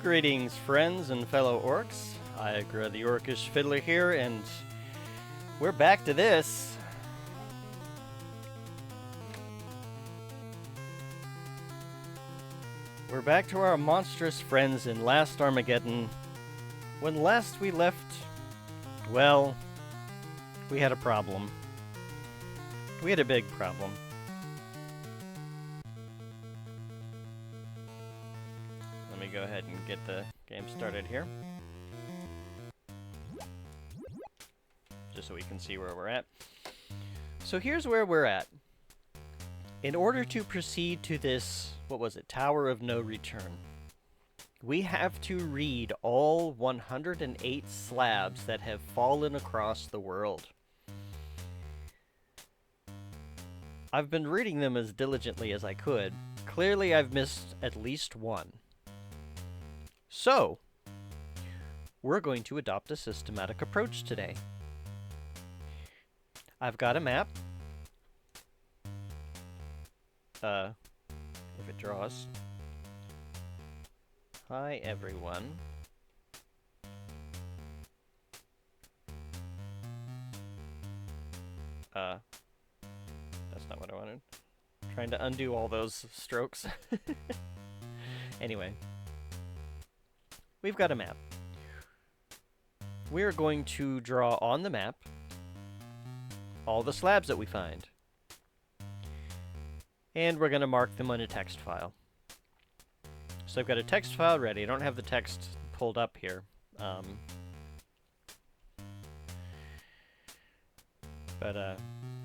Greetings, friends and fellow orcs. Igra the Orcish Fiddler here, and we're back to this. We're back to our monstrous friends in last Armageddon. When last we left, well, we had a problem. We had a big problem. Let me go ahead and get the game started here, just so we can see where we're at. So here's where we're at. In order to proceed to this, what was it, Tower of No Return, we have to read all 108 slabs that have fallen across the world. I've been reading them as diligently as I could. Clearly I've missed at least one. So, we're going to adopt a systematic approach today. I've got a map. If it draws. Hi, everyone. That's not what I wanted. I'm trying to undo all those strokes. Anyway. We've got a map. We're going to draw on the map all the slabs that we find. And we're going to mark them on a text file. So I've got a text file ready. I don't have the text pulled up here.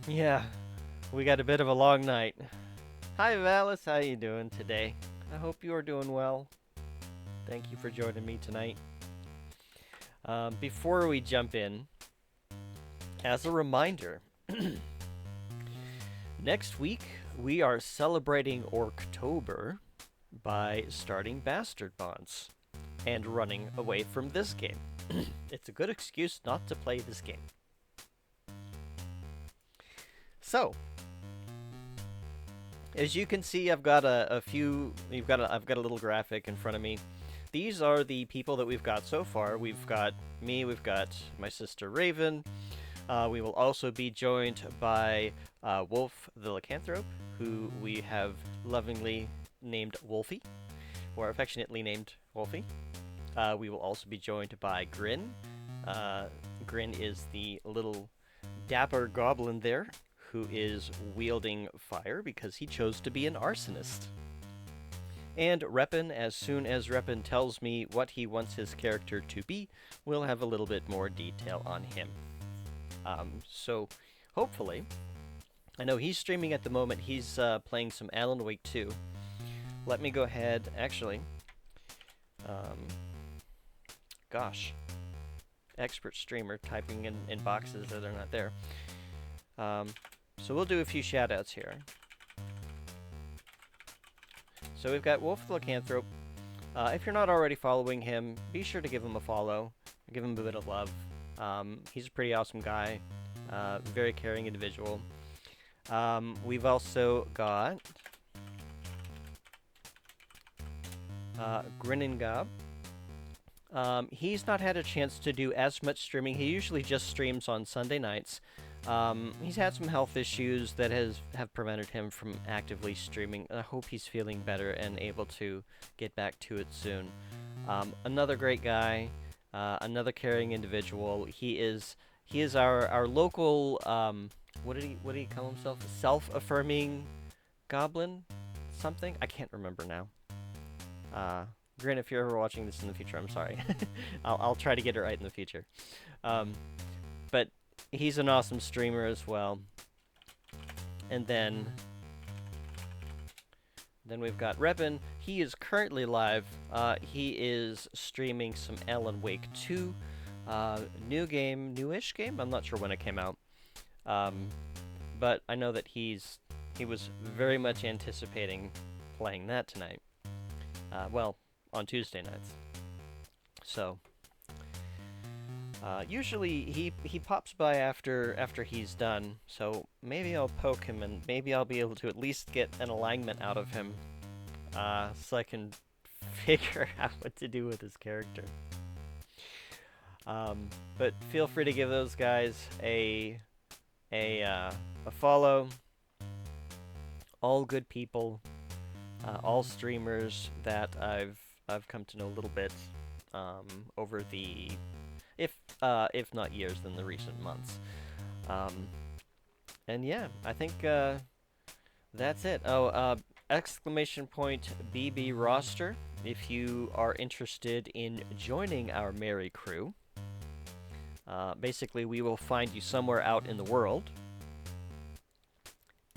Yeah, we got a bit of a long night. Hi, Valis. How you doing today? I hope you are doing well. Thank you for joining me tonight. Before we jump in, as a reminder, next week we are celebrating Orktober by starting Bastard Bonds and running away from this game. It's a good excuse not to play this game. So, as you can see, I've got I've got a little graphic in front of me. These are the people that we've got so far. We've got me, we've got my sister Raven. We will also be joined by Wolf the Lycanthrope, who we have lovingly named Wolfie, or affectionately named Wolfie. We will also be joined by Grin. Grin is the little dapper goblin there, who is wielding fire because he chose to be an arsonist. And Reppin, as soon as Reppin tells me what he wants his character to be, we'll have a little bit more detail on him. So, hopefully, I know he's streaming at the moment. He's playing some Alan Wake 2. Let me go ahead, actually, gosh, expert streamer typing in boxes that are not there. So we'll do a few shoutouts here. So we've got Wolf the Lycanthrope. If you're not already following him, be sure to give him a follow. Give him a bit of love. He's a pretty awesome guy. Very caring individual. We've also got Grinningob. He's not had a chance to do as much streaming. He usually just streams on Sunday nights. He's had some health issues that have prevented him from actively streaming. I hope he's feeling better and able to get back to it soon. Another great guy, another caring individual. He is our local what did he call himself? Self-affirming goblin? Something? I can't remember now. Grin, if you're ever watching this in the future, I'm sorry. I'll try to get it right in the future. But he's an awesome streamer as well. And then we've got Reppin. He is currently live. He is streaming some Alan Wake 2. Newish game? I'm not sure when it came out. But I know that he was very much anticipating playing that tonight. Well, on Tuesday nights. So, Usually he pops by after he's done, so maybe I'll poke him and maybe I'll be able to at least get an alignment out of him, so I can figure out what to do with his character. But feel free to give those guys a follow. All good people, all streamers that I've come to know a little bit over the if not years, then the recent months. And yeah, I think that's it. Oh, exclamation point BB roster if you are interested in joining our merry crew. Basically, we will find you somewhere out in the world.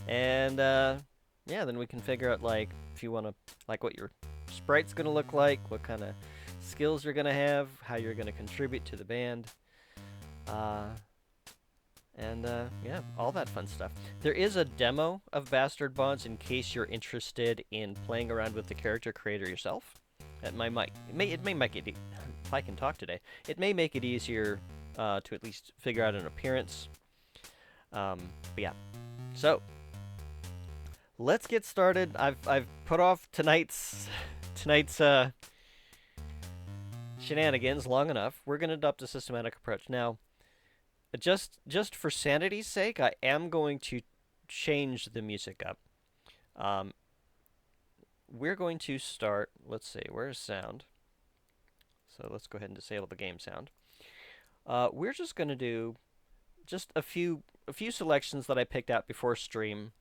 And yeah, then we can figure out, like, if you want to, like, what your sprite's going to look like, what kind of skills you're going to have, how you're going to contribute to the band. Yeah, all that fun stuff. There is a demo of Bastard Bonds in case you're interested in playing around with the character creator yourself. It may make it, if I can talk today, it may make it easier to at least figure out an appearance. But yeah, so let's get started. I've put off tonight's shenanigans long enough. We're gonna adopt a systematic approach now. Just for sanity's sake, I am going to change the music up. We're going to start. Let's see, where's sound? So let's go ahead and disable the game sound. We're just gonna do just a few selections that I picked out before stream.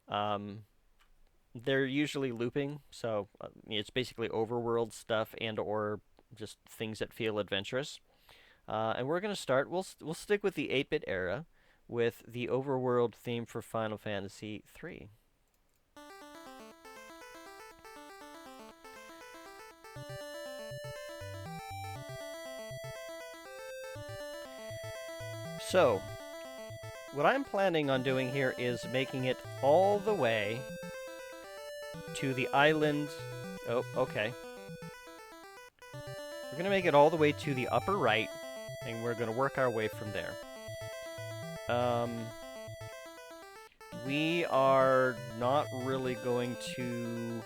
They're usually looping, so it's basically overworld stuff and or just things that feel adventurous. And we're gonna start. We'll stick with the 8-bit era with the overworld theme for Final Fantasy III. So, what I'm planning on doing here is making it all the way to the island. Oh, okay. We're gonna make it all the way to the upper right, and we're gonna work our way from there. We are not really going to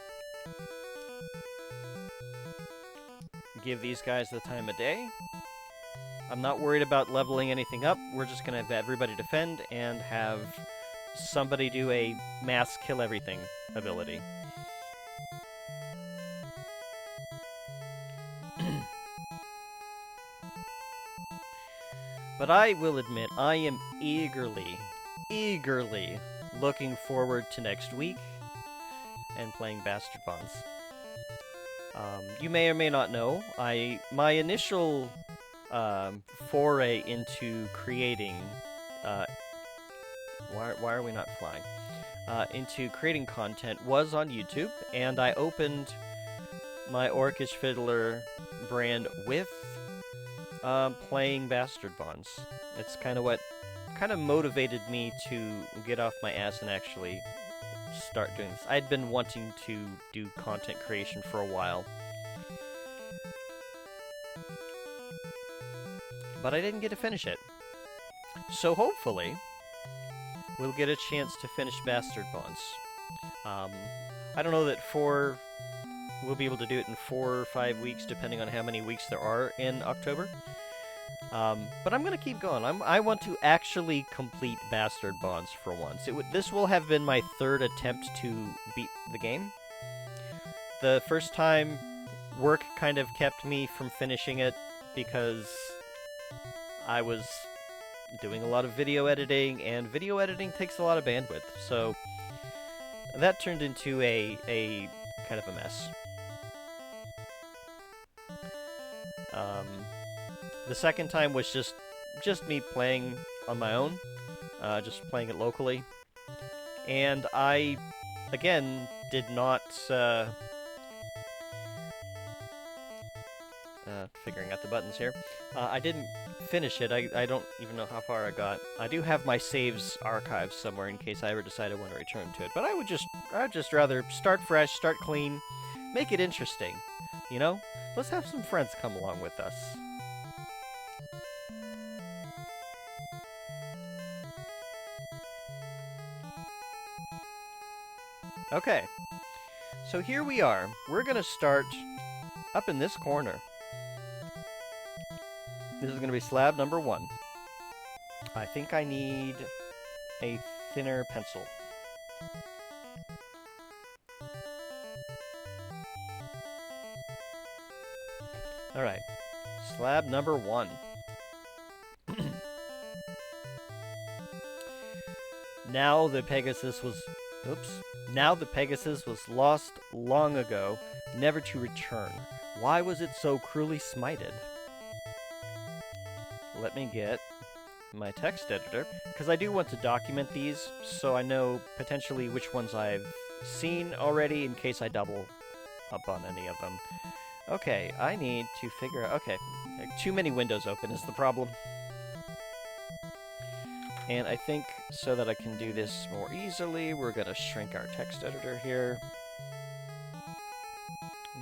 give these guys the time of day. I'm not worried about leveling anything up. We're just gonna have everybody defend and have somebody do a mass kill everything ability. But I will admit, I am eagerly looking forward to next week and playing Bastard Bonds. You may or may not know, my initial foray into creating why are we not flying? Into creating content was on YouTube, and I opened my Orcish Fiddler brand with playing Bastard Bonds. It's kind of what motivated me to get off my ass and actually start doing this. I'd been wanting to do content creation for a while, but I didn't get to finish it. So hopefully, we'll get a chance to finish Bastard Bonds. I don't know that we'll be able to do it in 4 or 5 weeks, depending on how many weeks there are in October. But I'm gonna keep going. I want to actually complete Bastard Bonds for once. This will have been my 3rd attempt to beat the game. The first time, work kind of kept me from finishing it because I was doing a lot of video editing, and video editing takes a lot of bandwidth, so that turned into a kind of a mess. The second time was just me playing on my own, just playing it locally, and I, again, did not, figuring out the buttons here, I didn't finish it. I don't even know how far I got. I do have my saves archived somewhere in case I ever decide I want to return to it, but I'd just rather start fresh, start clean, make it interesting, you know? Let's have some friends come along with us. Okay, so here we are. We're gonna start up in this corner. This is gonna be slab number 1. I think I need a thinner pencil. Alright, slab number 1. Now the Pegasus was lost long ago, never to return. Why was it so cruelly smited? Let me get my text editor, because I do want to document these so I know potentially which ones I've seen already in case I double up on any of them. Okay, I need to figure out... Okay, too many windows open is the problem. And I think so that I can do this more easily, we're going to shrink our text editor here.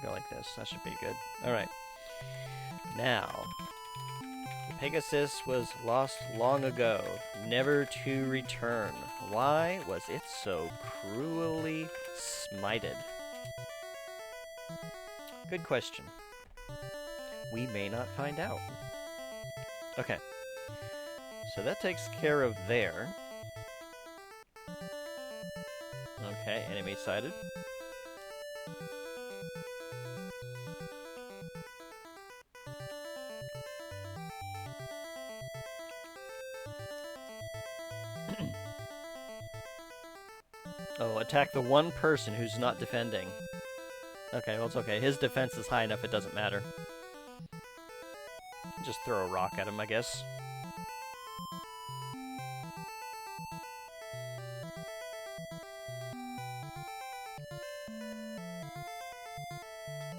Go like this. That should be good. Alright. Now, the Pegasus was lost long ago, never to return. Why was it so cruelly smited? Good question. We may not find out. Okay. So that takes care of there. Okay, enemy sighted. Oh, attack the one person who's not defending. Okay, well, it's okay. His defense is high enough, it doesn't matter. Just throw a rock at him, I guess.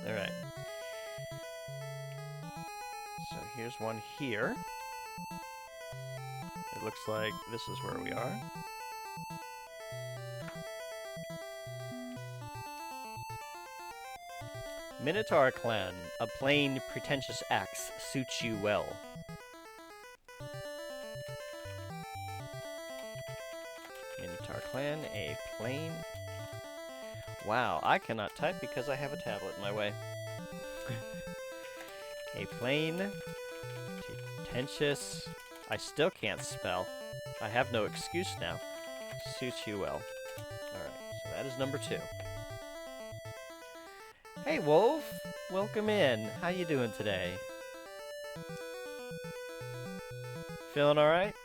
Alright. So here's one here. It looks like this is where we are. Minotaur Clan, a plain, pretentious axe suits you well. Minotaur Clan, a plain... Wow, I cannot type because I have a tablet in my way. A plain, pretentious... I still can't spell. I have no excuse now. Suits you well. Alright, so that is number 2. Hey, Wolf! Welcome in. How you doing today? Feeling alright?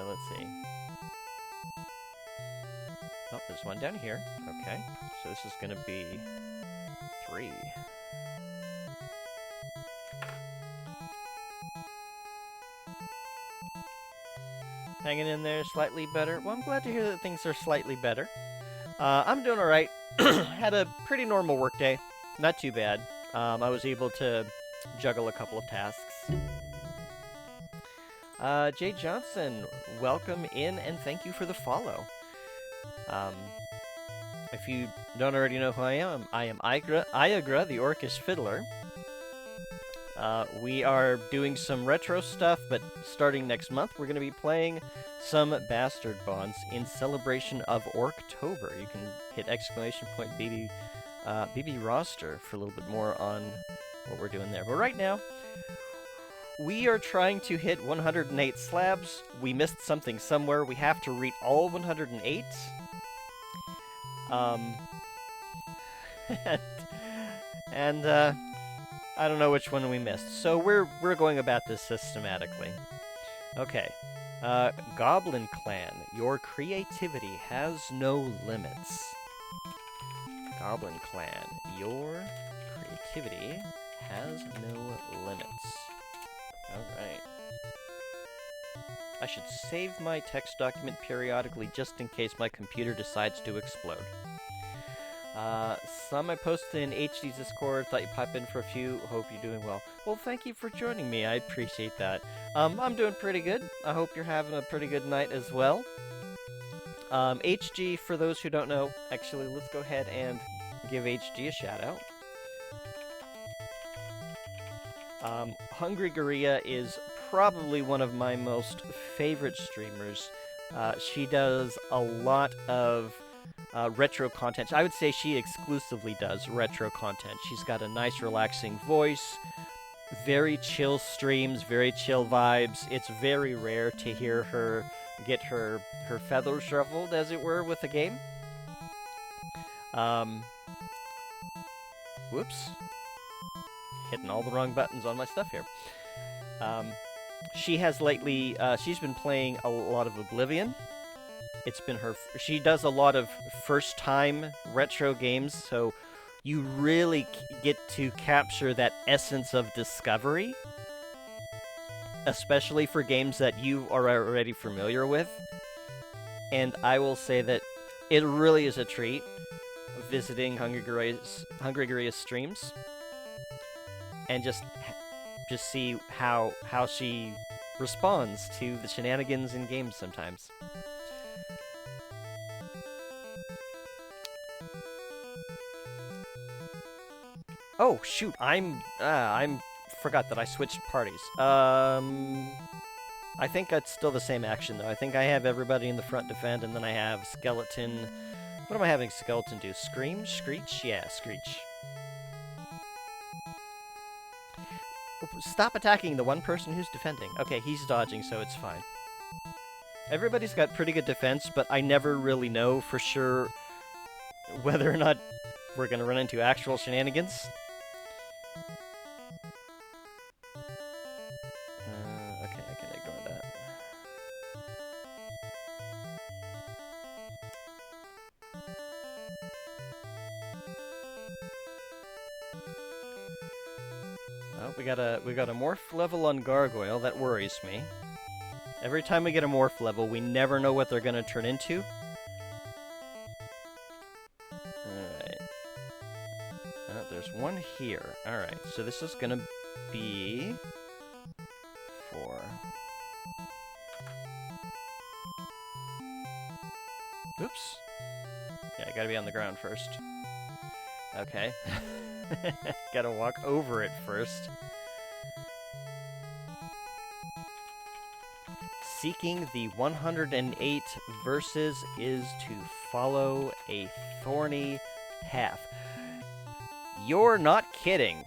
Let's see. Oh, there's one down here. Okay. So this is gonna be 3. Hanging in there slightly better. Well, I'm glad to hear that things are slightly better. I'm doing alright. Had a pretty normal workday. Not too bad. I was able to juggle a couple of tasks. Jay Johnson, welcome in and thank you for the follow. If you don't already know who I am Iagra, the Orcish Fiddler. We are doing some retro stuff, but starting next month, we're going to be playing some Bastard Bonds in celebration of Orktober. You can hit !BB roster for a little bit more on what we're doing there. But right now, we are trying to hit 108 slabs. We missed something somewhere. We have to read all 108. And I don't know which one we missed. So we're going about this systematically. Okay. Goblin Clan, your creativity has no limits. Goblin Clan, your creativity has no limits. Alright. I should save my text document periodically just in case my computer decides to explode. Some I posted in HD's Discord, thought you'd pop in for a few, hope you're doing well. Well, thank you for joining me, I appreciate that. I'm doing pretty good. I hope you're having a pretty good night as well. HG, for those who don't know, actually, let's go ahead and give HG a shout out. Hungry Gorilla is probably one of my most favorite streamers. She does a lot of retro content. I would say she exclusively does retro content. She's got a nice, relaxing voice, very chill streams, very chill vibes. It's very rare to hear her get her feathers ruffled, as it were, with a game. Whoops. Hitting all the wrong buttons on my stuff here. She has lately, she's been playing a lot of Oblivion. It's been her, she does a lot of first-time retro games, so you really get to capture that essence of discovery, especially for games that you are already familiar with. And I will say that it really is a treat visiting Hungry Goria's streams and just see how she responds to the shenanigans in games sometimes. Oh shoot, I'm forgot that I switched parties. I think it's still the same action though. I think I have everybody in the front defend, and then I have Skeleton. What am I having Skeleton do? Scream? Screech? Yeah, Screech. Stop attacking the one person who's defending. Okay, he's dodging, so it's fine. Everybody's got pretty good defense, but I never really know for sure whether or not we're gonna run into actual shenanigans. Okay, I can ignore that. Oh, we got a morph level on Gargoyle. That worries me. Every time we get a morph level, we never know what they're gonna turn into. Alright. Oh, there's one here. Alright, so this is gonna be 4. Oops. Yeah, I gotta be on the ground first. Okay. Gotta walk over it first. Seeking the 108 verses is to follow a thorny path. You're not kidding.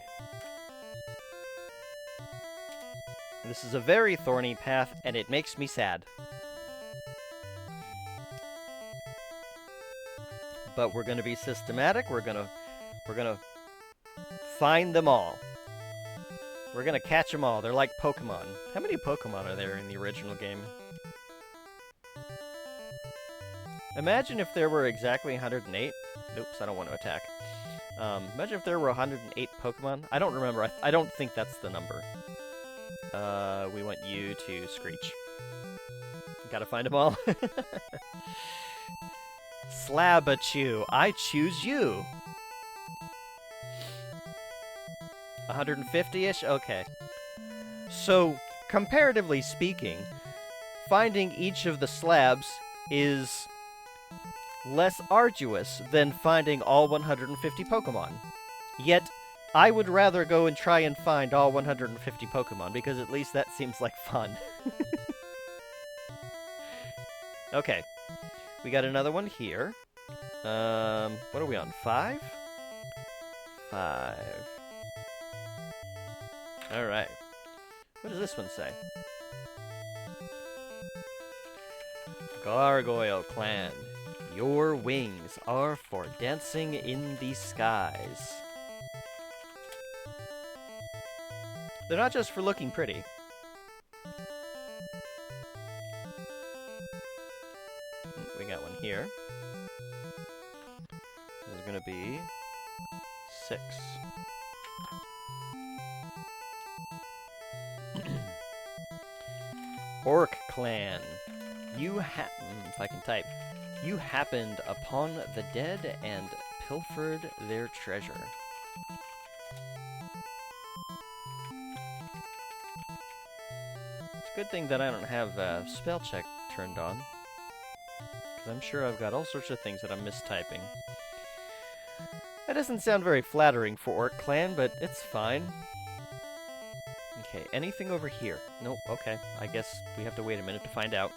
This is a very thorny path, and it makes me sad. But we're gonna be systematic. We're gonna find them all. We're gonna catch them all. They're like Pokemon. How many Pokemon are there in the original game? Imagine if there were exactly 108. Oops, I don't want to attack. Imagine if there were 108 Pokemon. I don't remember. I don't think that's the number. We want you to Screech. Gotta find them all. Slabachew, I choose you. 150-ish? Okay. So, comparatively speaking, finding each of the slabs is less arduous than finding all 150 Pokemon. Yet, I would rather go and try and find all 150 Pokemon, because at least that seems like fun. Okay. We got another one here. What are we on? 5? 5. Alright. What does this one say? Gargoyle Clan, your wings are for dancing in the skies. They're not just for looking pretty. We got one here. This is gonna be 6. Orc Clan, if I can type, you happened upon the dead and pilfered their treasure. It's a good thing that I don't have spell check turned on, because I'm sure I've got all sorts of things that I'm mistyping. That doesn't sound very flattering for Orc Clan, but it's fine. Okay, anything over here? Nope, okay. I guess we have to wait a minute to find out.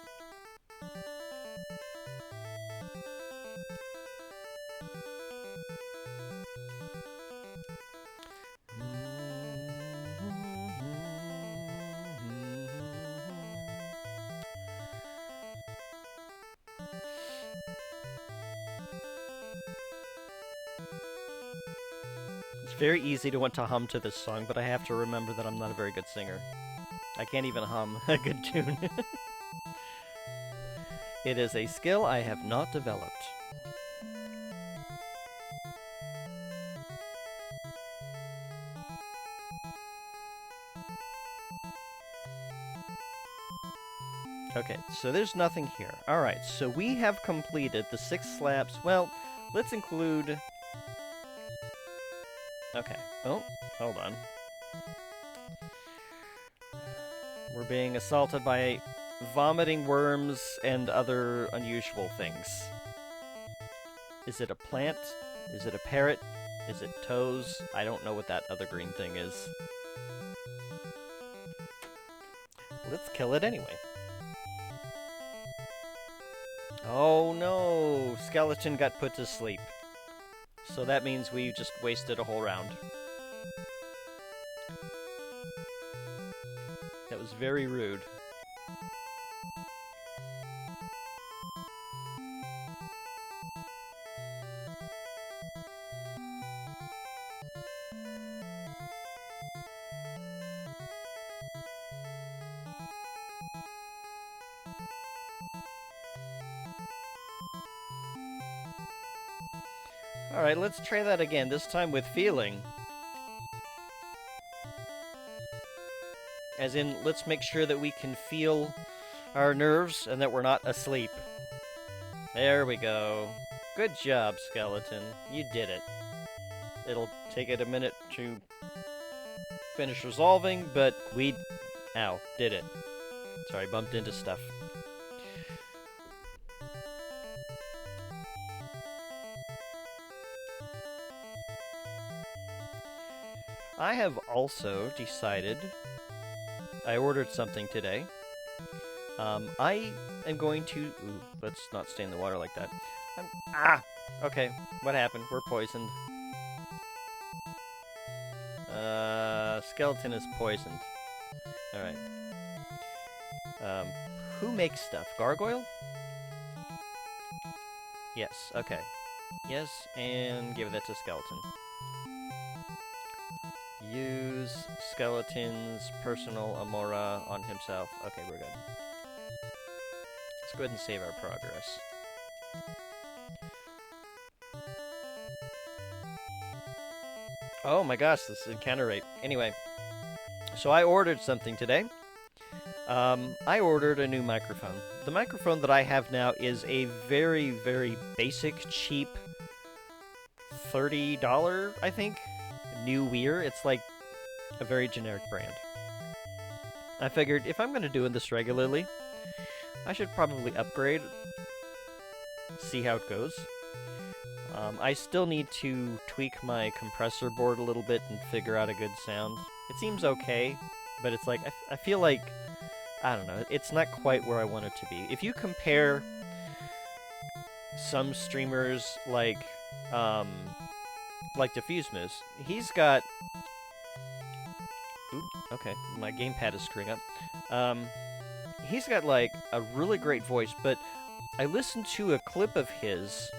It's very easy to want to hum to this song, but I have to remember that I'm not a very good singer. I can't even hum a good tune. It is a skill I have not developed. Okay, so there's nothing here. Alright, so we have completed the 6 slabs. Well, let's include... Okay. Oh, hold on. We're being assaulted by vomiting worms and other unusual things. Is it a plant? Is it a parrot? Is it toes? I don't know what that other green thing is. Let's kill it anyway. Oh no! Skeleton got put to sleep. So that means we just wasted a whole round. That was very rude. Alright, let's try that again, this time with feeling. As in, let's make sure that we can feel our nerves and that we're not asleep. There we go. Good job, skeleton. You did it. It'll take it a minute to finish resolving, but we... Ow, did it. Sorry, bumped into stuff. I have also decided... I ordered something today. I am going to... Ooh, let's not stay in the water like that. Okay, what happened? We're poisoned. Skeleton is poisoned. Alright. Who makes stuff? Gargoyle? Yes, okay. Yes, and give that to Skeleton. Use Skeleton's personal Amora on himself. Okay, we're good. Let's go ahead and save our progress. Oh my gosh, this encounter rate. Anyway, so I ordered something today. I ordered a new microphone. The microphone that I have now is a very, very basic, cheap, $30, I think, new Weir. It's like a very generic brand. I figured if I'm going to do this regularly, I should probably upgrade, see how it goes. I still need to tweak my compressor board a little bit and figure out a good sound. It seems okay, but it's like, I feel like, I don't know, it's not quite where I want it to be. If you compare some streamers like Diffuse Moose, he's got... Oop, okay, my gamepad is screwing up. He's got, like, a really great voice, but I listened to a clip of his.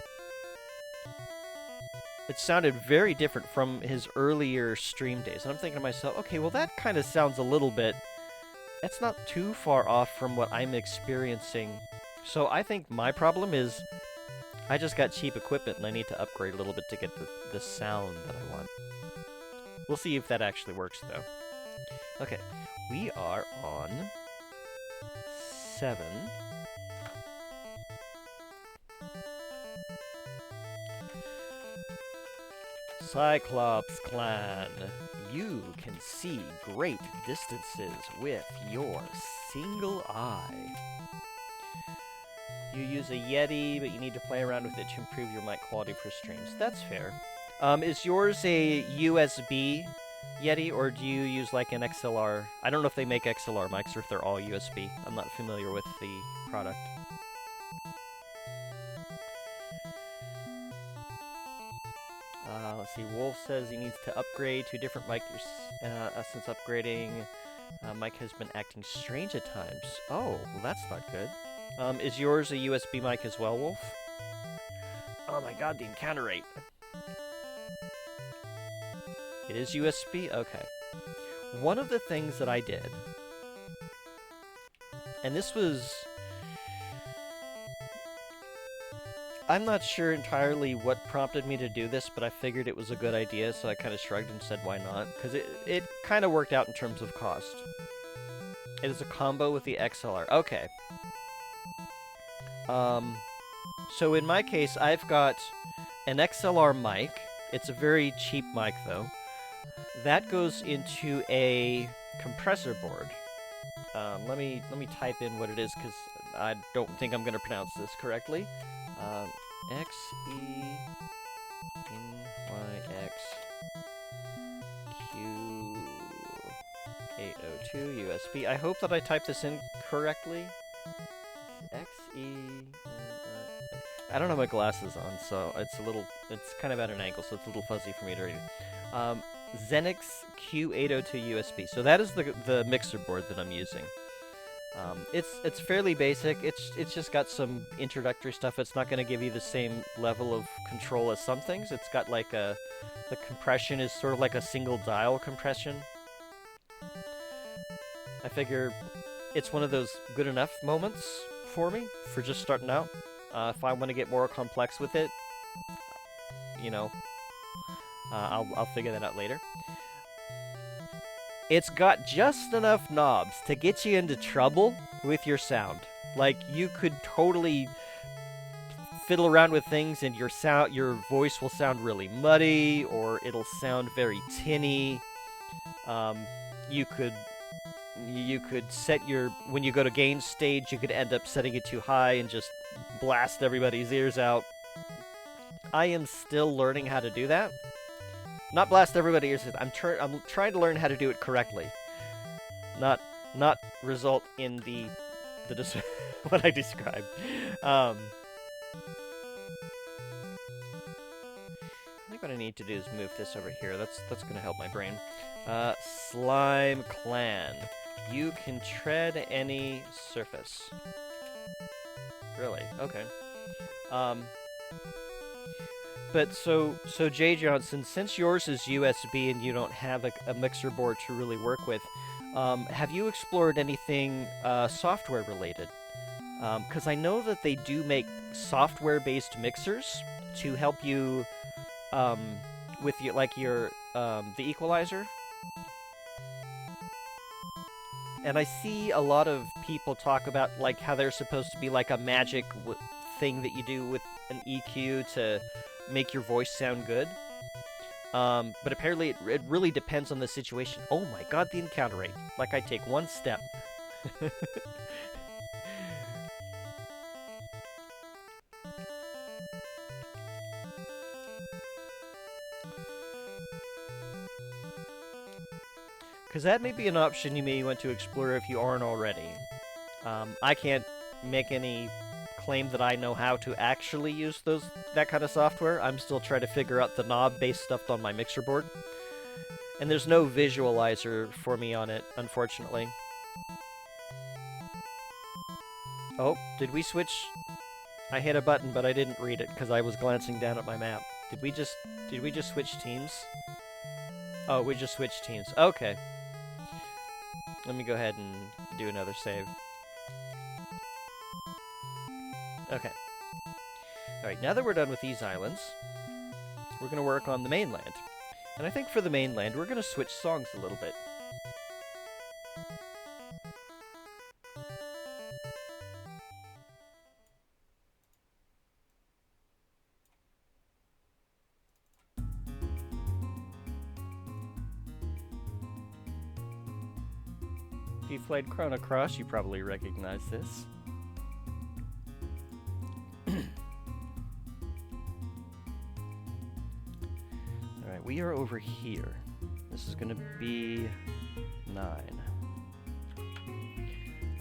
It sounded very different from his earlier stream days. And I'm thinking to myself, okay, well that kind of sounds a little bit... That's not too far off from what I'm experiencing. So I think my problem is I just got cheap equipment and I need to upgrade a little bit to get the sound that I want. We'll see if that actually works, though. Okay, we are on 7. Cyclops Clan. You can see great distances with your single eye. You use a Yeti, but you need to play around with it to improve your mic quality for streams. That's fair. Is yours a USB Yeti, or do you use like an XLR? I don't know if they make XLR mics or if they're all USB. I'm not familiar with the product. Let's see, Wolf says he needs to upgrade to a different mic since upgrading. Mic has been acting strange at times. Oh, well, that's not good. Is yours a USB mic as well, Wolf? Oh my god, the encounter rate. It is USB? Okay. One of the things that I did, and this was... I'm not sure entirely what prompted me to do this, but I figured it was a good idea, so I kind of shrugged and said why not, because it kind of worked out in terms of cost. It is a combo with the XLR. Okay. So in my case, I've got an XLR mic. It's a very cheap mic, though. That goes into a compressor board. Let me type in what it is, because I don't think I'm going to pronounce this correctly. XENYX Q802 USB. I hope that I typed this in correctly. I don't have my glasses on, so it's kind of at an angle, so it's a little fuzzy for me to read it. Xenix Q802 USB. So that is the mixer board that I'm using. It's fairly basic. It's just got some introductory stuff. It's not going to give you the same level of control as some things. It's got like the compression is sort of like a single dial compression. I figure it's one of those good enough moments for me for just starting out. If I want to get more complex with it, you know, I'll figure that out later. It's got just enough knobs to get you into trouble with your sound. Like, you could totally fiddle around with things and your voice will sound really muddy, or it'll sound very tinny. You could set when you go to gain stage, you could end up setting it too high and just blast everybody's ears out. I am still learning how to do that. Not blast everybody's ears. I'm trying to learn how to do it correctly. Not result in the what I described. I think what I need to do is move this over here. That's going to help my brain. Slime Clan. You can tread any surface. Really? Okay. But so Jay Johnson, since yours is USB and you don't have a mixer board to really work with, have you explored anything software related? Because I know that they do make software-based mixers to help you with the equalizer. And I see a lot of people talk about like how there's supposed to be like a magic thing that you do with an EQ to make your voice sound good. But apparently it really depends on the situation. Oh my god, the encounter rate. Like I take one step. Because that may be an option you may want to explore if you aren't already. I can't make any claim that I know how to actually use that kind of software. I'm still trying to figure out the knob-based stuff on my mixer board. And there's no visualizer for me on it, unfortunately. Oh, did we switch? I hit a button, but I didn't read it because I was glancing down at my map. Did we just switch teams? Oh, we just switched teams. Okay. Let me go ahead and do another save. Okay. Alright, now that we're done with these islands, we're going to work on the mainland. And I think for the mainland, we're going to switch songs a little bit. If you've played Chrono Cross, you probably recognize this. Alright, we are over here. This is going to be 9.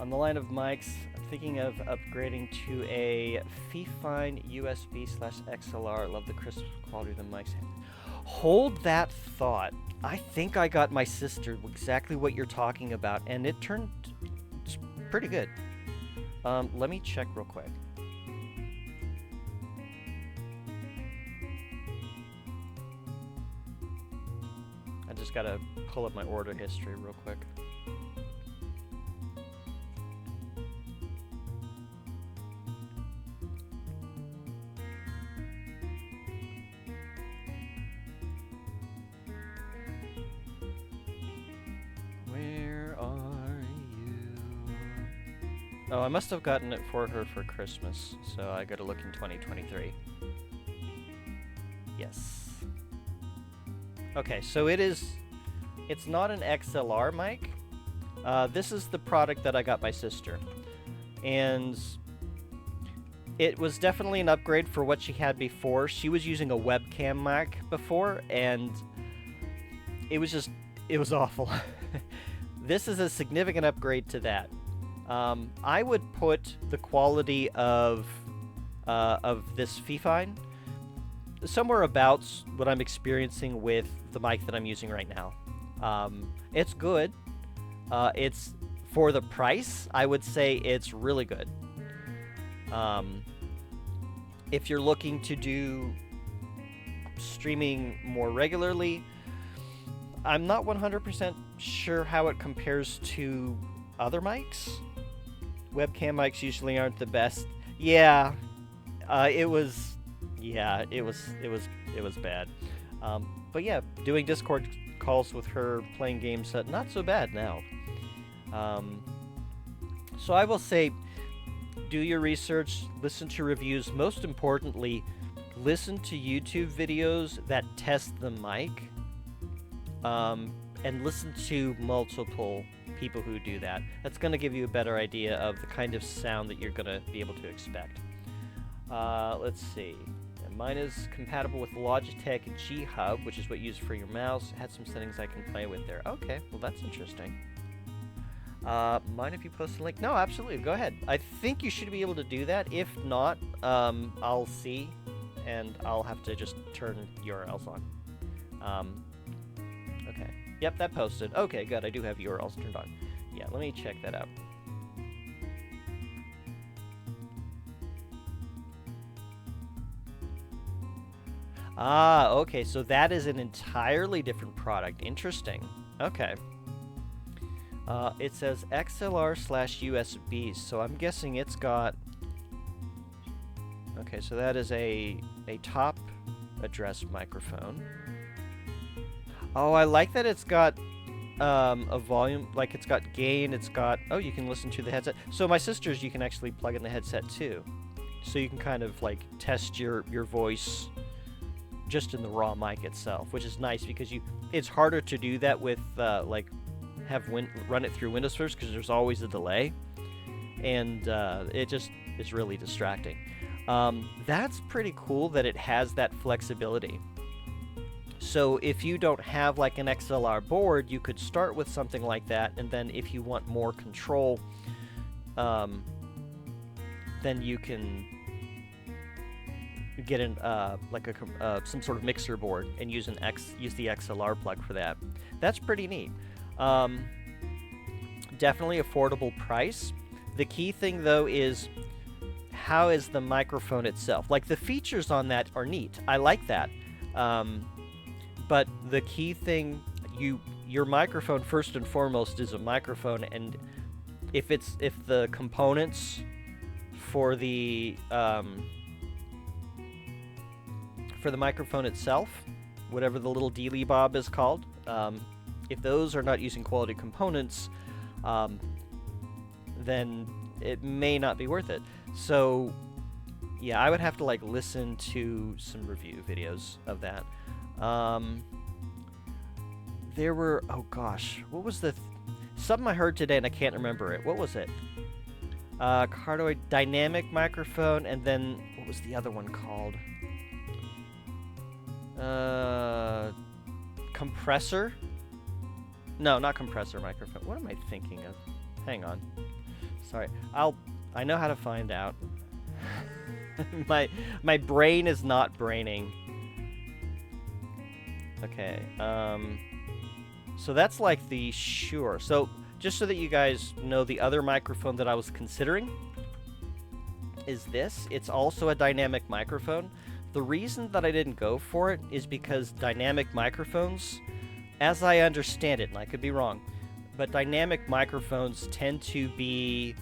On the line of mics, I'm thinking of upgrading to a Fifine USB/XLR. I love the crisp quality of the mics. Hold that thought. I think I got my sister exactly what you're talking about, and it turned pretty good. Let me check real quick. I just gotta pull up my order history real quick. Oh, I must have gotten it for her for Christmas, so I gotta look in 2023. Yes. Okay, so it's not an XLR mic. This is the product that I got my sister. And it was definitely an upgrade for what she had before. She was using a webcam mic before, and it was awful. This is a significant upgrade to that. I would put the quality of this Fifine somewhere about what I'm experiencing with the mic that I'm using right now. It's good. It's for the price, I would say it's really good. If you're looking to do streaming more regularly, I'm not 100% sure how it compares to other mics. Webcam mics usually aren't the best. Yeah, it was bad. But yeah, doing Discord calls with her, playing games, not so bad now. So I will say, do your research, listen to reviews. Most importantly, listen to YouTube videos that test the mic, and listen to multiple people who do that. That's going to give you a better idea of the kind of sound that you're going to be able to expect. Let's see. Mine is compatible with Logitech G Hub, which is what you use for your mouse. It had some settings I can play with there. Okay, well that's interesting. Mind if you post a link? No, absolutely. Go ahead. I think you should be able to do that. If not, I'll see, and I'll have to just turn URLs on. Okay. Yep, that posted. Okay, good. I do have URLs turned on. Yeah, let me check that out. Ah, okay, so that is an entirely different product. Interesting. Okay. It says XLR/USB, so I'm guessing it's got... Okay, so that is a top address microphone. Oh, I like that it's got a volume, like it's got gain, it's got... Oh, you can listen to the headset. So my sister's, you can actually plug in the headset too. So you can kind of like test your voice just in the raw mic itself, which is nice because it's harder to do that with like run it through Windows first because there's always a delay, and it's really distracting. That's pretty cool that it has that flexibility. So if you don't have like an XLR board, you could start with something like that, and then if you want more control, then you can get an like some sort of mixer board and use the XLR plug for that. That's pretty neat. Definitely affordable price. The key thing though is how is the microphone itself? Like the features on that are neat. I like that. But the key thing, your microphone first and foremost is a microphone, and if the components for the microphone itself, whatever the little dealy bob is called, if those are not using quality components, then it may not be worth it. So yeah, I would have to like listen to some review videos of that. There were, oh gosh, what was something I heard today and I can't remember it. What was it? Cardioid dynamic microphone, and then what was the other one called? Compressor? No, not compressor microphone. What am I thinking of? Hang on. Sorry. I know how to find out. my brain is not braining. Okay, so that's like the Shure. So just so that you guys know, the other microphone that I was considering is this. It's also a dynamic microphone. The reason that I didn't go for it is because dynamic microphones, as I understand it, and I could be wrong, but dynamic microphones tend to be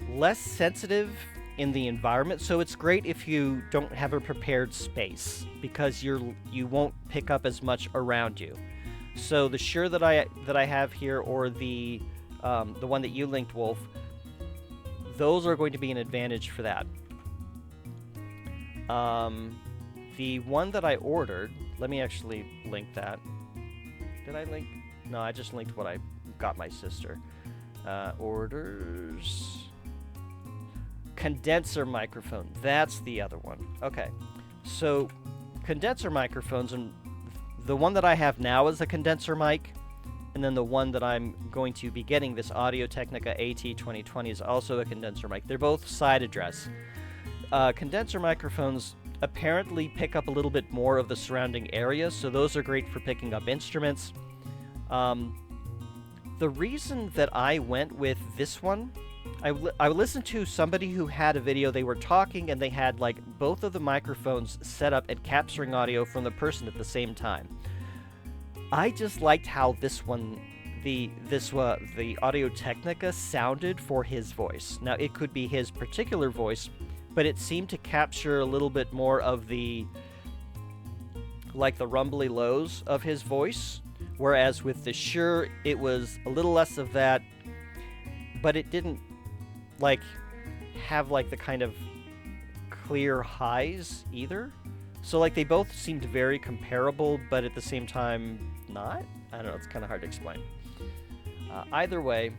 less sensitive in the environment, so it's great if you don't have a prepared space because you won't pick up as much around you. So the Shure that I have here, or the one that you linked, Wolf, those are going to be an advantage for that. The one that I ordered, let me actually link that. Did I link? No, I just linked what I got my sister. Orders. Condenser microphone. That's the other one. Okay. So, condenser microphones, and the one that I have now is a condenser mic, and then the one that I'm going to be getting, this Audio-Technica AT2020, is also a condenser mic. They're both side address. Condenser microphones apparently pick up a little bit more of the surrounding area, so those are great for picking up instruments. The reason that I went with this one, I listened to somebody who had a video. They were talking, and they had like both of the microphones set up and capturing audio from the person at the same time. I just liked how this one, the Audio-Technica sounded for his voice. Now, it could be his particular voice, but it seemed to capture a little bit more of the, like, the rumbly lows of his voice, whereas with the Shure, it was a little less of that, but it didn't, like, have, like, the kind of clear highs either. So, like, they both seemed very comparable, but at the same time, not? I don't know, it's kind of hard to explain. Either way,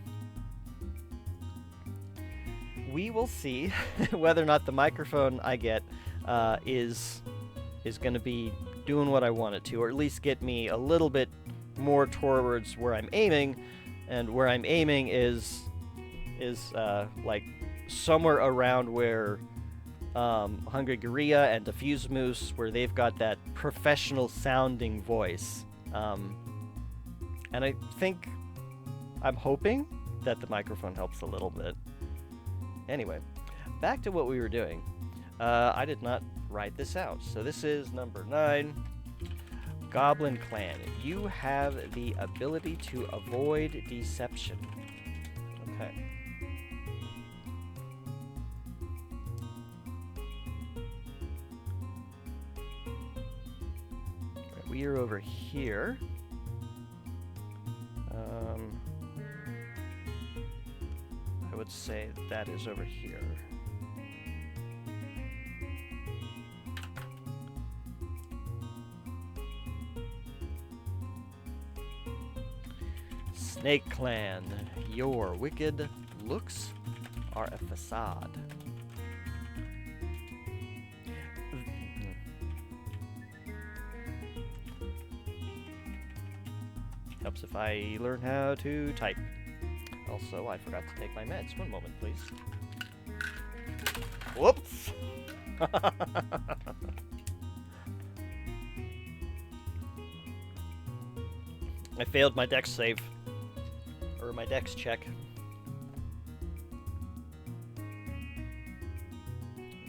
we will see whether or not the microphone I get is going to be doing what I want it to, or at least get me a little bit more towards where I'm aiming, and where I'm aiming is like somewhere around where Hungry Gorilla and Diffuse Moose, where they've got that professional sounding voice. And I think, I'm hoping that the microphone helps a little bit. Anyway, back to what we were doing. I did not write this out, so this is number 9. Goblin Clan. You have the ability to avoid deception. Okay. We are over here. I would say that is over here. Snake Clan, your wicked looks are a facade. Helps if I learn how to type. Also, I forgot to take my meds. One moment, please. Whoops! I failed my dex save. Or my dex check.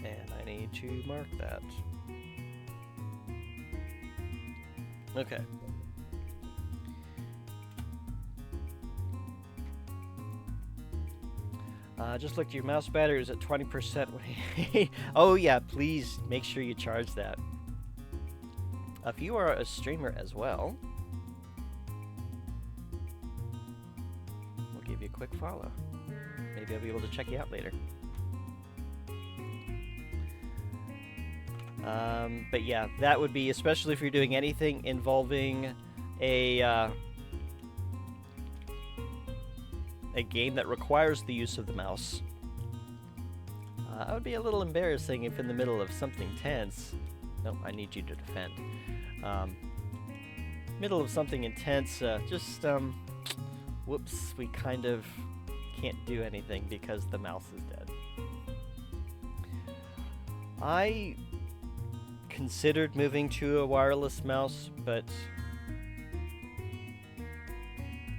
And I need to mark that. Okay. Just looked at your mouse battery. It was at 20%. Oh yeah, please make sure you charge that. If you are a streamer as well, we'll give you a quick follow. Maybe I'll be able to check you out later. But yeah, that would be, especially if you're doing anything involving a game that requires the use of the mouse. It would be a little embarrassing if in the middle of something tense... Nope, I need you to defend. Middle of something intense, whoops, we kind of can't do anything because the mouse is dead. I considered moving to a wireless mouse, but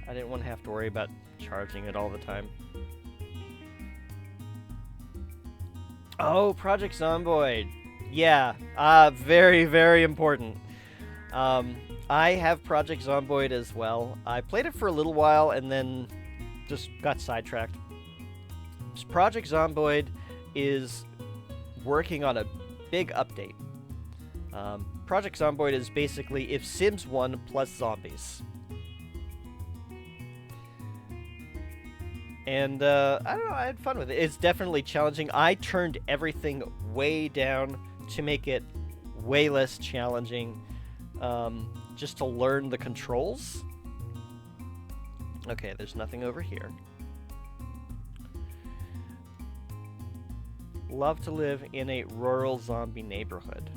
I didn't want to have to worry about charging it all the time. Oh, Project Zomboid. Yeah, very, very important. I have Project Zomboid as well. I played it for a little while and then just got sidetracked. Project Zomboid is working on a big update. Project Zomboid is basically if Sims 1 plus zombies. And, I don't know, I had fun with it. It's definitely challenging. I turned everything way down to make it way less challenging, just to learn the controls. Okay, there's nothing over here. Love to live in a rural zombie neighborhood.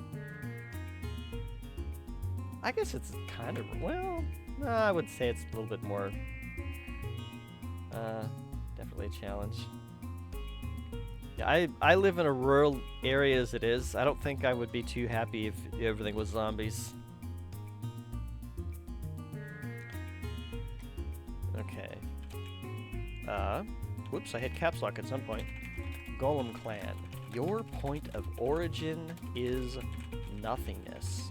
I guess it's kind of, well, no, I would say it's a little bit more, definitely a challenge. Yeah, I live in a rural area as it is. I don't think I would be too happy if everything was zombies. Okay. Whoops, I hit caps lock at some point. Golem Clan. Your point of origin is nothingness.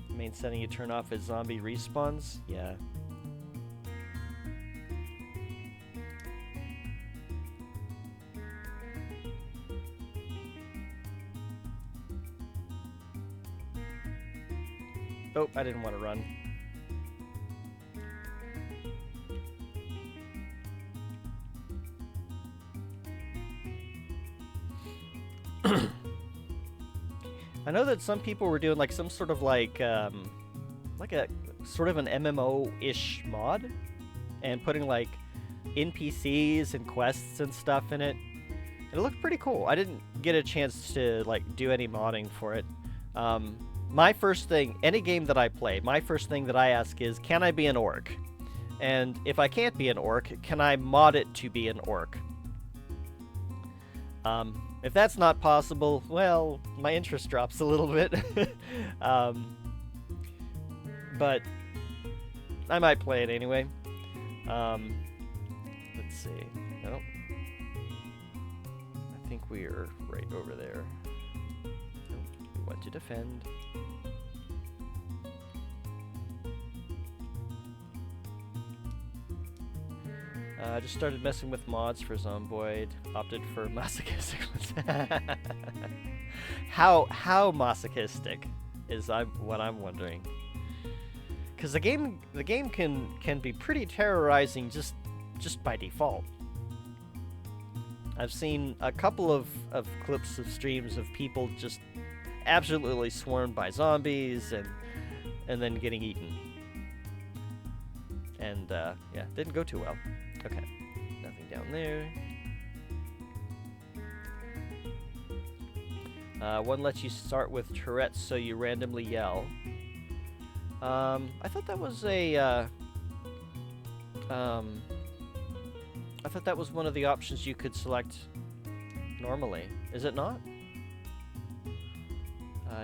Main setting you turn off is zombie respawns? Yeah. Oh, I didn't want to run. I know that some people were doing like some sort of like a sort of an MMO-ish mod and putting like NPCs and quests and stuff in it. It looked pretty cool. I didn't get a chance to like do any modding for it. My first thing, any game that I play, my first thing that I ask is, can I be an orc? And if I can't be an orc, can I mod it to be an orc? If that's not possible, well, my interest drops a little bit. But I might play it anyway. Let's see. No. I think we're right over there. Nope. We want to defend. I just started messing with mods for Zomboid. Opted for masochistic ones. How masochistic is what I'm wondering. Because the game can be pretty terrorizing just by default. I've seen a couple of clips of streams of people just absolutely swarmed by zombies and then getting eaten. And yeah, didn't go too well. Okay, nothing down there. One lets you start with Tourette's, so you randomly yell. I thought that was a. I thought that was one of the options you could select normally. Is it not?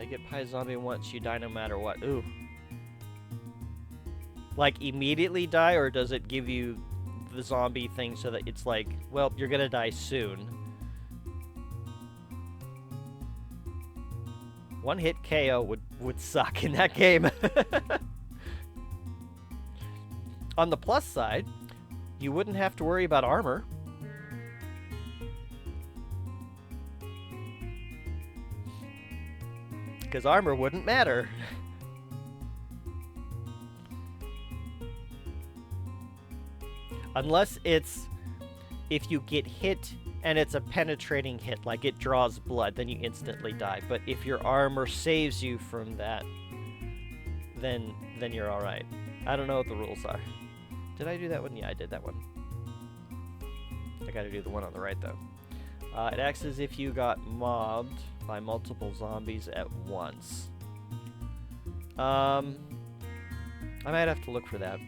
You get Pie Zombie once, you die no matter what. Ooh. Like immediately die, or does it give you the zombie thing so that it's like, well, you're gonna die soon? One hit KO would suck in that game. On the plus side, you wouldn't have to worry about armor. Because armor wouldn't matter. Unless it's, if you get hit and it's a penetrating hit, like it draws blood, then you instantly die. But if your armor saves you from that, then you're alright. I don't know what the rules are. Did I do that one? Yeah, I did that one. I gotta do the one on the right, though. It acts as if you got mobbed by multiple zombies at once. I might have to look for that.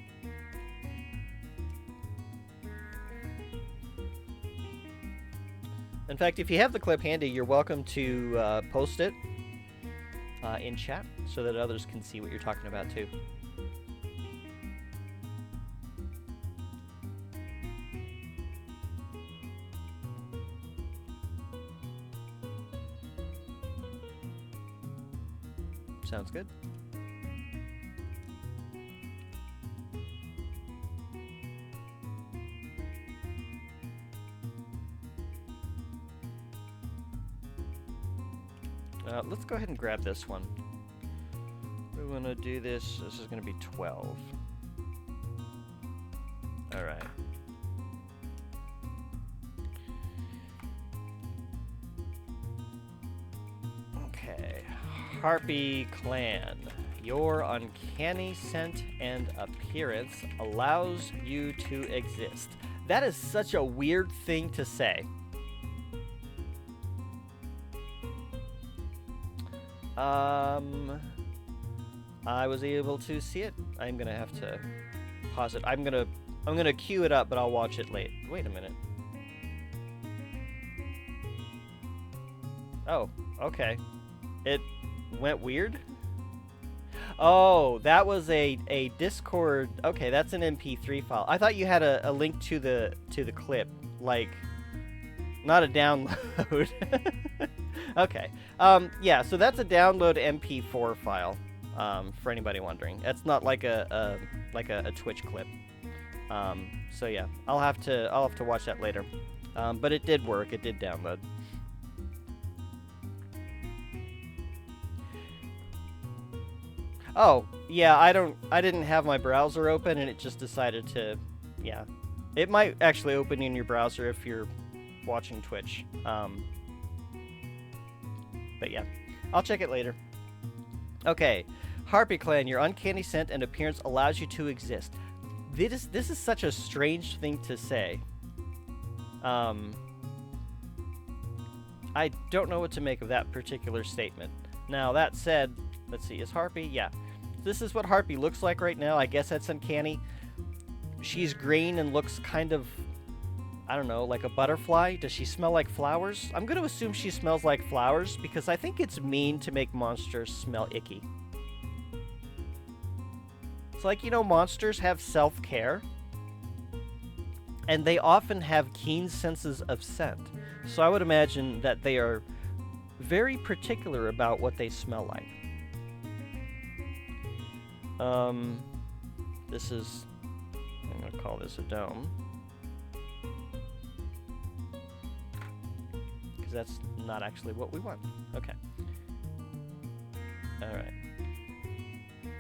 In fact, if you have the clip handy, you're welcome to post it in chat so that others can see what you're talking about too. Sounds good. Let's go ahead and grab this one. We want to do this. This is going to be 12. All right. Okay. Harpy Clan. Your uncanny scent and appearance allows you to exist. That is such a weird thing to say. I was able to see it. I'm gonna have to pause it. I'm gonna queue it up, but I'll watch it late. Wait a minute. Oh, okay. It went weird? Oh, that was a Discord. Okay, that's an MP3 file. I thought you had a link to the clip, like not a download. Okay. Yeah, so that's a download MP4 file. For anybody wondering, that's not like a Twitch clip. So yeah, I'll have to watch that later. But it did work. It did download. Oh, yeah, I didn't have my browser open and it just decided to, yeah. It might actually open in your browser if you're watching Twitch. But yeah, I'll check it later. Okay, Harpy Clan, your uncanny scent and appearance allows you to exist. This is such a strange thing to say. I don't know what to make of that particular statement. Now, that said, let's see, is Harpy? Yeah. This is what Harpy looks like right now. I guess that's uncanny. She's green and looks kind of, I don't know, like a butterfly. Does she smell like flowers? I'm going to assume she smells like flowers because I think it's mean to make monsters smell icky. It's like, you know, monsters have self-care. And they often have keen senses of scent. So I would imagine that they are very particular about what they smell like. This is, I'm going to call this a dome. Because that's not actually what we want. Okay. Alright.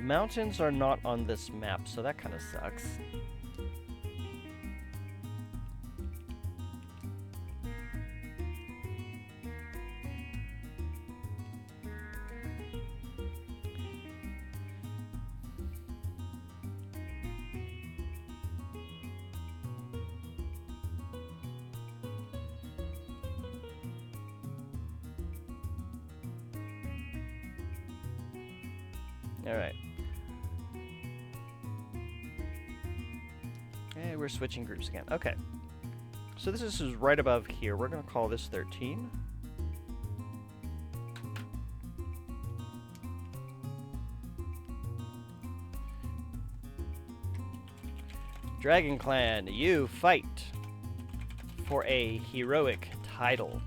Mountains are not on this map, so that kind of sucks. Alright. And we're switching groups again. Okay. So this is right above here. We're going to call this 13. Dragon Clan, you fight for a heroic title.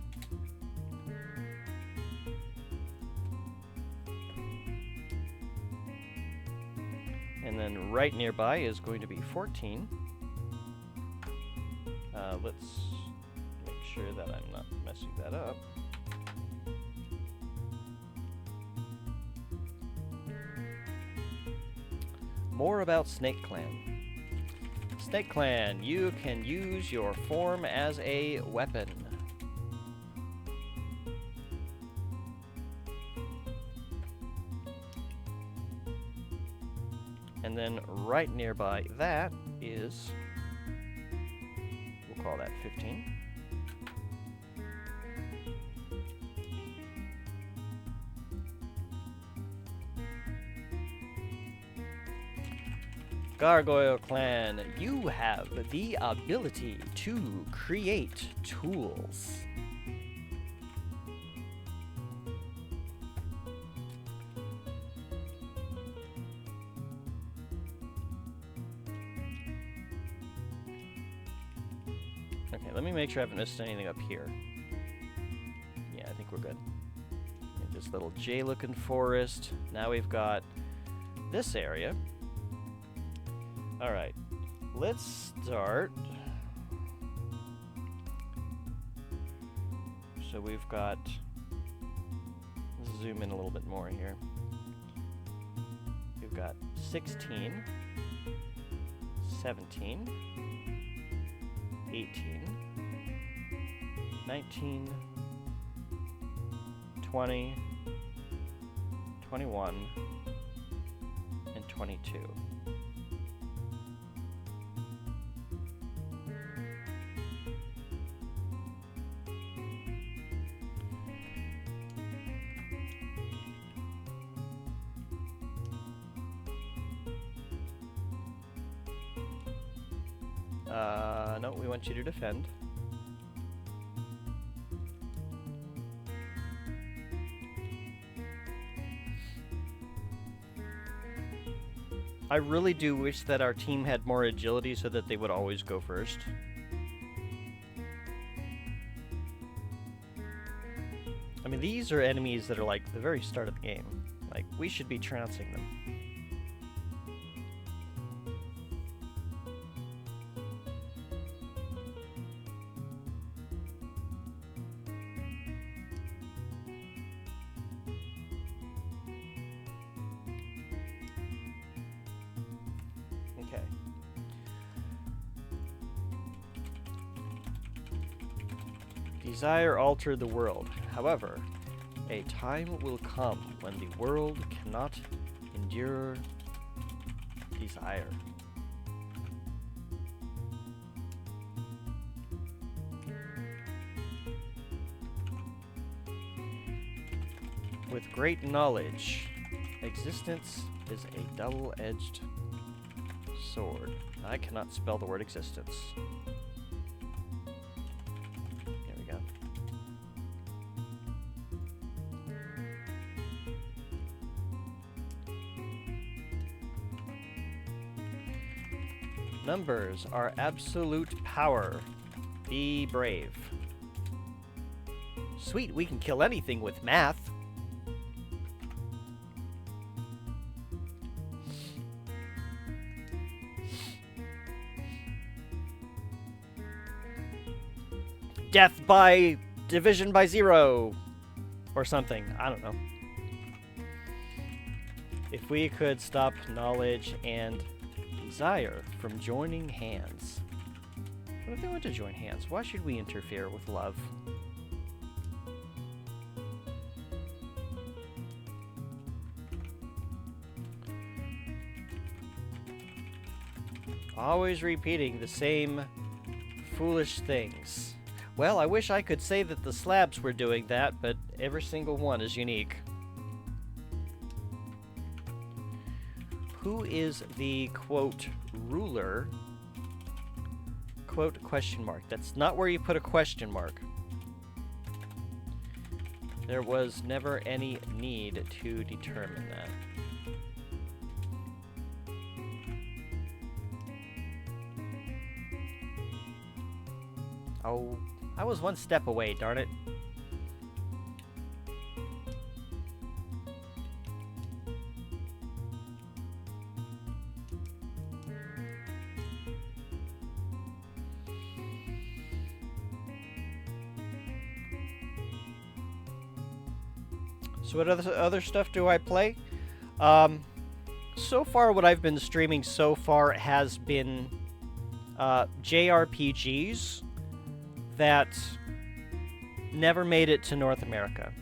And then right nearby is going to be 14. Let's make sure that I'm not messing that up. More about Snake Clan. Snake Clan, you can use your form as a weapon. And then right nearby that is, we'll call that 15. Gargoyle Clan, you have the ability to create tools. Okay, let me make sure I haven't missed anything up here. Yeah, I think we're good. This little J-looking forest. Now we've got this area. Alright, let's start. So we've got, let's zoom in a little bit more here. We've got 16, 17, 18, 19, 20, 21, and 22. No, we want you to defend. I really do wish that our team had more agility so that they would always go first. I mean, these are enemies that are like the very start of the game. Like, we should be trouncing them. Okay. Desire altered the world. However, a time will come when the world cannot endure desire. With great knowledge, existence is a double-edged sword. I cannot spell the word existence. There we go. Numbers are absolute power. Be brave. Sweet, we can kill anything with math. Death by division by 0 or something. I don't know. If we could stop knowledge and desire from joining hands. What if they want to join hands? Why should we interfere with love? Always repeating the same foolish things. Well, I wish I could say that the slabs were doing that, but every single one is unique. Who is the, quote, ruler, quote, question mark? That's not where you put a question mark. There was never any need to determine that. Oh, I was one step away, darn it. So what other stuff do I play? So far, what I've been streaming so far has been JRPGs that never made it to North America.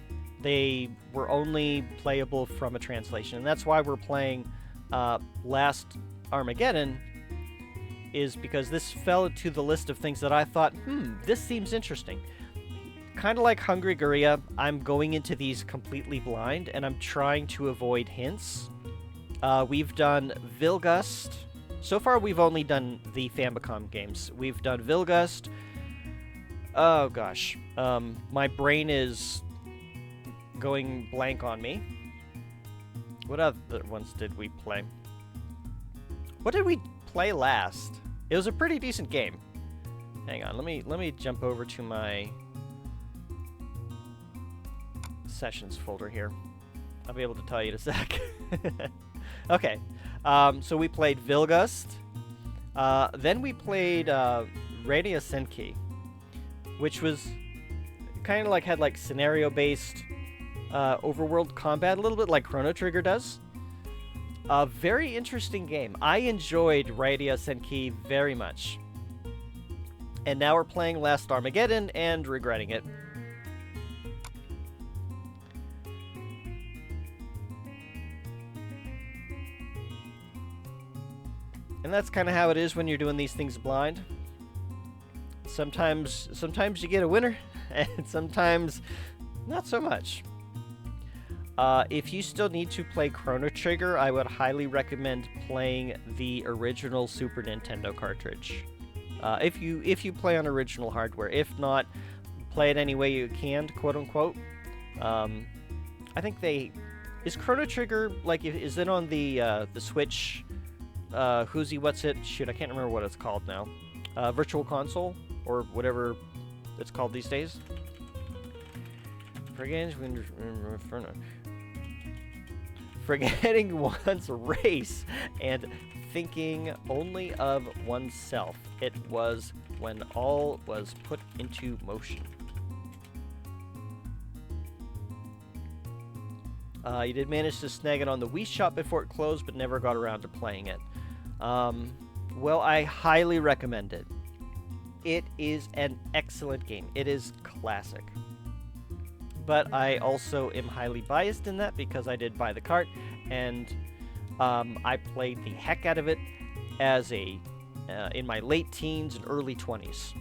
They were only playable from a translation, and that's why we're playing Last Armageddon, is because this fell into the list of things that I thought, this seems interesting. Kind of like Hungry Guerrilla, I'm going into these completely blind, and I'm trying to avoid hints. We've done Vilgust. So far, we've only done the Famicom games. We've done Vilgust. Oh, gosh. My brain is going blank on me. What other ones did we play? What did we play last? It was a pretty decent game. Hang on, let me jump over to my sessions folder here. I'll be able to tell you in a sec. Okay, so we played Vilgust. Then we played Radia Senki, which was kind of like had like scenario-based overworld combat, a little bit like Chrono Trigger does. A very interesting game. I enjoyed Radia Senki very much. And now we're playing Last Armageddon and regretting it. And that's kind of how it is when you're doing these things blind. Sometimes you get a winner, and sometimes not so much. If you still need to play Chrono Trigger, I would highly recommend playing the original Super Nintendo cartridge. If you play on original hardware. If not, play it any way you can, quote unquote. I think is Chrono Trigger like is it on the Switch? Who's what's it? Shoot, I can't remember what it's called now. Virtual Console or whatever it's called these days. Forgetting one's race and thinking only of oneself. It was when all was put into motion. You did manage to snag it on the Wii Shop before it closed, but never got around to playing it. Well, I highly recommend it. It is an excellent game. It is classic. But I also am highly biased in that because I did buy the cart, and I played the heck out of it as in my late teens and early 20s.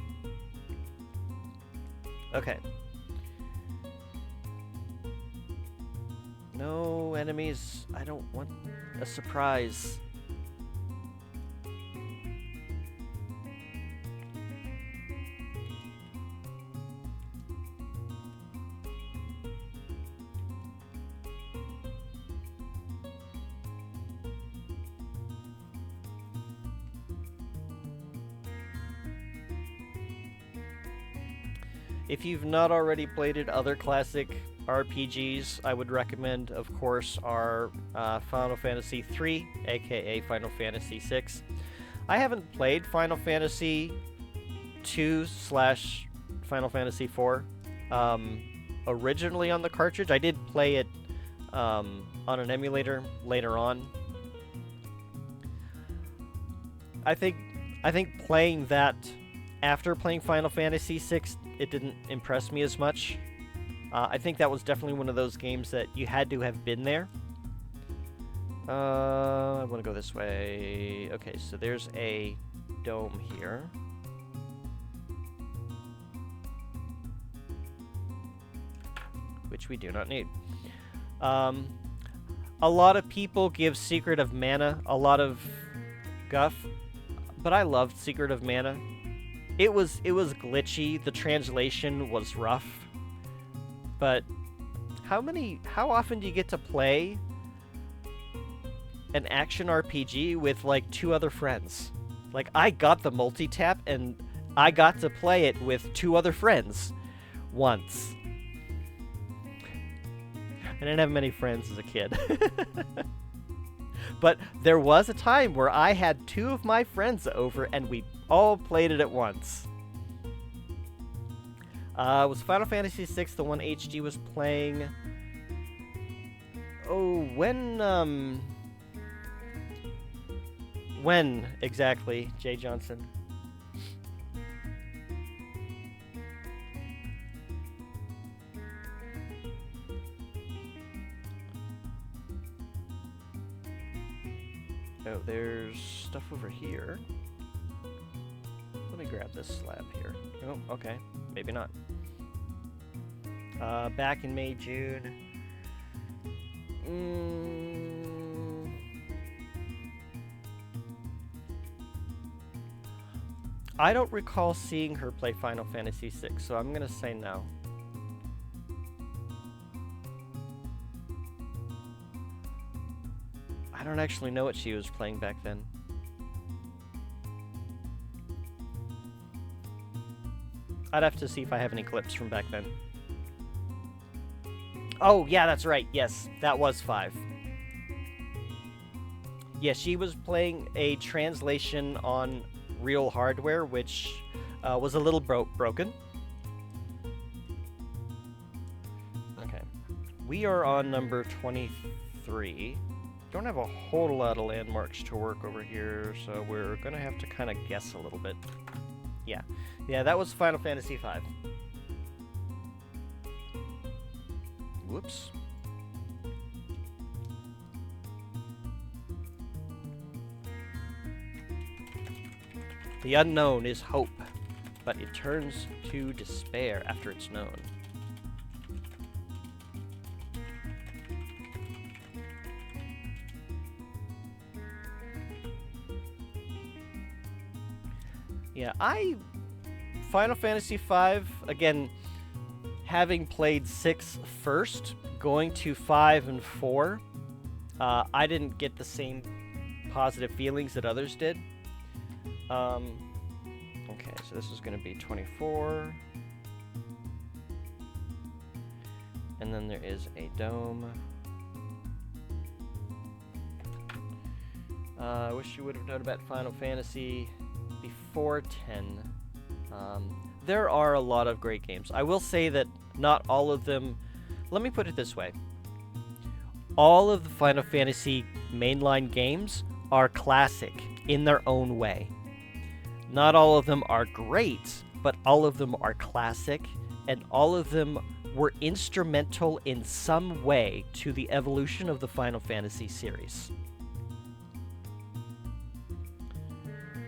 Okay. No enemies. I don't want a surprise. If you've not already played it, other classic RPGs I would recommend, of course, are Final Fantasy III, aka Final Fantasy VI. I haven't played Final Fantasy II/Final Fantasy IV originally on the cartridge. I did play it on an emulator later on. I think playing that after playing Final Fantasy VI, it didn't impress me as much. I think that was definitely one of those games that you had to have been there. I want to go this way. Okay, so there's a dome here. Which we do not need. A lot of people give Secret of Mana a lot of guff, but I loved Secret of Mana. It was glitchy, the translation was rough, but how often do you get to play an action RPG with like 2 other friends? Like, I got the multi-tap and I got to play it with 2 other friends once. I didn't have many friends as a kid. But there was a time where I had 2 of my friends over and we all played it at once. Was Final Fantasy VI the one HG was playing? Oh, when exactly, Jay Johnson? Oh, there's stuff over here. Let me grab this slab here. Oh, okay. Maybe not. Back in May, June. I don't recall seeing her play Final Fantasy VI, so I'm gonna say no. I don't actually know what she was playing back then. I'd have to see if I have any clips from back then. Oh, yeah, that's right. Yes, that was 5. Yeah, she was playing a translation on real hardware, which was a little broken. Okay. We are on number 23. Don't have a whole lot of landmarks to work over here, so we're going to have to kind of guess a little bit. Yeah. Yeah, that was Final Fantasy V. Whoops. The unknown is hope, but it turns to despair after it's known. Yeah, Final Fantasy V, again, having played 6 first, going to 5 and 4, I didn't get the same positive feelings that others did. Okay, so this is going to be 24. And then there is a dome. I wish you would have known about Final Fantasy before 10. There are a lot of great games. I will say that not all of them... Let me put it this way. All of the Final Fantasy mainline games are classic in their own way. Not all of them are great, but all of them are classic, and all of them were instrumental in some way to the evolution of the Final Fantasy series.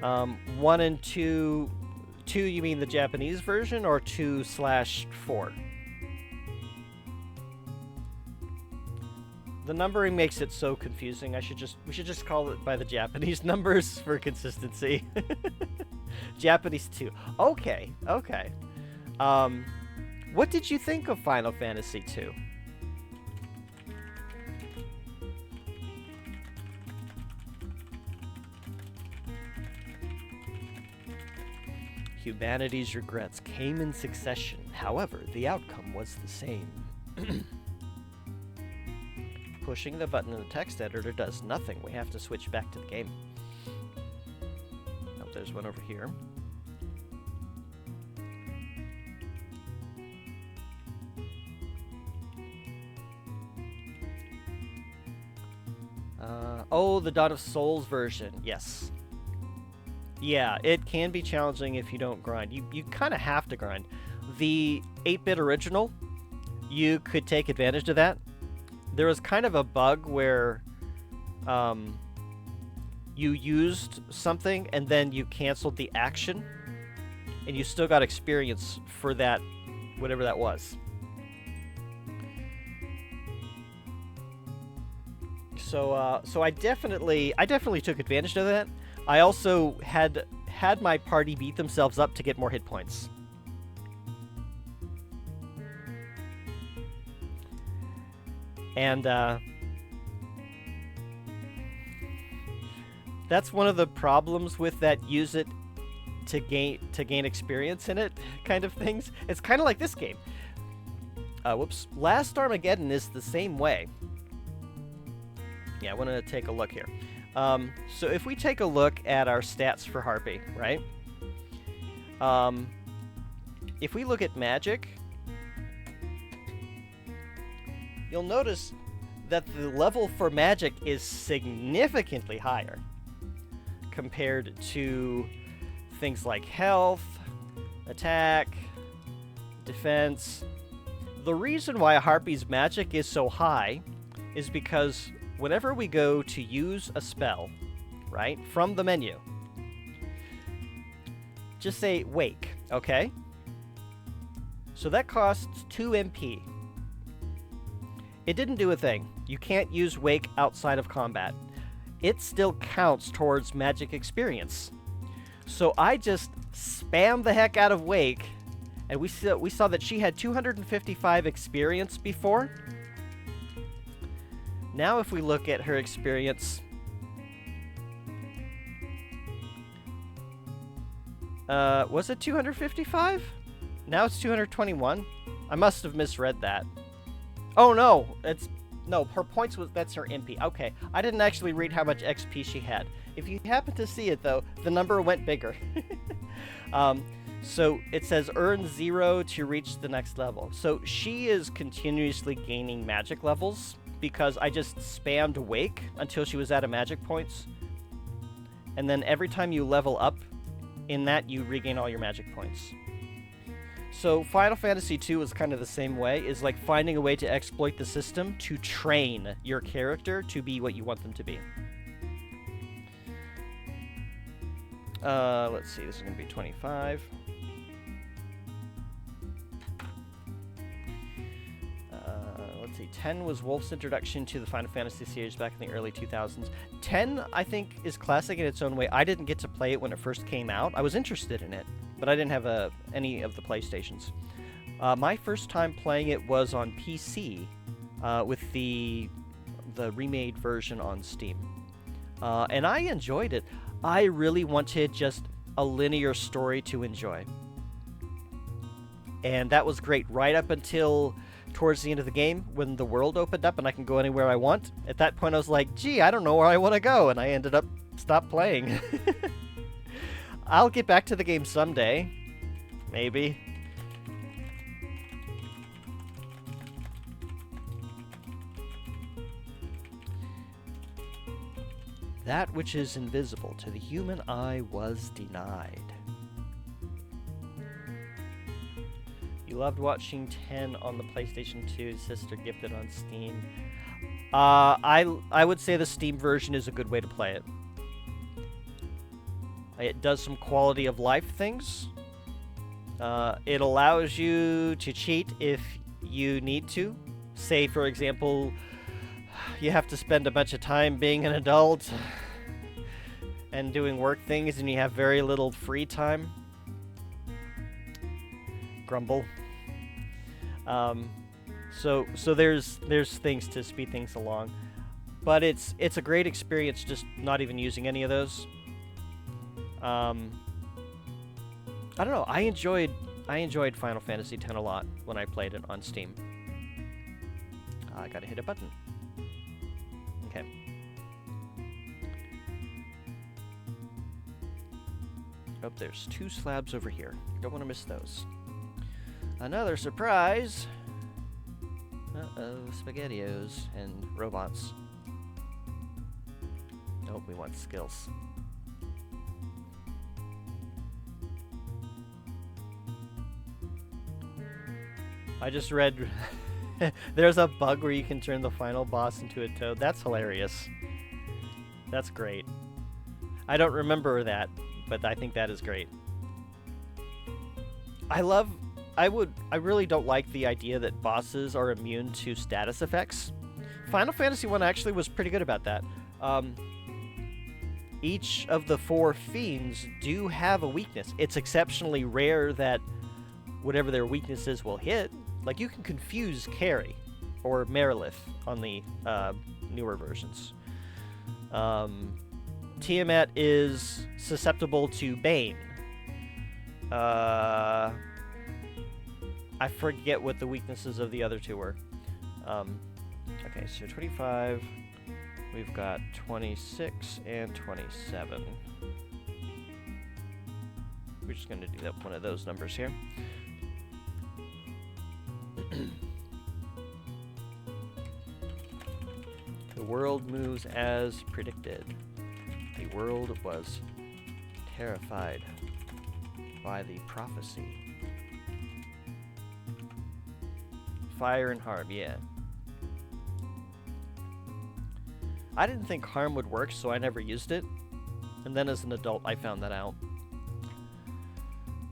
1 and 2... 2, you mean the Japanese version, or 2/4? The numbering makes it so confusing. We should just call it by the Japanese numbers for consistency. Japanese 2. Okay, okay. What did you think of Final Fantasy 2? Humanity's regrets came in succession. However, the outcome was the same. Pushing the button in the text editor does nothing. We have to switch back to the game. Oh, there's one over here. Oh, the Dawn of Souls version. Yes. Yeah, it can be challenging if you don't grind. You kind of have to grind. The 8-bit original, you could take advantage of that. There was kind of a bug where you used something and then you canceled the action, and you still got experience for that, whatever that was. So I definitely took advantage of that. I also had my party beat themselves up to get more hit points. And that's one of the problems with that use it to gain experience in it kind of things. It's kind of like this game. Whoops. Last Armageddon is the same way. Yeah, I want to take a look here. So if we take a look at our stats for Harpy, right? If we look at magic, you'll notice that the level for magic is significantly higher compared to things like health, attack, defense. The reason why Harpy's magic is so high is because whenever we go to use a spell, right, from the menu, just say Wake, okay? So that costs 2 MP. It didn't do a thing. You can't use Wake outside of combat. It still counts towards magic experience. So I just spammed the heck out of Wake, and we saw that she had 255 experience before. Now if we look at her experience, was it 255? Now it's 221? I must have misread that. Oh no, no, her points that's her MP. Okay, I didn't actually read how much XP she had. If you happen to see it though, the number went bigger. So it says earn 0 to reach the next level. So she is continuously gaining magic levels because I just spammed wake until she was out of magic points. And then every time you level up in that, you regain all your magic points. So Final Fantasy II is kind of the same way, is like finding a way to exploit the system to train your character to be what you want them to be. Let's see, this is going to be 25. Let's see, 10 was Wolf's introduction to the Final Fantasy series back in the early 2000s. 10, I think, is classic in its own way. I didn't get to play it when it first came out. I was interested in it, but I didn't have any of the PlayStations. My first time playing it was on PC with the remade version on Steam. And I enjoyed it. I really wanted just a linear story to enjoy. And that was great right up until towards the end of the game when the world opened up and I can go anywhere I want. At that point I was like, gee, I don't know where I want to go, and I ended up stopped playing. I'll get back to the game someday. Maybe. That which is invisible to the human eye was denied. You loved watching 10 on the PlayStation 2, sister gifted on Steam. I would say the Steam version is a good way to play it. It does some quality of life things. It allows you to cheat if you need to. Say, for example, you have to spend a bunch of time being an adult and doing work things and you have very little free time. Grumble. So there's things to speed things along, but it's a great experience just not even using any of those. I don't know. I enjoyed Final Fantasy X a lot when I played it on Steam. I gotta hit a button. Okay. Oh, there's 2 slabs over here. Don't want to miss those. Another surprise! Uh-oh, SpaghettiOs and robots. Nope, we want skills. I just read there's a bug where you can turn the final boss into a toad. That's hilarious. That's great. I don't remember that, but I think that is great. I really don't like the idea that bosses are immune to status effects. Final Fantasy 1 actually was pretty good about that. Each of the 4 fiends do have a weakness. It's exceptionally rare that whatever their weakness is will hit. Like, you can confuse Carrie or Merilith on the newer versions. Tiamat is susceptible to Bane. I forget what the weaknesses of the other 2 were. Okay, so 25. We've got 26 and 27. We're just going to do that one of those numbers here. The world moves as predicted. The world was terrified by the prophecy. Fire and harm, yeah. I didn't think harm would work, so I never used it. And then as an adult, I found that out.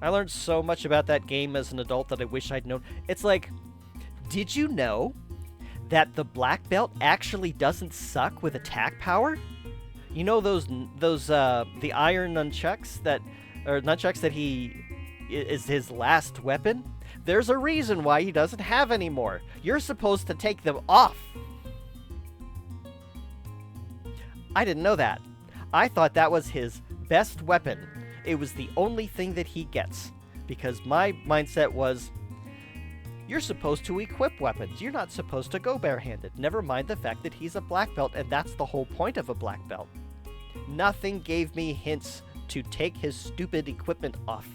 I learned so much about that game as an adult that I wish I'd known. It's like, did you know that the black belt actually doesn't suck with attack power? You know those the iron nunchucks that he is his last weapon? There's a reason why he doesn't have any more. You're supposed to take them off. I didn't know that. I thought that was his best weapon. It was the only thing that he gets. because my mindset was, you're supposed to equip weapons. You're not supposed to go barehanded. Never mind the fact that he's a black belt, and that's the whole point of a black belt. Nothing gave me hints to take his stupid equipment off.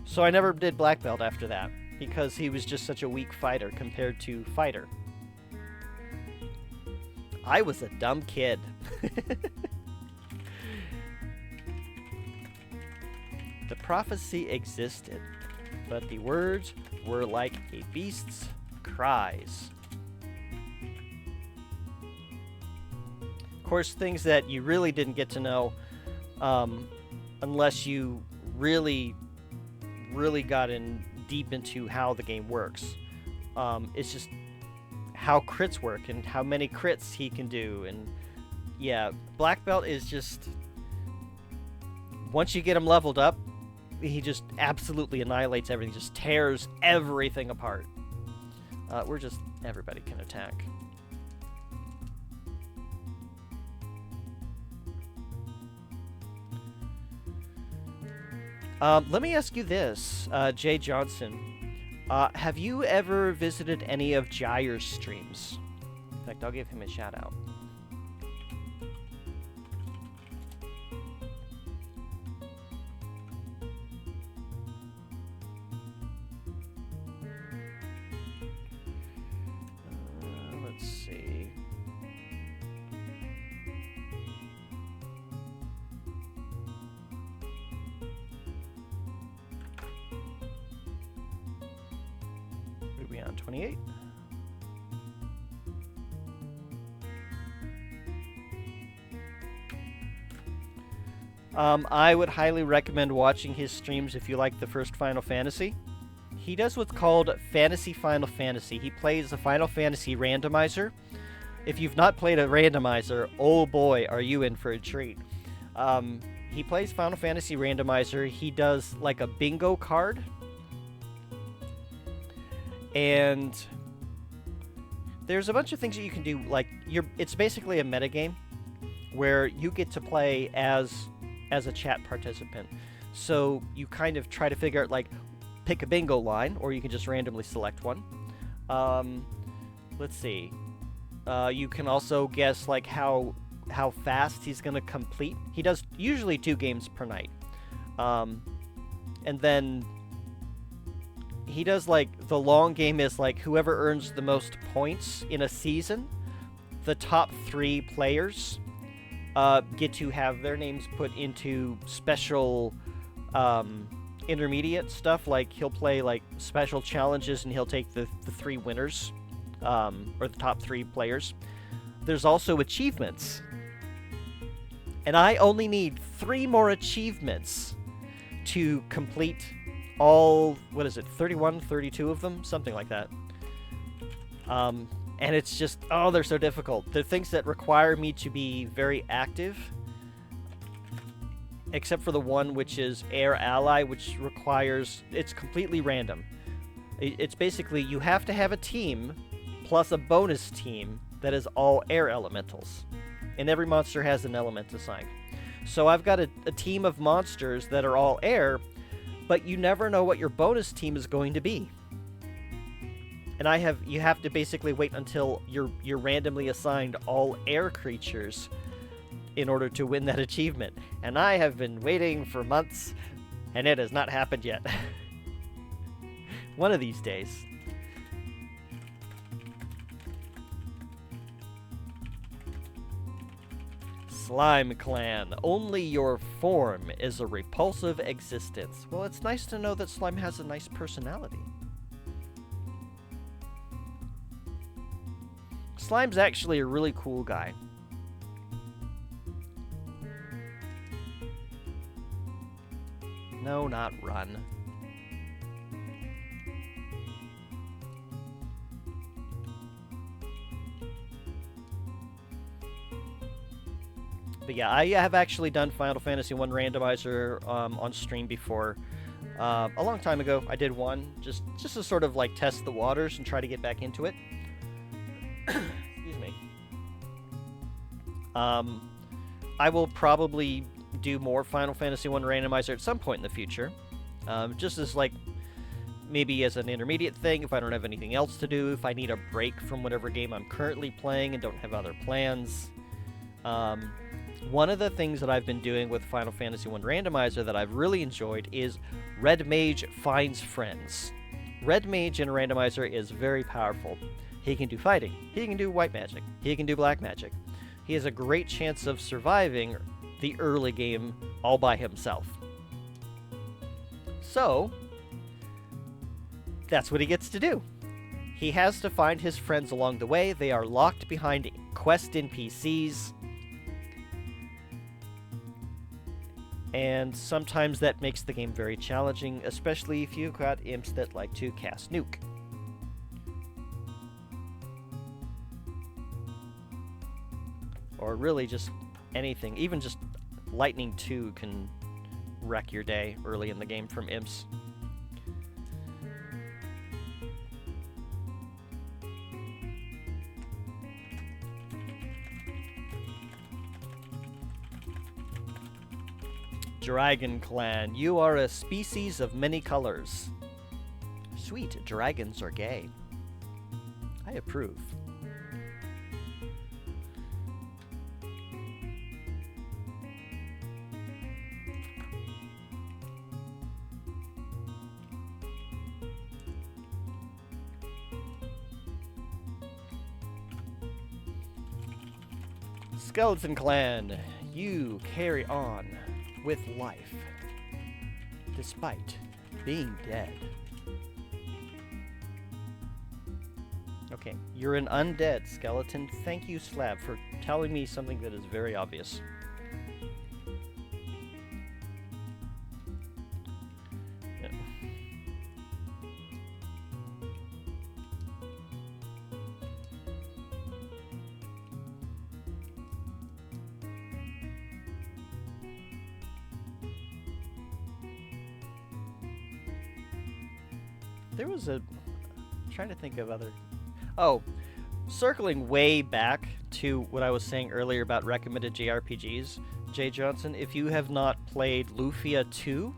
So I never did black belt after that, because he was just such a weak fighter compared to Fighter. I was a dumb kid. The prophecy existed, but the words were like a beast's cries. Of course, things that you really didn't get to know unless you really got in deep into how the game works. It's just how crits work and how many crits he can do. And yeah, black belt is just, once you get him leveled up, he just absolutely annihilates everything, just tears everything apart. We're just, everybody can attack. Let me ask you this, Jay Johnson. Have you ever visited any of Jair's streams? In fact, I'll give him a shout out. Let's see. What are we on? 28? I would highly recommend watching his streams if you like the first Final Fantasy. He does what's called Fantasy Final Fantasy. He plays a Final Fantasy randomizer. If you've not played a randomizer, oh boy, are you in for a treat. He plays Final Fantasy randomizer. He does like a bingo card. And there's a bunch of things that you can do. Like, it's basically a metagame where you get to play as a chat participant. So you kind of try to figure out, like, pick a bingo line, or you can just randomly select one. Let's see. You can also guess, like, how fast he's going to complete. He does usually 2 games per night. And then he does, like, the long game is, like, whoever earns the most points in a season, the top 3 players get to have their names put into special intermediate stuff. Like, he'll play like special challenges and he'll take the 3 winners, or the top 3 players. There's also achievements, and I only need 3 more achievements to complete all, what is it, 31, 32 of them, something like that. And it's just, oh, they're so difficult. They're things that require me to be very active, except for the one which is Air Ally, which requires, it's completely random. It's basically, you have to have a team plus a bonus team that is all air elementals. And every monster has an element assigned. So I've got a team of monsters that are all air, but you never know what your bonus team is going to be. And you have to basically wait until you're randomly assigned all air creatures in order to win that achievement. And I have been waiting for months, and it has not happened yet. One of these days. Slime Clan. Only your form is a repulsive existence. Well, it's nice to know that Slime has a nice personality. Slime's actually a really cool guy. No, not run. But yeah, I have actually done Final Fantasy 1 randomizer on stream before. A long time ago, I did one just to sort of like test the waters and try to get back into it. Excuse me. I will probably do more Final Fantasy 1 randomizer at some point in the future. Just as like maybe as an intermediate thing, if I don't have anything else to do, if I need a break from whatever game I'm currently playing and don't have other plans. One of the things that I've been doing with Final Fantasy I Randomizer that I've really enjoyed is Red Mage Finds Friends. Red Mage in a randomizer is very powerful. He can do fighting, he can do white magic, he can do black magic. He has a great chance of surviving the early game all by himself. So, that's what he gets to do. He has to find his friends along the way. They are locked behind quest NPCs. And sometimes that makes the game very challenging, especially if you've got imps that like to cast nuke. Or really just anything. Even just Lightning 2 can wreck your day early in the game from imps. Dragon Clan, you are a species of many colors. Sweet, dragons are gay. I approve. Skeleton Clan, you carry on with life, despite being dead. Okay, you're an undead skeleton. Thank you, Slab, for telling me something that is very obvious. Yeah. There was a... I'm trying to think of other... Oh, circling way back to what I was saying earlier about recommended JRPGs, Jay Johnson, if you have not played Lufia 2,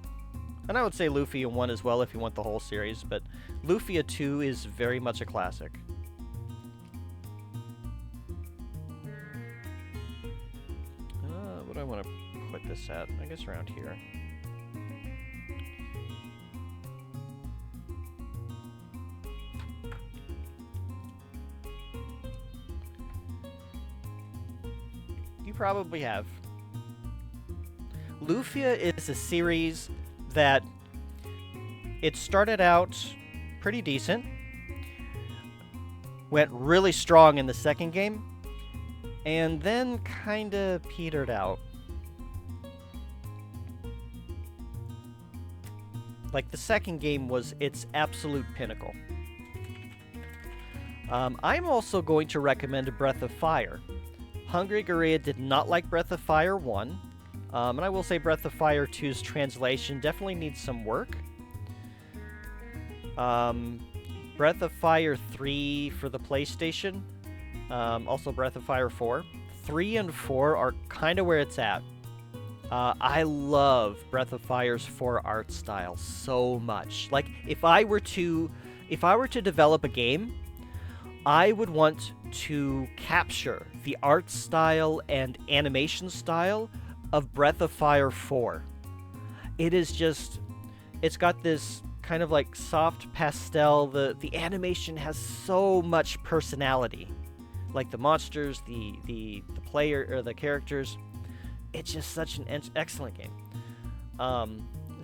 and I would say Lufia 1 as well if you want the whole series, but Lufia 2 is very much a classic. What do I want to put this at? I guess around here. Probably have. Lufia is a series that it started out pretty decent, went really strong in the second game, and then kinda petered out. Like, the second game was its absolute pinnacle. I'm also going to recommend Breath of Fire. Hungry Gorilla did not like Breath of Fire 1, and I will say Breath of Fire 2's translation definitely needs some work. Breath of Fire 3 for the PlayStation, also Breath of Fire 4. 3 and 4 are kind of where it's at. I love Breath of Fire's 4 art style so much. Like, if I were to develop a game, I would want to capture the art style and animation style of Breath of Fire 4. It is just, it's got this kind of like soft pastel, the animation has so much personality. Like the monsters, the player, or the characters. It's just such an excellent game. I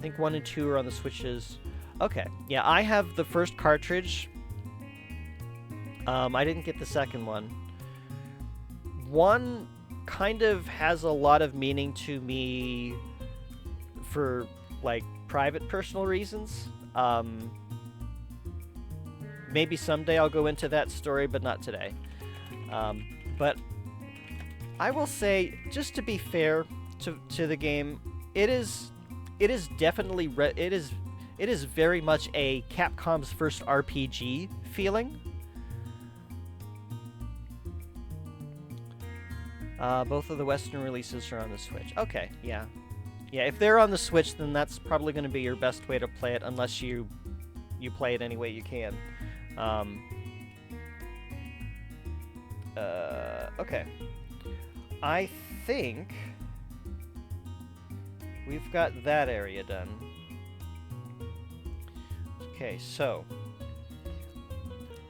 think 1 and 2 are on the Switches. Okay, yeah, I have the first cartridge. I didn't get the second one. 1 kind of has a lot of meaning to me for, like, private, personal reasons. Maybe someday I'll go into that story, but not today. But I will say, just to be fair to the game, it is definitely it is very much a Capcom's first RPG feeling. Both of the Western releases are on the Switch. Okay, yeah. Yeah, if they're on the Switch, then that's probably going to be your best way to play it, unless you play it any way you can. Okay. I think we've got that area done. Okay, so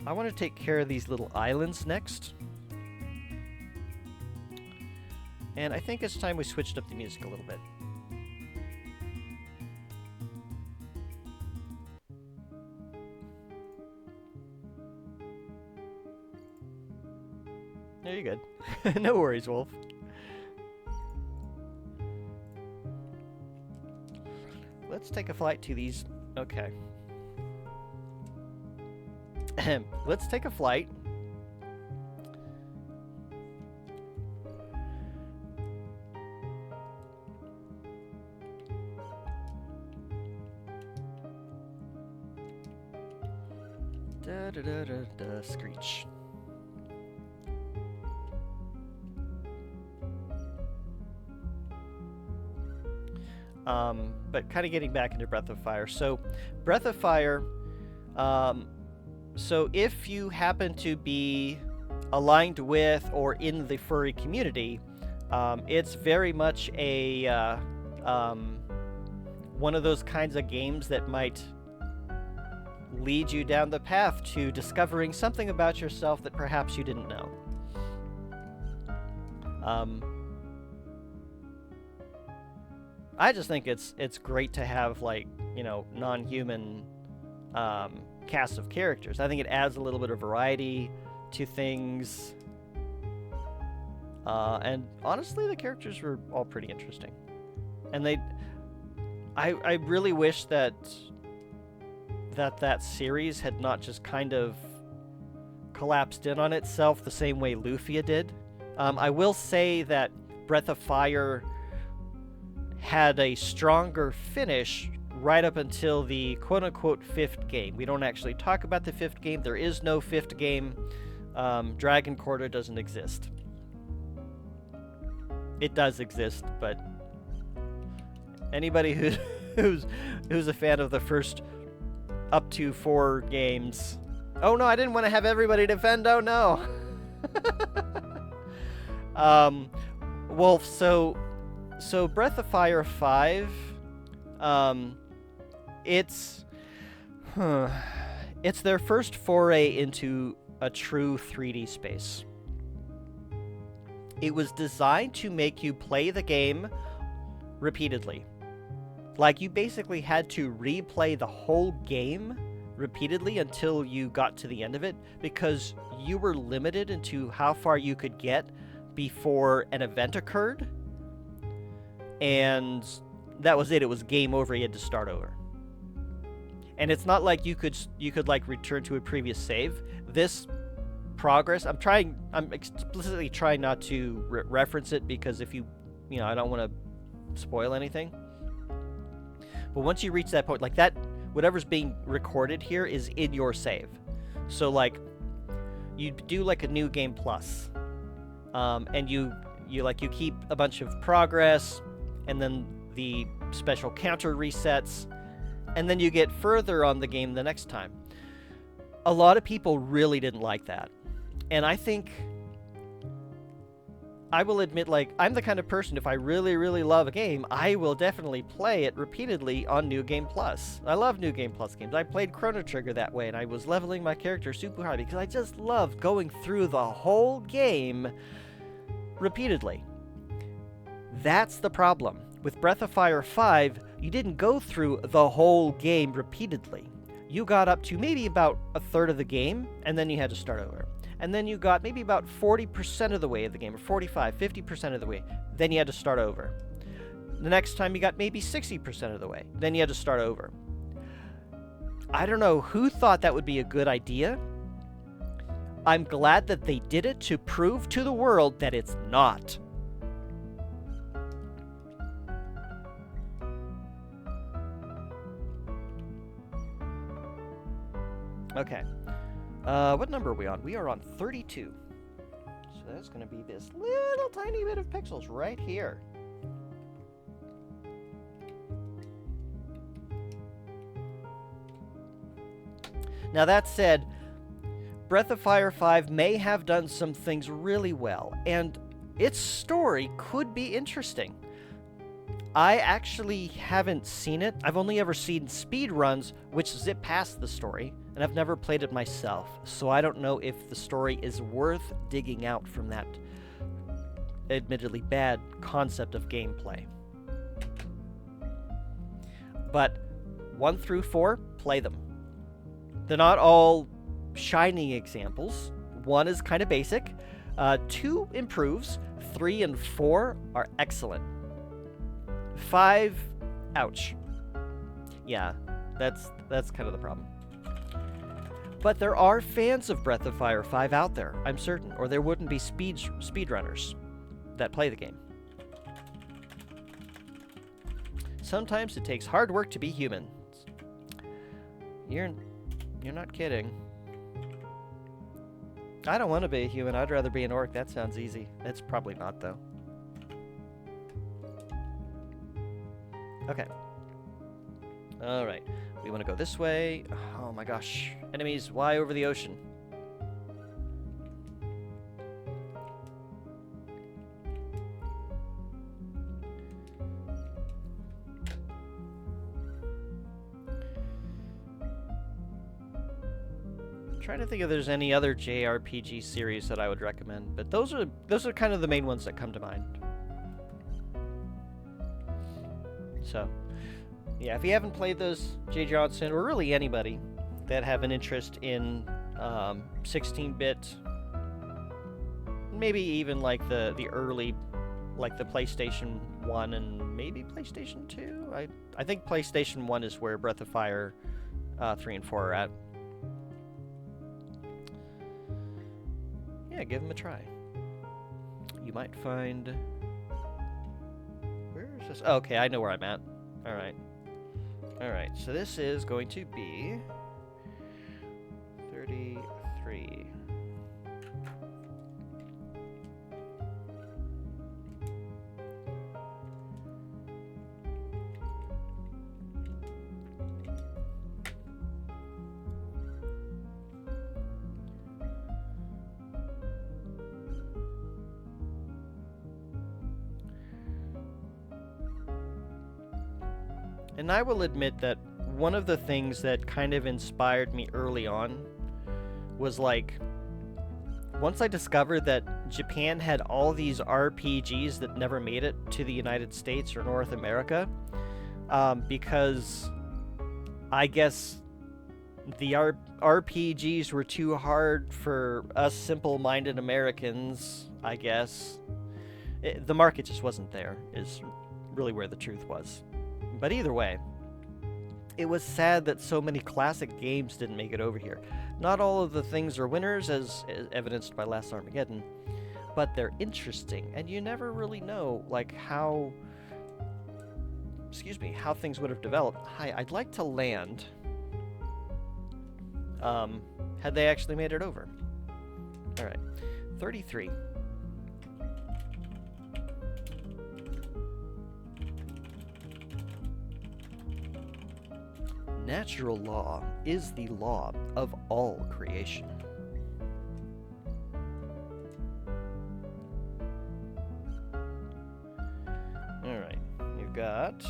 I want to take care of these little islands next. And I think it's time we switched up the music a little bit. No, you're good. No worries, Wolf. Let's take a flight to these... Okay. Let's take a flight. Da da da da da, screech. But kind of getting back into Breath of Fire. So, Breath of Fire, so if you happen to be aligned with or in the furry community, it's very much a, one of those kinds of games that might lead you down the path to discovering something about yourself that perhaps you didn't know. I just think it's great to have, like, you know, non-human cast of characters. I think it adds a little bit of variety to things. And honestly, the characters were all pretty interesting. And I really wish that series had not just kind of collapsed in on itself the same way Lufia did. I will say that Breath of Fire had a stronger finish right up until the quote-unquote 5th game. We don't actually talk about the 5th game. There is no 5th game. Dragon Quarter doesn't exist. It does exist, but anybody who's a fan of the first up to 4 games... Oh no, I didn't want to have everybody defend, oh no! Wolf, so Breath of Fire 5, it's their first foray into a true 3D space. It was designed to make you play the game repeatedly. Like, you basically had to replay the whole game repeatedly until you got to the end of it, because you were limited into how far you could get before an event occurred. And that was it. It was game over. You had to start over. And it's not like you could like return to a previous save. This progress, I'm explicitly trying not to reference it, because if you know, I don't want to spoil anything. But once you reach that point, like that, whatever's being recorded here is in your save. So like, you do like a new game plus, and you keep a bunch of progress. And then the special counter resets, and then you get further on the game the next time. A lot of people really didn't like that. And I think, I will admit, like, I'm the kind of person, if I really, really love a game, I will definitely play it repeatedly on New Game Plus. I love New Game Plus games. I played Chrono Trigger that way, and I was leveling my character super high because I just loved going through the whole game repeatedly. That's the problem. With Breath of Fire 5, you didn't go through the whole game repeatedly. You got up to maybe about a third of the game, and then you had to start over. And then you got maybe about 40% of the way of the game, or 45, 50% of the way. Then you had to start over. The next time you got maybe 60% of the way. Then you had to start over. I don't know who thought that would be a good idea. I'm glad that they did it to prove to the world that it's not. Okay. What number are we on? We are on 32. So that's going to be this little tiny bit of pixels right here. Now that said, Breath of Fire 5 may have done some things really well, and its story could be interesting. I actually haven't seen it. I've only ever seen speedruns which zip past the story, and I've never played it myself, so I don't know if the story is worth digging out from that admittedly bad concept of gameplay. But 1 through 4, play them. They're not all shining examples. 1 is kind of basic. 2 improves. 3 and 4 are excellent. 5, ouch. Yeah, that's kind of the problem. But there are fans of Breath of Fire 5 out there, I'm certain, or there wouldn't be speedrunners that play the game. Sometimes it takes hard work to be human. You're not kidding. I don't want to be a human. I'd rather be an orc. That sounds easy. It's probably not, though. Okay. Alright. We want to go this way. Oh my gosh. Enemies, why over the ocean? I'm trying to think if there's any other JRPG series that I would recommend, but those are kind of the main ones that come to mind. So, yeah, if you haven't played those, Jay Johnson, or really anybody that have an interest in 16-bit, maybe even like the early, like the PlayStation 1 and maybe PlayStation 2? I think PlayStation 1 is where Breath of Fire 3 and 4 are at. Yeah, give them a try. You might find... Where is this? Oh, okay, I know where I'm at. Alright. Alright, so this is going to be 33. And I will admit that one of the things that kind of inspired me early on was like, once I discovered that Japan had all these RPGs that never made it to the United States or North America, because I guess the RPGs were too hard for us simple-minded Americans, I guess. The market just wasn't there, is really where the truth was. But either way, it was sad that so many classic games didn't make it over here. Not all of the things are winners, as evidenced by last Armageddon, but they're interesting, and you never really know, like, how things would have developed. Hi, I'd like to land, had they actually made it over. Alright, 33. Natural law is the law of all creation. Alright, you've got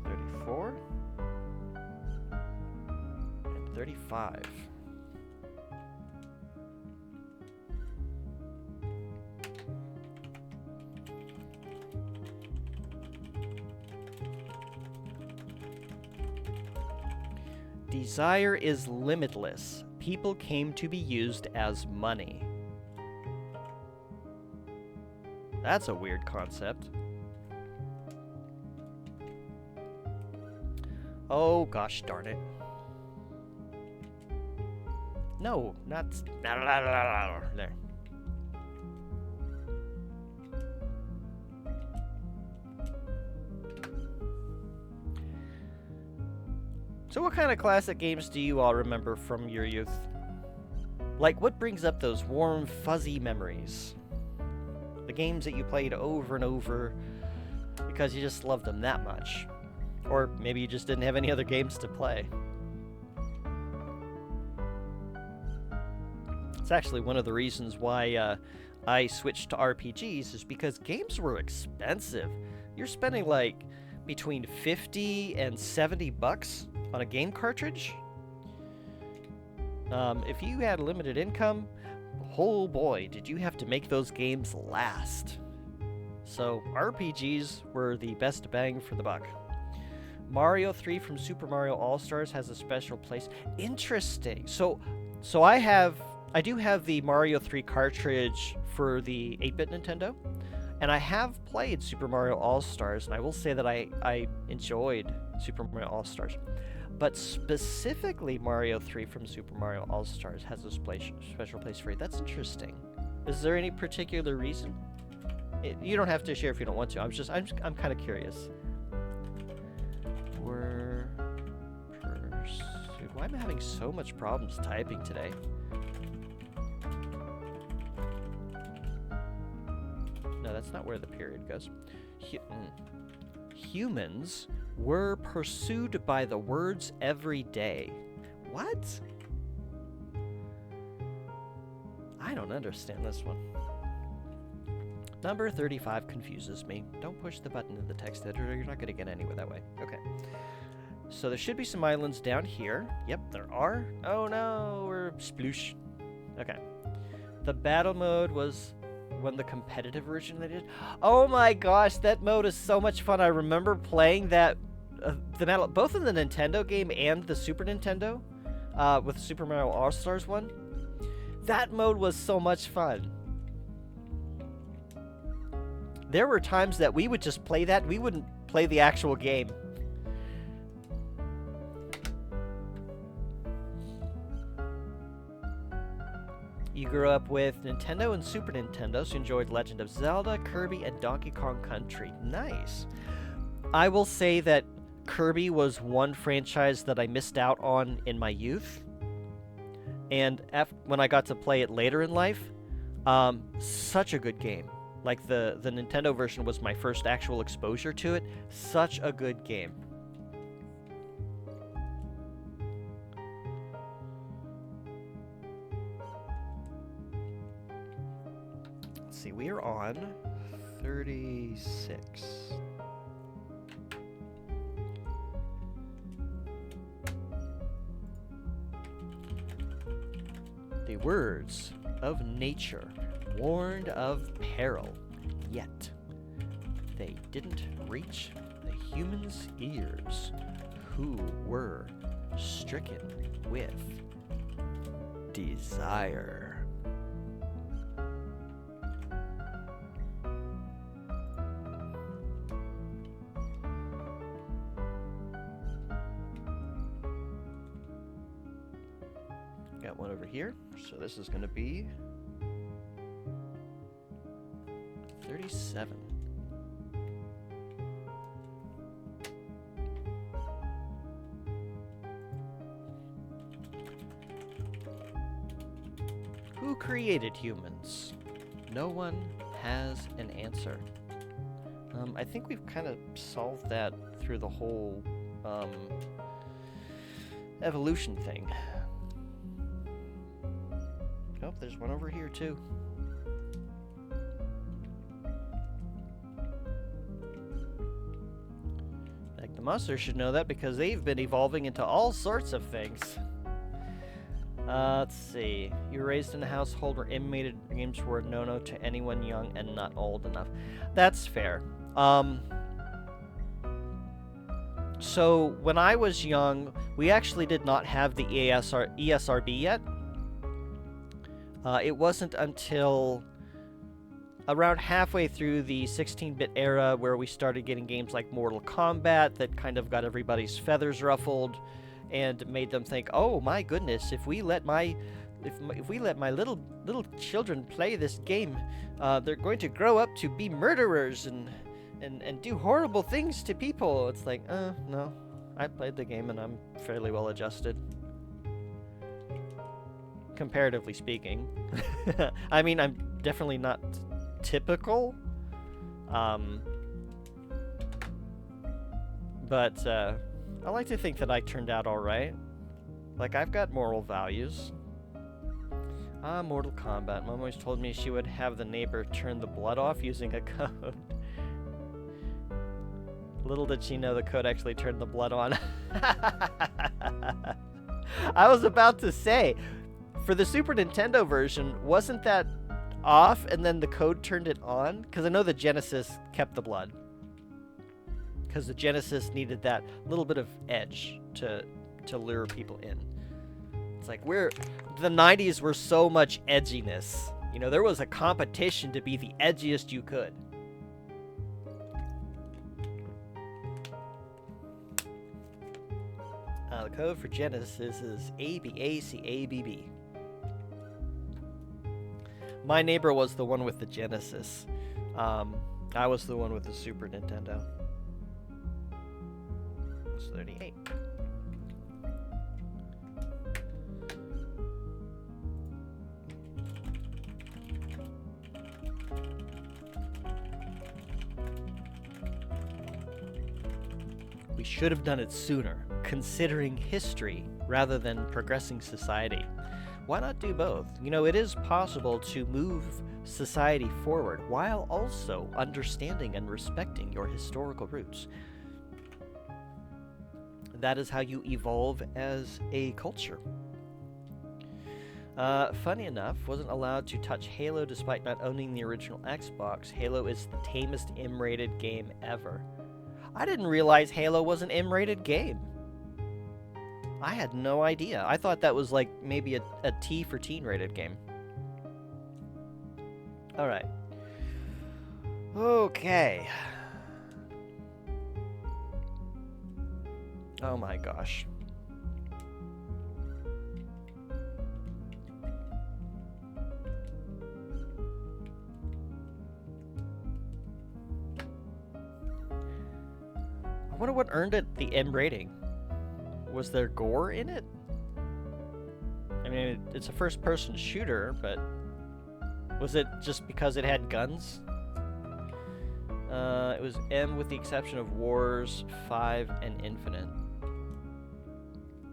34 and 35. Desire is limitless. People came to be used as money. That's a weird concept. Oh, gosh darn it. No, not... There. So what kind of classic games do you all remember from your youth? Like, what brings up those warm, fuzzy memories? The games that you played over and over because you just loved them that much. Or maybe you just didn't have any other games to play. It's actually one of the reasons why I switched to RPGs, is because games were expensive. You're spending like between 50 and 70 bucks on a game cartridge. If you had limited income, oh boy, did you have to make those games last. So RPGs were the best bang for the buck. Mario 3 from Super Mario All-Stars has a special place. Interesting. So I do have the Mario 3 cartridge for the 8-bit Nintendo, and I have played Super Mario All-Stars, and I will say that I enjoyed Super Mario All-Stars. But specifically Mario 3 from Super Mario All-Stars has a special place for you. That's interesting. Is there any particular reason? You don't have to share if you don't want to. I'm kind of curious. Why am I having so much problems typing today? No, that's not where the period goes. Humans were pursued by the words every day. What? I don't understand this one. Number 35 confuses me. Don't push the button in the text editor. You're not going to get anywhere that way. Okay. So there should be some islands down here. Yep, there are. Oh no, we're sploosh. Okay. The battle mode was when the competitive version they did. Oh my gosh, that mode is so much fun. I remember playing that, both in the Nintendo game and the Super Nintendo, with Super Mario All-Stars one. That mode was so much fun. There were times that we would just play that. We wouldn't play the actual game. You grew up with Nintendo and Super Nintendo, so you enjoyed Legend of Zelda, Kirby, and Donkey Kong Country. Nice. I will say that Kirby was one franchise that I missed out on in my youth. And when I got to play it later in life, such a good game. Like, the Nintendo version was my first actual exposure to it. Such a good game. Let's see, we are on 36. The words of nature warned of peril, yet they didn't reach the humans' ears, who were stricken with desire. Got one over here, so this is going to be 37. Who created humans? No one has an answer. I think we've kind of solved that through the whole evolution thing. Oh, there's one over here too. Like, the monsters should know that because they've been evolving into all sorts of things. Let's see. You were raised in a household where animated games were a no-no to anyone young and not old enough. That's fair. So when I was young, we actually did not have the ESRB yet. It wasn't until around halfway through the 16-bit era where we started getting games like Mortal Kombat that kind of got everybody's feathers ruffled and made them think, oh my goodness, if we let my little children play this game, they're going to grow up to be murderers and do horrible things to people. It's like, no, I played the game and I'm fairly well adjusted. Comparatively speaking. I mean, I'm definitely not typical. But I like to think that I turned out alright. Like, I've got moral values. Ah, Mortal Kombat. Mom always told me she would have the neighbor turn the blood off using a code. Little did she know the code actually turned the blood on. I was about to say, for the Super Nintendo version, wasn't that off and then the code turned it on? Because I know the Genesis kept the blood. Because the Genesis needed that little bit of edge to lure people in. It's like the 90s were so much edginess. You know, there was a competition to be the edgiest you could. The code for Genesis is ABACABB. My neighbor was the one with the Genesis. I was the one with the Super Nintendo. It's 38. We should have done it sooner, considering history rather than progressing society. Why not do both? You know, it is possible to move society forward while also understanding and respecting your historical roots. That is how you evolve as a culture. Funny enough, wasn't allowed to touch Halo despite not owning the original Xbox. Halo is the tamest M-rated game ever. I didn't realize Halo was an M-rated game. I had no idea. I thought that was like maybe a T for teen rated game. Alright. Okay. Oh my gosh. I wonder what earned it the M rating. Was there gore in it? I mean, it's a first-person shooter, but was it just because it had guns? It was M with the exception of Wars, 5, and Infinite.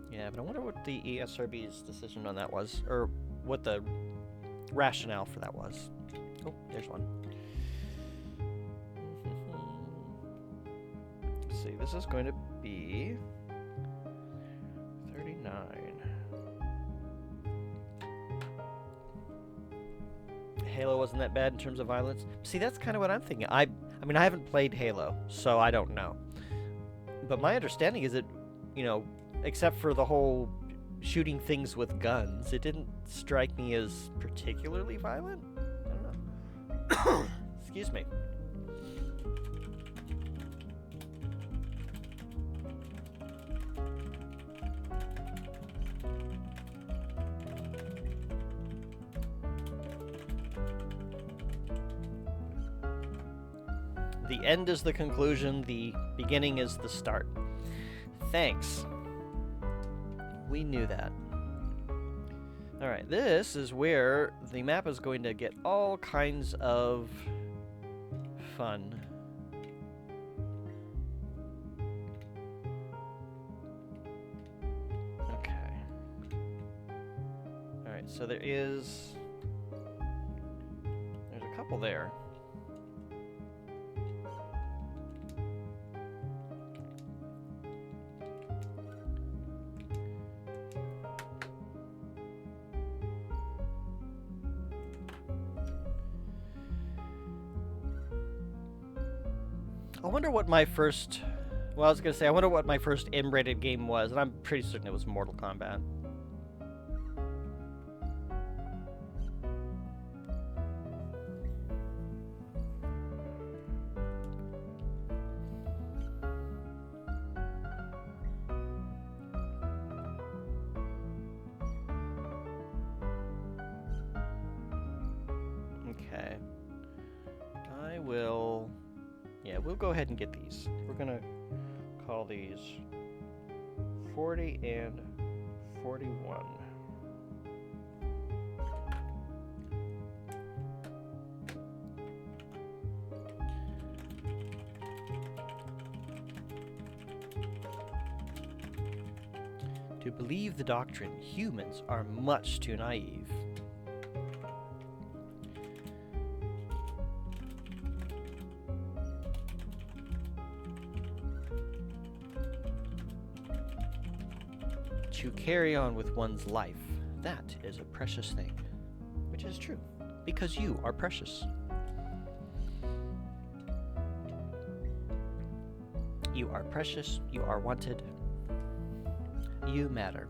Yeah, but I wonder what the ESRB's decision on that was, or what the rationale for that was. Oh, there's one. Let's see, this is going to be 39. Halo wasn't that bad in terms of violence. See, that's kind of what I'm thinking. I mean, I haven't played Halo, so I don't know. But my understanding is that, you know, except for the whole shooting things with guns, it didn't strike me as particularly violent. I don't know. Excuse me. The end is the conclusion, the beginning is the start. Thanks. We knew that. Alright, this is where the map is going to get all kinds of fun. Okay. Alright, so there's a couple there. I wonder what my first... Well, I was going to say, I wonder what my first M-rated game was, and I'm pretty certain it was Mortal Kombat. Okay. I will... Yeah, we'll go ahead and get these. We're gonna call these 40 and 41. To believe the doctrine, humans are much too naive. to carry on with one's life, that is a precious thing. Which is true, because you are precious. You are precious, you are wanted, you matter.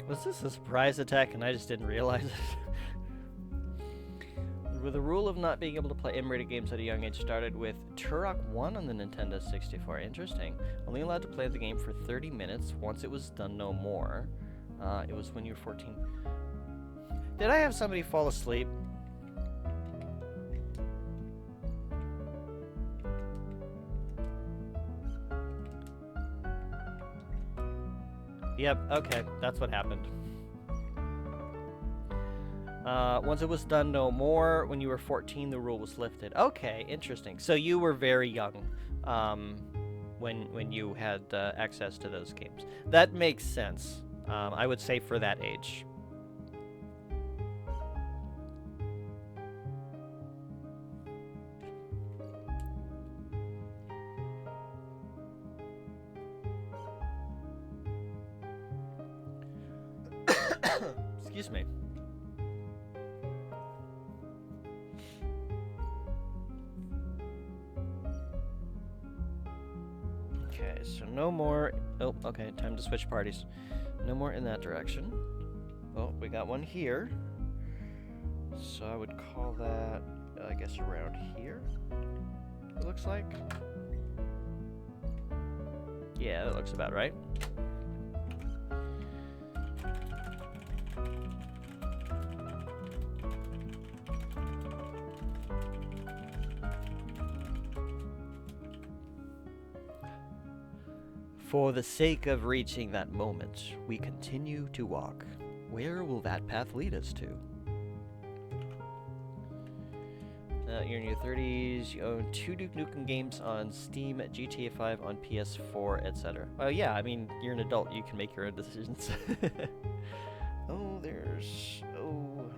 Was this a surprise attack and I just didn't realize it? With the rule of not being able to play M-rated games at a young age started with Turok 1 on the Nintendo 64. Interesting. Only allowed to play the game for 30 minutes. Once it was done, no more. It was when you were 14. Did I have somebody fall asleep? Yep, okay, that's what happened. Once it was done, no more. When you were 14, the rule was lifted. Okay, interesting. So you were very young when you had access to those games. That makes sense, I would say, for that age. Excuse me. Okay, so no more. Oh, okay, time to switch parties. No more in that direction. Oh, we got one here. So I would call that, I guess, around here. It looks like. Yeah, that looks about right. For the sake of reaching that moment, we continue to walk. Where will that path lead us to? You're in your 30s, you own 2 Duke Nukem games on Steam, GTA 5 on PS4, etc. Oh yeah, I mean, you're an adult, you can make your own decisions. Oh, there's... Oh...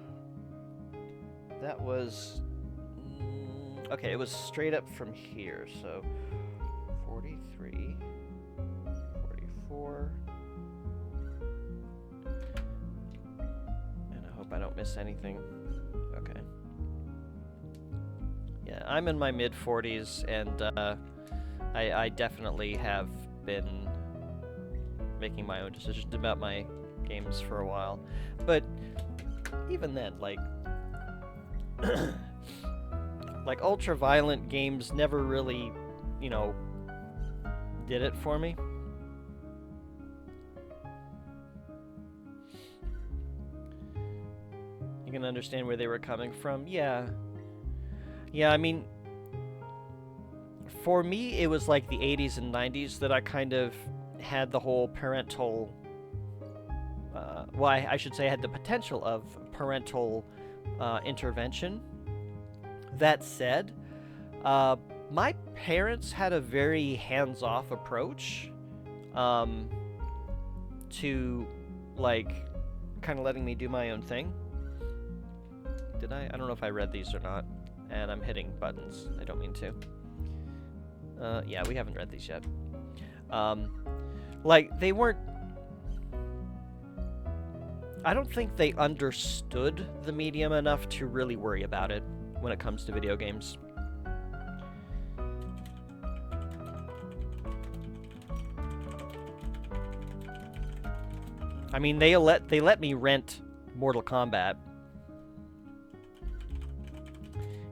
That was... okay, it was straight up from here, so... 43... 44... And I hope I don't miss anything. Okay. Yeah, I'm in my mid-40s, and I definitely have been making my own decisions about my games for a while. But even then, like... like, ultra-violent games never really, you know, did it for me. You can understand where they were coming from. Yeah. Yeah, I mean, for me, it was like the 80s and 90s that I kind of had the whole parental, well, I should say I had the potential of parental intervention. That said, my parents had a very hands-off approach to, like, kind of letting me do my own thing. Did I? I don't know if I read these or not. And I'm hitting buttons. I don't mean to. Yeah, we haven't read these yet. Like, they weren't... I don't think they understood the medium enough to really worry about it when it comes to video games. I mean, they let me rent Mortal Kombat.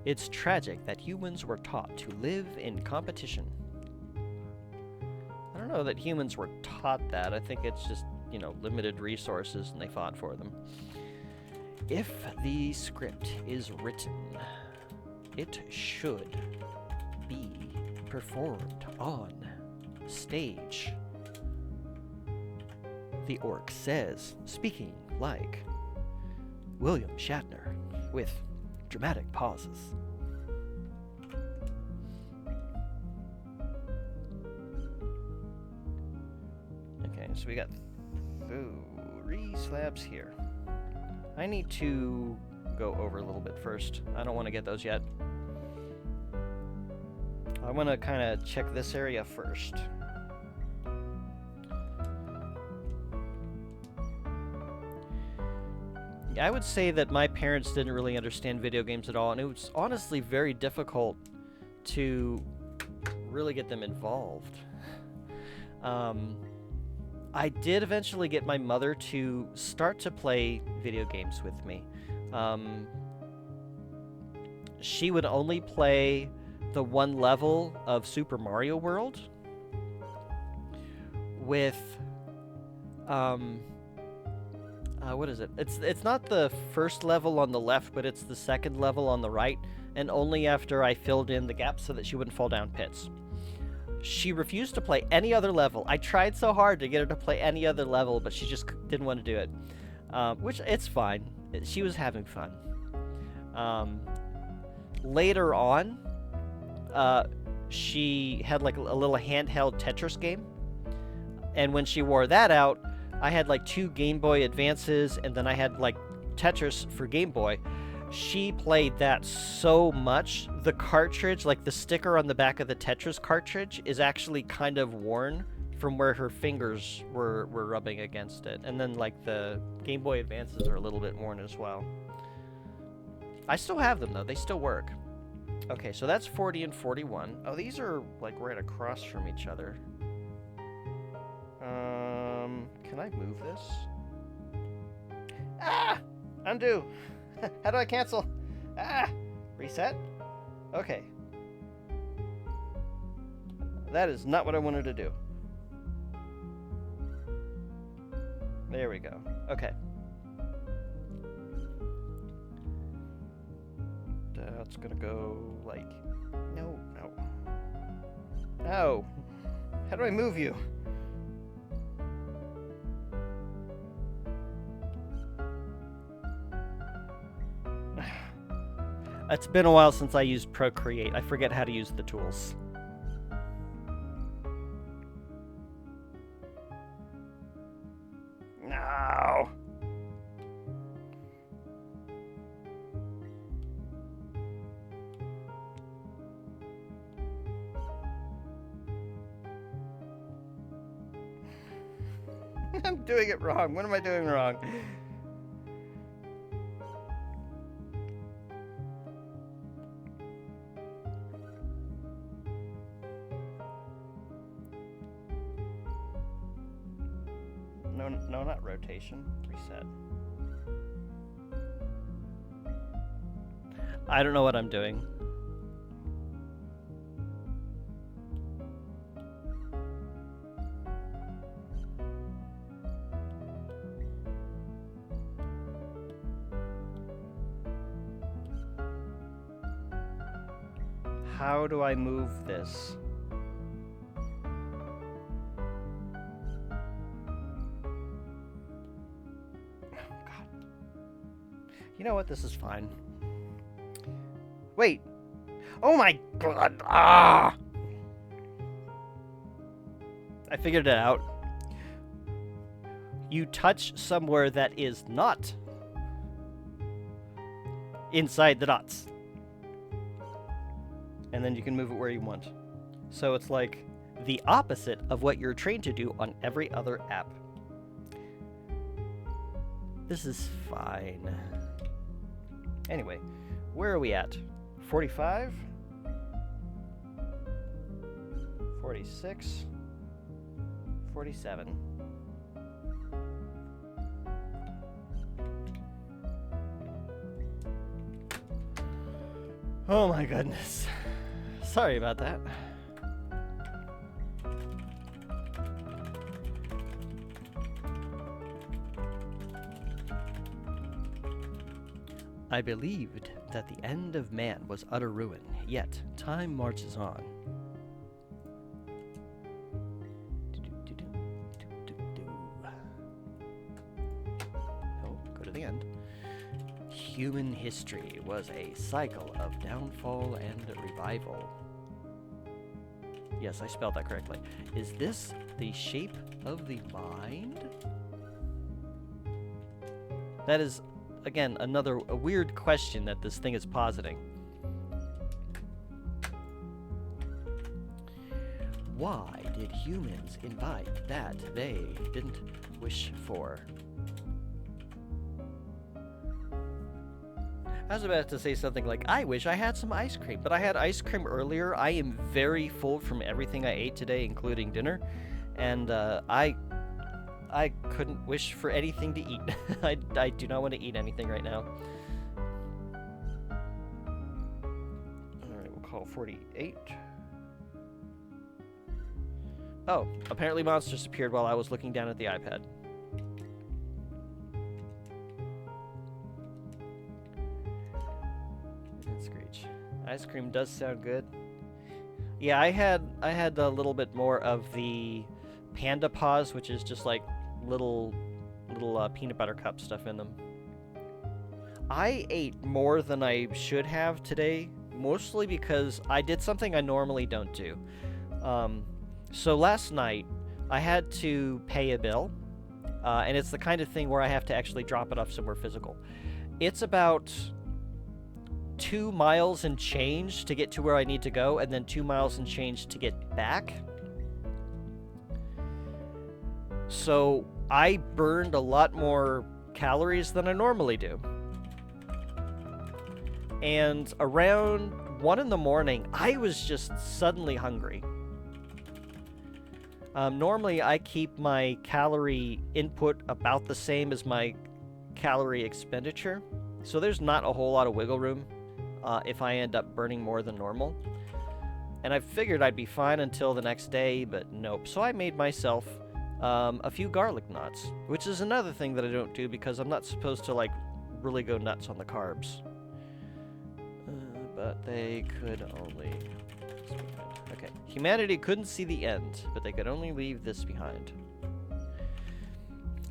It's tragic that humans were taught to live in competition. I don't know that humans were taught that. I think it's just, you know, limited resources and they fought for them. If the script is written, it should be performed on stage. The orc says, speaking like William Shatner, with dramatic pauses. Okay, so we got 3 slabs here. I need to go over a little bit first. I don't want to get those yet. I want to kind of check this area first. I would say that my parents didn't really understand video games at all, and it was honestly very difficult to really get them involved. I did eventually get my mother to start to play video games with me. She would only play the one level of Super Mario World with what is it? It's not the first level on the left, but it's the second level on the right, and only after I filled in the gaps so that she wouldn't fall down pits. She refused to play any other level. I tried so hard to get her to play any other level, but she just didn't want to do it. Which, it's fine. She was having fun. Later on, she had like a little handheld Tetris game. And when she wore that out, I had like 2 Game Boy Advances, and then I had like Tetris for Game Boy. She played that so much, the cartridge, like the sticker on the back of the Tetris cartridge, is actually kind of worn from where her fingers were rubbing against it. And then like the Game Boy Advances are a little bit worn as well. I still have them though, they still work. Okay, so that's 40 and 41. Oh, these are like right across from each other. Can I move this? Ah! Undo! How do I cancel? Ah! Reset? Okay. That is not what I wanted to do. There we go. Okay. That's gonna go like... No. No! How do I move you? It's been a while since I used Procreate. I forget how to use the tools. No. I'm doing it wrong. What am I doing wrong? No, not rotation. Reset. I don't know what I'm doing. How do I move this? You know what? This is fine. Wait. Oh my god. Ah! I figured it out. You touch somewhere that is not inside the dots. And then you can move it where you want. So it's like the opposite of what you're trained to do on every other app. This is fine. Anyway, where are we at? 45? 46? 47. Oh my goodness. Sorry about that. I believed that the end of man was utter ruin, yet time marches on. Oh, go to the end. Human history was a cycle of downfall and revival. Yes, I spelled that correctly. Is this the shape of the mind? That is, again, a weird question that this thing is positing. Why did humans invite that they didn't wish for? I was about to say something like, I wish I had some ice cream, but I had ice cream earlier. I am very full from everything I ate today, including dinner, and I couldn't wish for anything to eat. I do not want to eat anything right now. Alright, we'll call 48. Oh, apparently monsters appeared while I was looking down at the iPad. Screech. Ice cream does sound good. Yeah, I had a little bit more of the Panda Paws, which is just like little peanut butter cup stuff in them. I ate more than I should have today, mostly because I did something I normally don't do. So last night, I had to pay a bill, and it's the kind of thing where I have to actually drop it off somewhere physical. It's about 2 miles and change to get to where I need to go, and then 2 miles and change to get back. So I burned a lot more calories than I normally do. And around 1 in the morning, I was just suddenly hungry. Normally, I keep my calorie input about the same as my calorie expenditure, so there's not a whole lot of wiggle room if I end up burning more than normal. And I figured I'd be fine until the next day, but nope. So I made myself a few garlic knots, which is another thing that I don't do because I'm not supposed to, like, really go nuts on the carbs. But they could only... Okay, humanity couldn't see the end, but they could only leave this behind.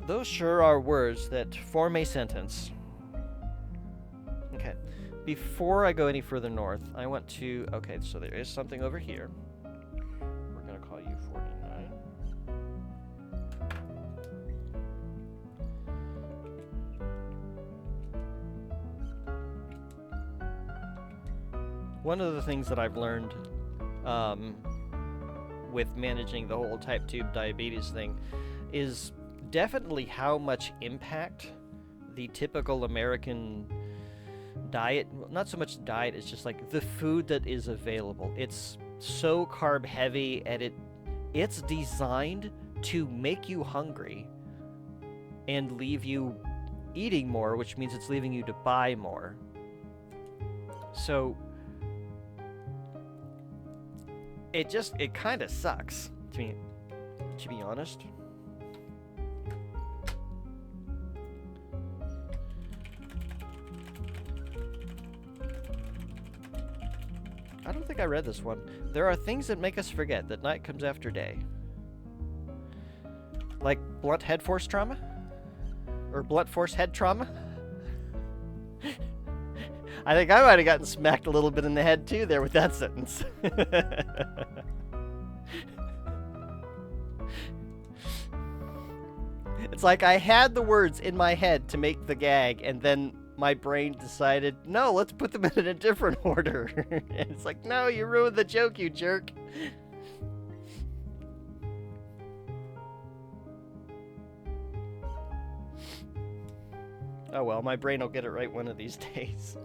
Those sure are words that form a sentence. Okay, before I go any further north, I want to... Okay, so there is something over here. We're going to call you 49. One of the things that I've learned with managing the whole type 2 diabetes thing is definitely how much impact the typical American diet, not so much diet, it's just like the food that is available. It's so carb heavy, and it's designed to make you hungry and leave you eating more, which means it's leaving you to buy more. So it kind of sucks, to be honest. I don't think I read this one. There are things that make us forget that night comes after day. Like blunt head force trauma? Or blunt force head trauma? I think I might have gotten smacked a little bit in the head too there with that sentence. It's like I had the words in my head to make the gag, and then my brain decided, no, let's put them in a different order. And it's like, no, you ruined the joke, you jerk. Oh well, my brain will get it right one of these days.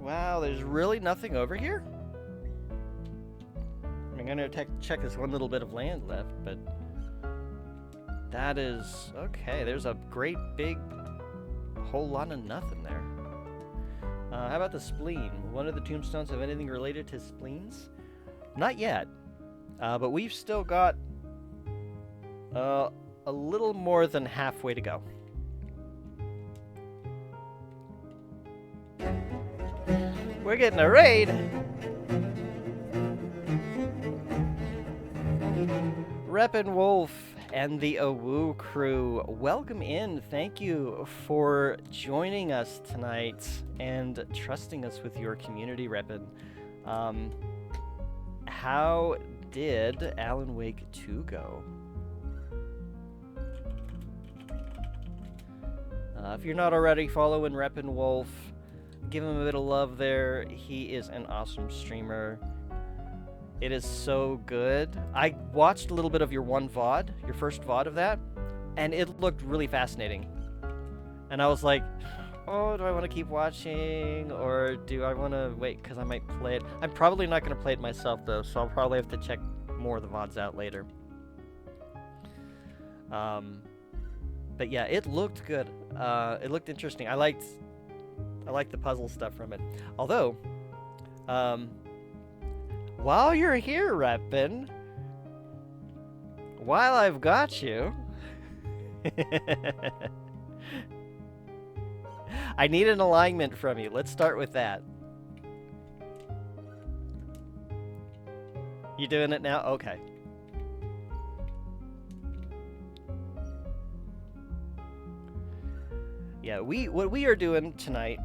Wow, there's really nothing over here? I'm gonna check this one little bit of land left, but that is okay. There's a great big whole lot of nothing there. How about the spleen? Will one of the tombstones have anything related to spleens? Not yet, but we've still got a little more than halfway to go. We're getting a raid! Reppin' Wolf and the Awoo crew, welcome in. Thank you for joining us tonight and trusting us with your community, Reppin'. How did Alan Wake 2 go? If you're not already following Reppin' Wolf, give him a bit of love there. He is an awesome streamer. It is so good. I watched a little bit of your one VOD, your first VOD of that, and it looked really fascinating. And I was like, oh, do I want to keep watching, or do I want to wait because I might play it? I'm probably not going to play it myself, though, so I'll probably have to check more of the VODs out later. But yeah, it looked good. It looked interesting. I liked the puzzle stuff from it. Although, while you're here, Reppin', while I've got you, I need an alignment from you. Let's start with that. You doing it now? Okay. Yeah, what we are doing tonight,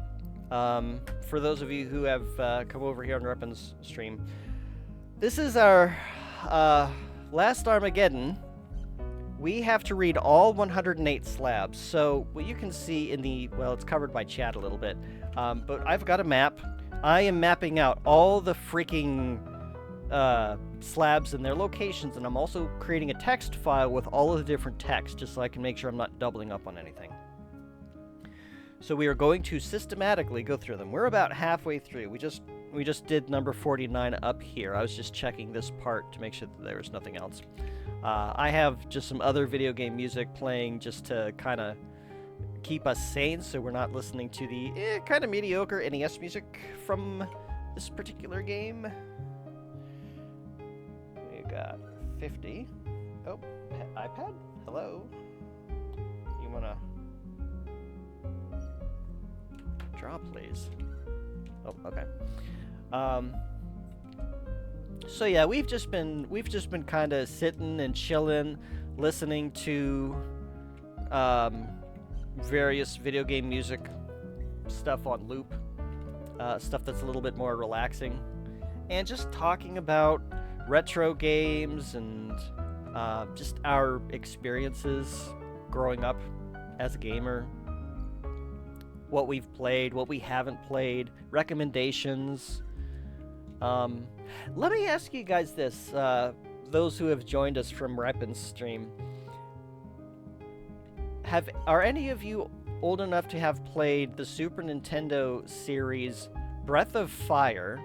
for those of you who have come over here on Reppin's stream, this is our last Armageddon. We have to read all 108 slabs. So what you can see in the, well, it's covered by chat a little bit, but I've got a map. I am mapping out all the freaking slabs and their locations, and I'm also creating a text file with all of the different text, just so I can make sure I'm not doubling up on anything. So we are going to systematically go through them. We're about halfway through. We just did number 49 up here. I was just checking this part to make sure that there was nothing else. I have just some other video game music playing just to kind of keep us sane, so we're not listening to the kind of mediocre NES music from this particular game. We got 50. Oh, iPad? Hello? You wanna draw, please? Oh, okay. So yeah, we've just been kind of sitting and chilling, listening to various video game music stuff on loop, stuff that's a little bit more relaxing, and just talking about retro games and just our experiences growing up as a gamer, what we've played, what we haven't played, recommendations. Let me ask you guys this, those who have joined us from Reppin's stream. Are any of you old enough to have played the Super Nintendo series Breath of Fire?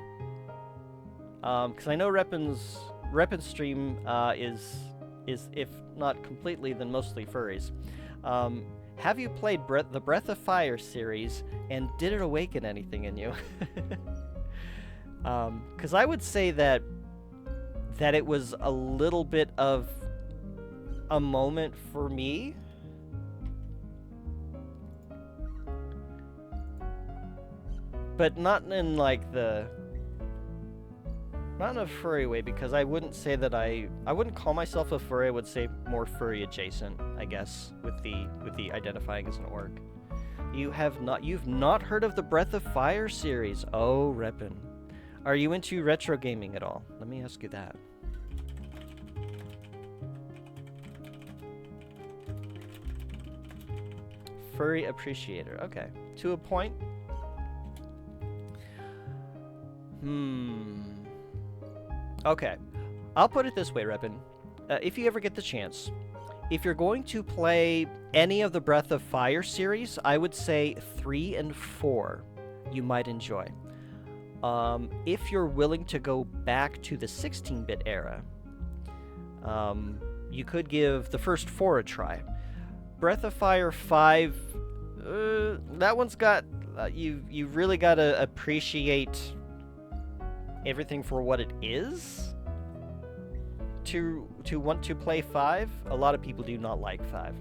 Because I know Reppin's stream is, if not completely, then mostly furries. Have you played the Breath of Fire series, and did it awaken anything in you? Because I would say that it was a little bit of a moment for me. But not in like not in a furry way, because I wouldn't say that I wouldn't call myself a furry. I would say more furry adjacent, I guess, with the identifying as an orc. You've not heard of the Breath of Fire series? Oh, Reppin'. Are you into retro gaming at all? Let me ask you that. Furry appreciator. Okay. To a point. Okay. I'll put it this way, Reppin'. If you ever get the chance, if you're going to play any of the Breath of Fire series, I would say 3 and 4 you might enjoy. If you're willing to go back to the 16-bit era, you could give the first 4 a try. Breath of Fire 5, that one's got... you really gotta appreciate everything for what it is to want to play 5. A lot of people do not like 5.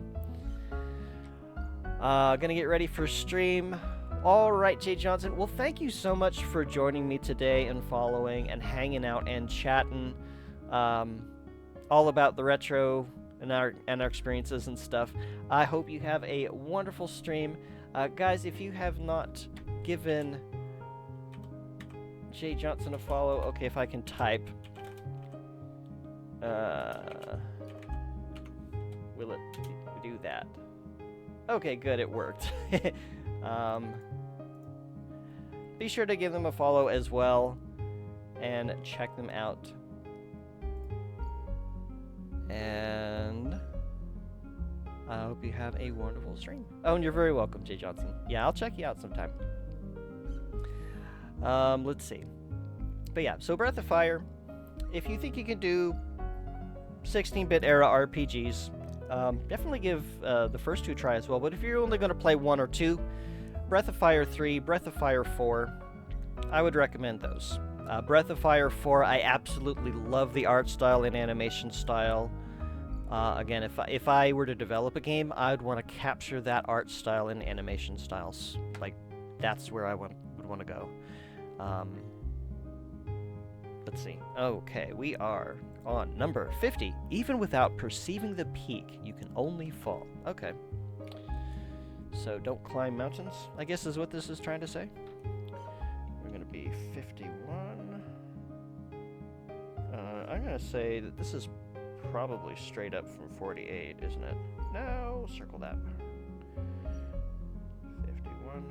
Gonna get ready for stream. Alright, Jay Johnson. Well, thank you so much for joining me today and following and hanging out and chatting all about the retro and our experiences and stuff. I hope you have a wonderful stream. Guys, if you have not given Jay Johnson a follow, okay, if I can type. Will it do that? Okay, good, it worked. Be sure to give them a follow as well and check them out. And I hope you have a wonderful stream. Oh, and you're very welcome, Jay Johnson. Yeah, I'll check you out sometime. Let's see. But yeah, so Breath of Fire, if you think you can do 16-bit era RPGs, definitely give the first 2 a try as well. But if you're only going to play 1 or 2, Breath of Fire 3, Breath of Fire 4, I would recommend those. Breath of Fire 4, I absolutely love the art style and animation style. Again, if I were to develop a game, I would want to capture that art style and animation styles. Like, that's where I would want to go. Let's see. Okay, we are on number 50. Even without perceiving the peak, you can only fall. Okay. So don't climb mountains, I guess is what this is trying to say. We're going to be 51. I'm going to say that this is probably straight up from 48, isn't it? No, circle that. 51.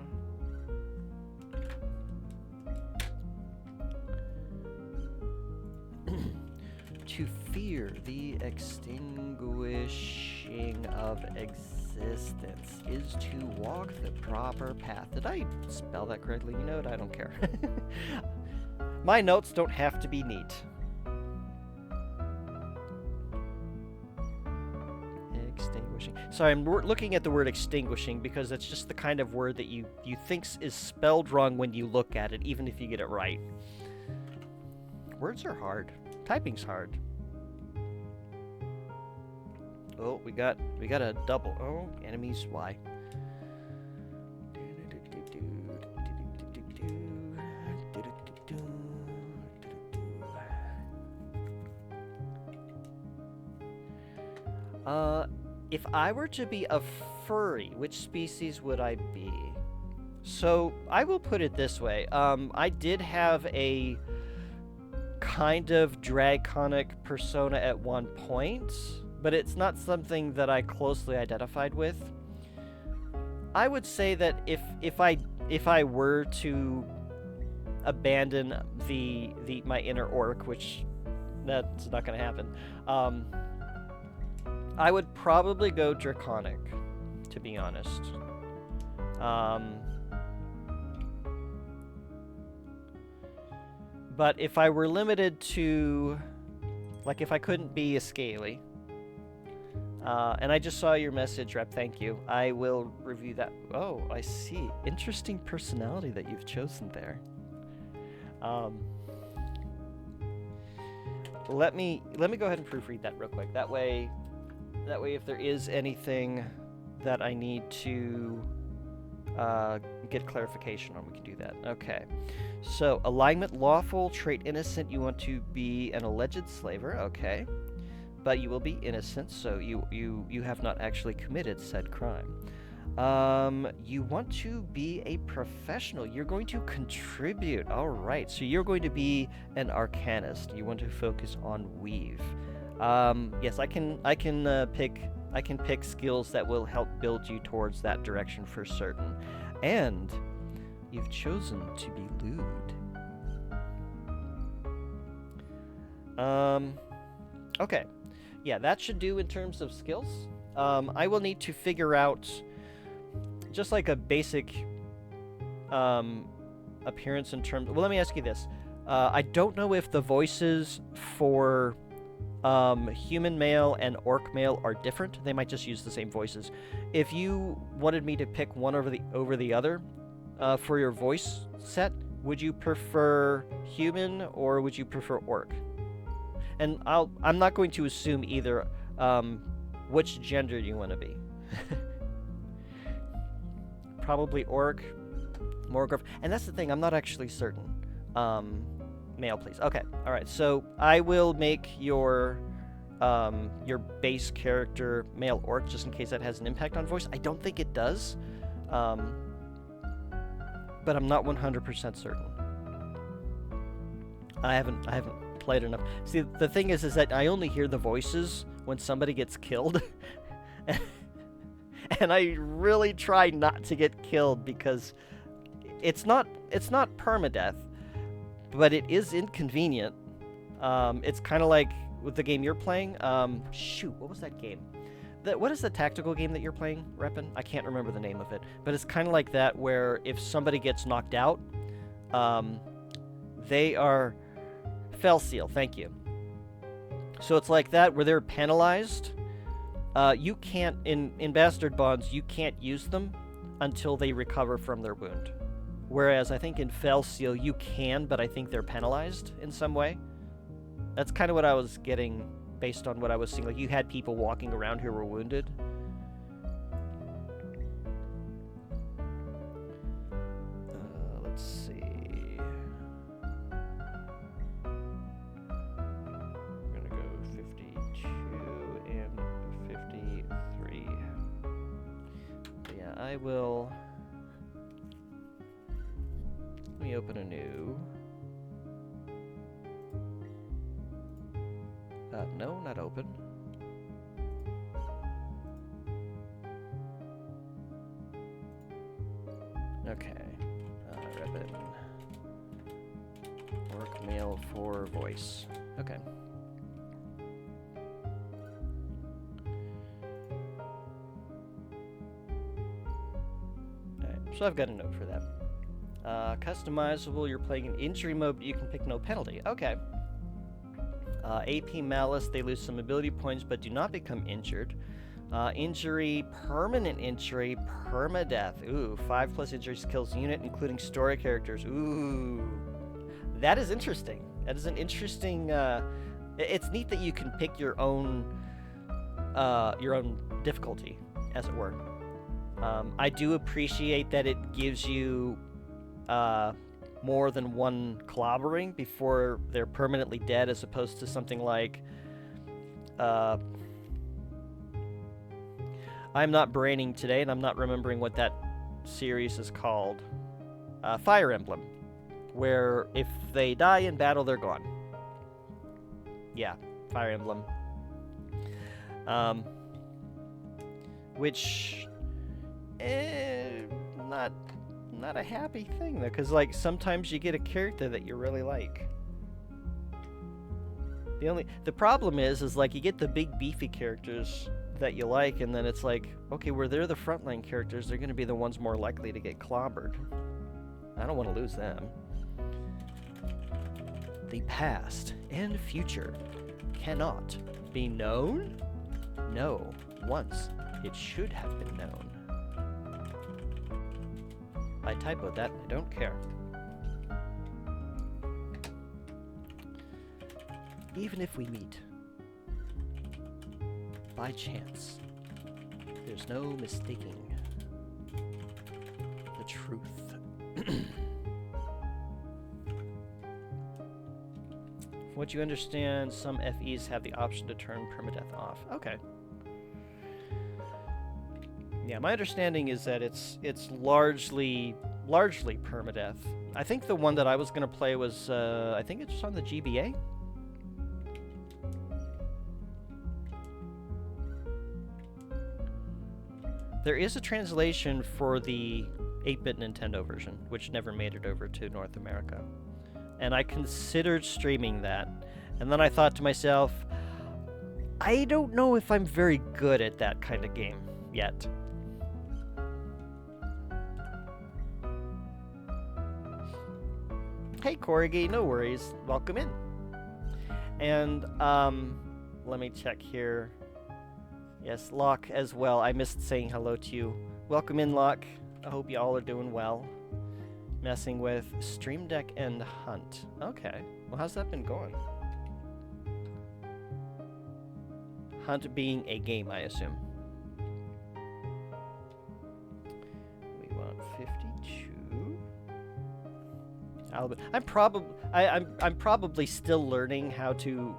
To fear the extinguishing of existence is to walk the proper path. Did I spell that correctly? You know what? I don't care. My notes don't have to be neat. Extinguishing. Sorry, I'm looking at the word extinguishing because that's just the kind of word that you think is spelled wrong when you look at it, even if you get it right. Words are hard. Typing's hard. Oh, we got a double. Oh, enemies, why? If I were to be a furry, which species would I be? So, I will put it this way. I did have a kind of draconic persona at one point, but it's not something that I closely identified with. I would say that if I were to abandon my inner orc, which that's not going to happen, I would probably go draconic, to be honest. But if I were limited to, like, if I couldn't be a scaly, and I just saw your message, Rep, thank you. I will review that. Oh, I see. Interesting personality that you've chosen there. Let me go ahead and proofread that real quick. That way if there is anything that I need to get clarification on, we can do that. Okay. So, alignment lawful, trait innocent, you want to be an alleged slaver, okay. But you will be innocent, so you have not actually committed said crime. You want to be a professional. You're going to contribute. All right, so you're going to be an arcanist. You want to focus on weave. Yes, I can pick skills that will help build you towards that direction for certain. And you've chosen to be lewd. Okay. Yeah, that should do in terms of skills. I will need to figure out just like a basic appearance in terms... Well, let me ask you this. I don't know if the voices for human male and orc male are different. They might just use the same voices. If you wanted me to pick one over the other for your voice set, would you prefer human or would you prefer orc? And I'm not going to assume either which gender you want to be. Probably orc, Morgorth. And that's the thing, I'm not actually certain. Male, please. Okay, alright, so I will make your base character male orc, just in case that has an impact on voice. I don't think it does, but I'm not 100% certain. I haven't played enough. See, the thing is that I only hear the voices when somebody gets killed. And I really try not to get killed because it's not permadeath, but it is inconvenient. It's kind of like with the game you're playing. Shoot, what was that game? What is the tactical game that you're playing, Reppin? I can't remember the name of it, but it's kind of like that where if somebody gets knocked out, they are Fell Seal. Thank you. So it's like that where they're penalized. You can't, in Bastard Bonds, you can't use them until they recover from their wound. Whereas I think in Fell Seal you can, but I think they're penalized in some way. That's kind of what I was getting based on what I was seeing. Like, you had people walking around who were wounded. Let's see. We're gonna go 52 and 53. But yeah, I will... Let me open a new... no, not open. Okay. Ribbon. Work mail for voice. Okay. Alright, so I've got a note for that. Customizable, you're playing in injury mode, but you can pick no penalty. Okay. AP Malice, they lose some ability points, but do not become injured. Injury, permanent injury, permadeath. Ooh, 5+ injuries kills unit, including story characters. Ooh. That is interesting. That is an interesting, it's neat that you can pick your own difficulty, as it were. I do appreciate that it gives you, more than one clobbering before they're permanently dead, as opposed to something like I'm not braining today, and I'm not remembering what that series is called. Fire Emblem, where if they die in battle, they're gone. Yeah, Fire Emblem. Which not a happy thing, though, because, like, sometimes you get a character that you really like. The problem is like, you get the big beefy characters that you like, and then it's like, okay, where they're the frontline characters, they're going to be the ones more likely to get clobbered. I don't want to lose them. The past and future cannot be known? No, once it should have been known. I typoed that, I don't care. Even if we meet by chance, there's no mistaking the truth. From what you understand, some FEs have the option to turn permadeath off. Okay. Yeah, my understanding is that it's largely permadeath. I think the one that I was gonna play was I think it's on the GBA. There is a translation for the 8-bit Nintendo version, which never made it over to North America. And I considered streaming that. And then I thought to myself, I don't know if I'm very good at that kind of game yet. Hey, Corgi, no worries. Welcome in. And, let me check here. Yes, Locke as well. I missed saying hello to you. Welcome in, Locke. I hope you all are doing well. Messing with Stream Deck and Hunt. Okay. Well, how's that been going? Hunt being a game, I assume. We want 52. I'm probably still learning how to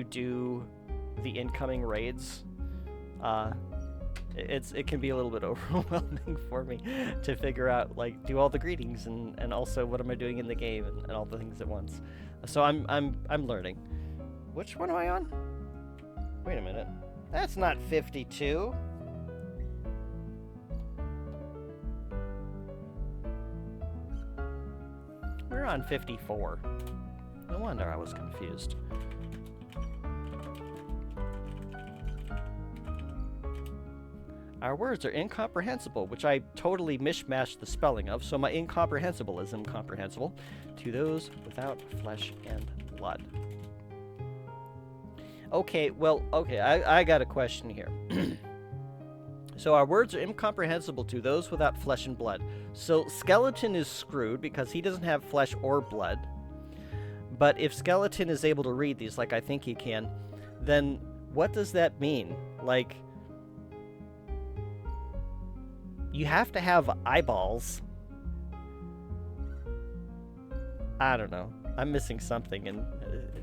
do the incoming raids. It can be a little bit overwhelming for me to figure out, like, do all the greetings and also what am I doing in the game and all the things at once. So I'm learning. Which one am I on? Wait a minute. That's not 52. We're on 54. No wonder I was confused. Our words are incomprehensible, which I totally mishmashed the spelling of, so my incomprehensible is incomprehensible to those without flesh and blood. Okay, well, okay, I got a question here. So our words are incomprehensible to those without flesh and blood. So Skeleton is screwed because he doesn't have flesh or blood. But if Skeleton is able to read these, like I think he can, then what does that mean? Like, you have to have eyeballs. I don't know. I'm missing something, and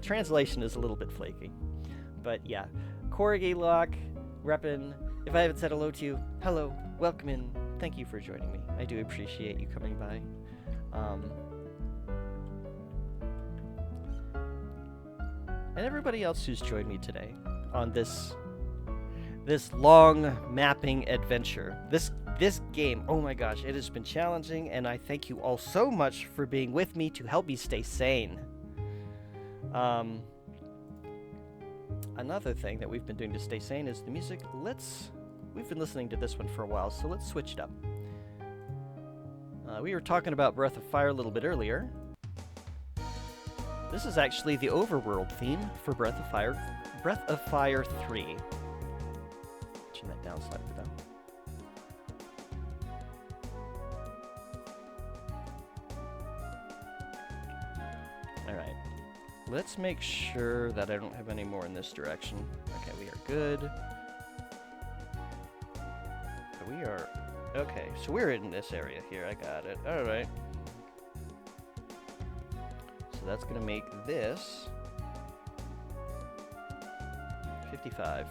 translation is a little bit flaky. But yeah. Corgi, Locke, Reppin, if I haven't said hello to you, hello, welcome in. Thank you for joining me. I do appreciate you coming by. And everybody else who's joined me today on this long mapping adventure. This game, oh my gosh, it has been challenging, and I thank you all so much for being with me to help me stay sane. Another thing that we've been doing to stay sane is the music. We've been listening to this one for a while, so let's switch it up. We were talking about Breath of Fire a little bit earlier. This is actually the overworld theme for Breath of Fire 3. Turn that down slightly though. Alright. Let's make sure that I don't have any more in this direction. Okay, we are good. We are... Okay, so we're in this area here. I got it. Alright. So that's going to make this 55.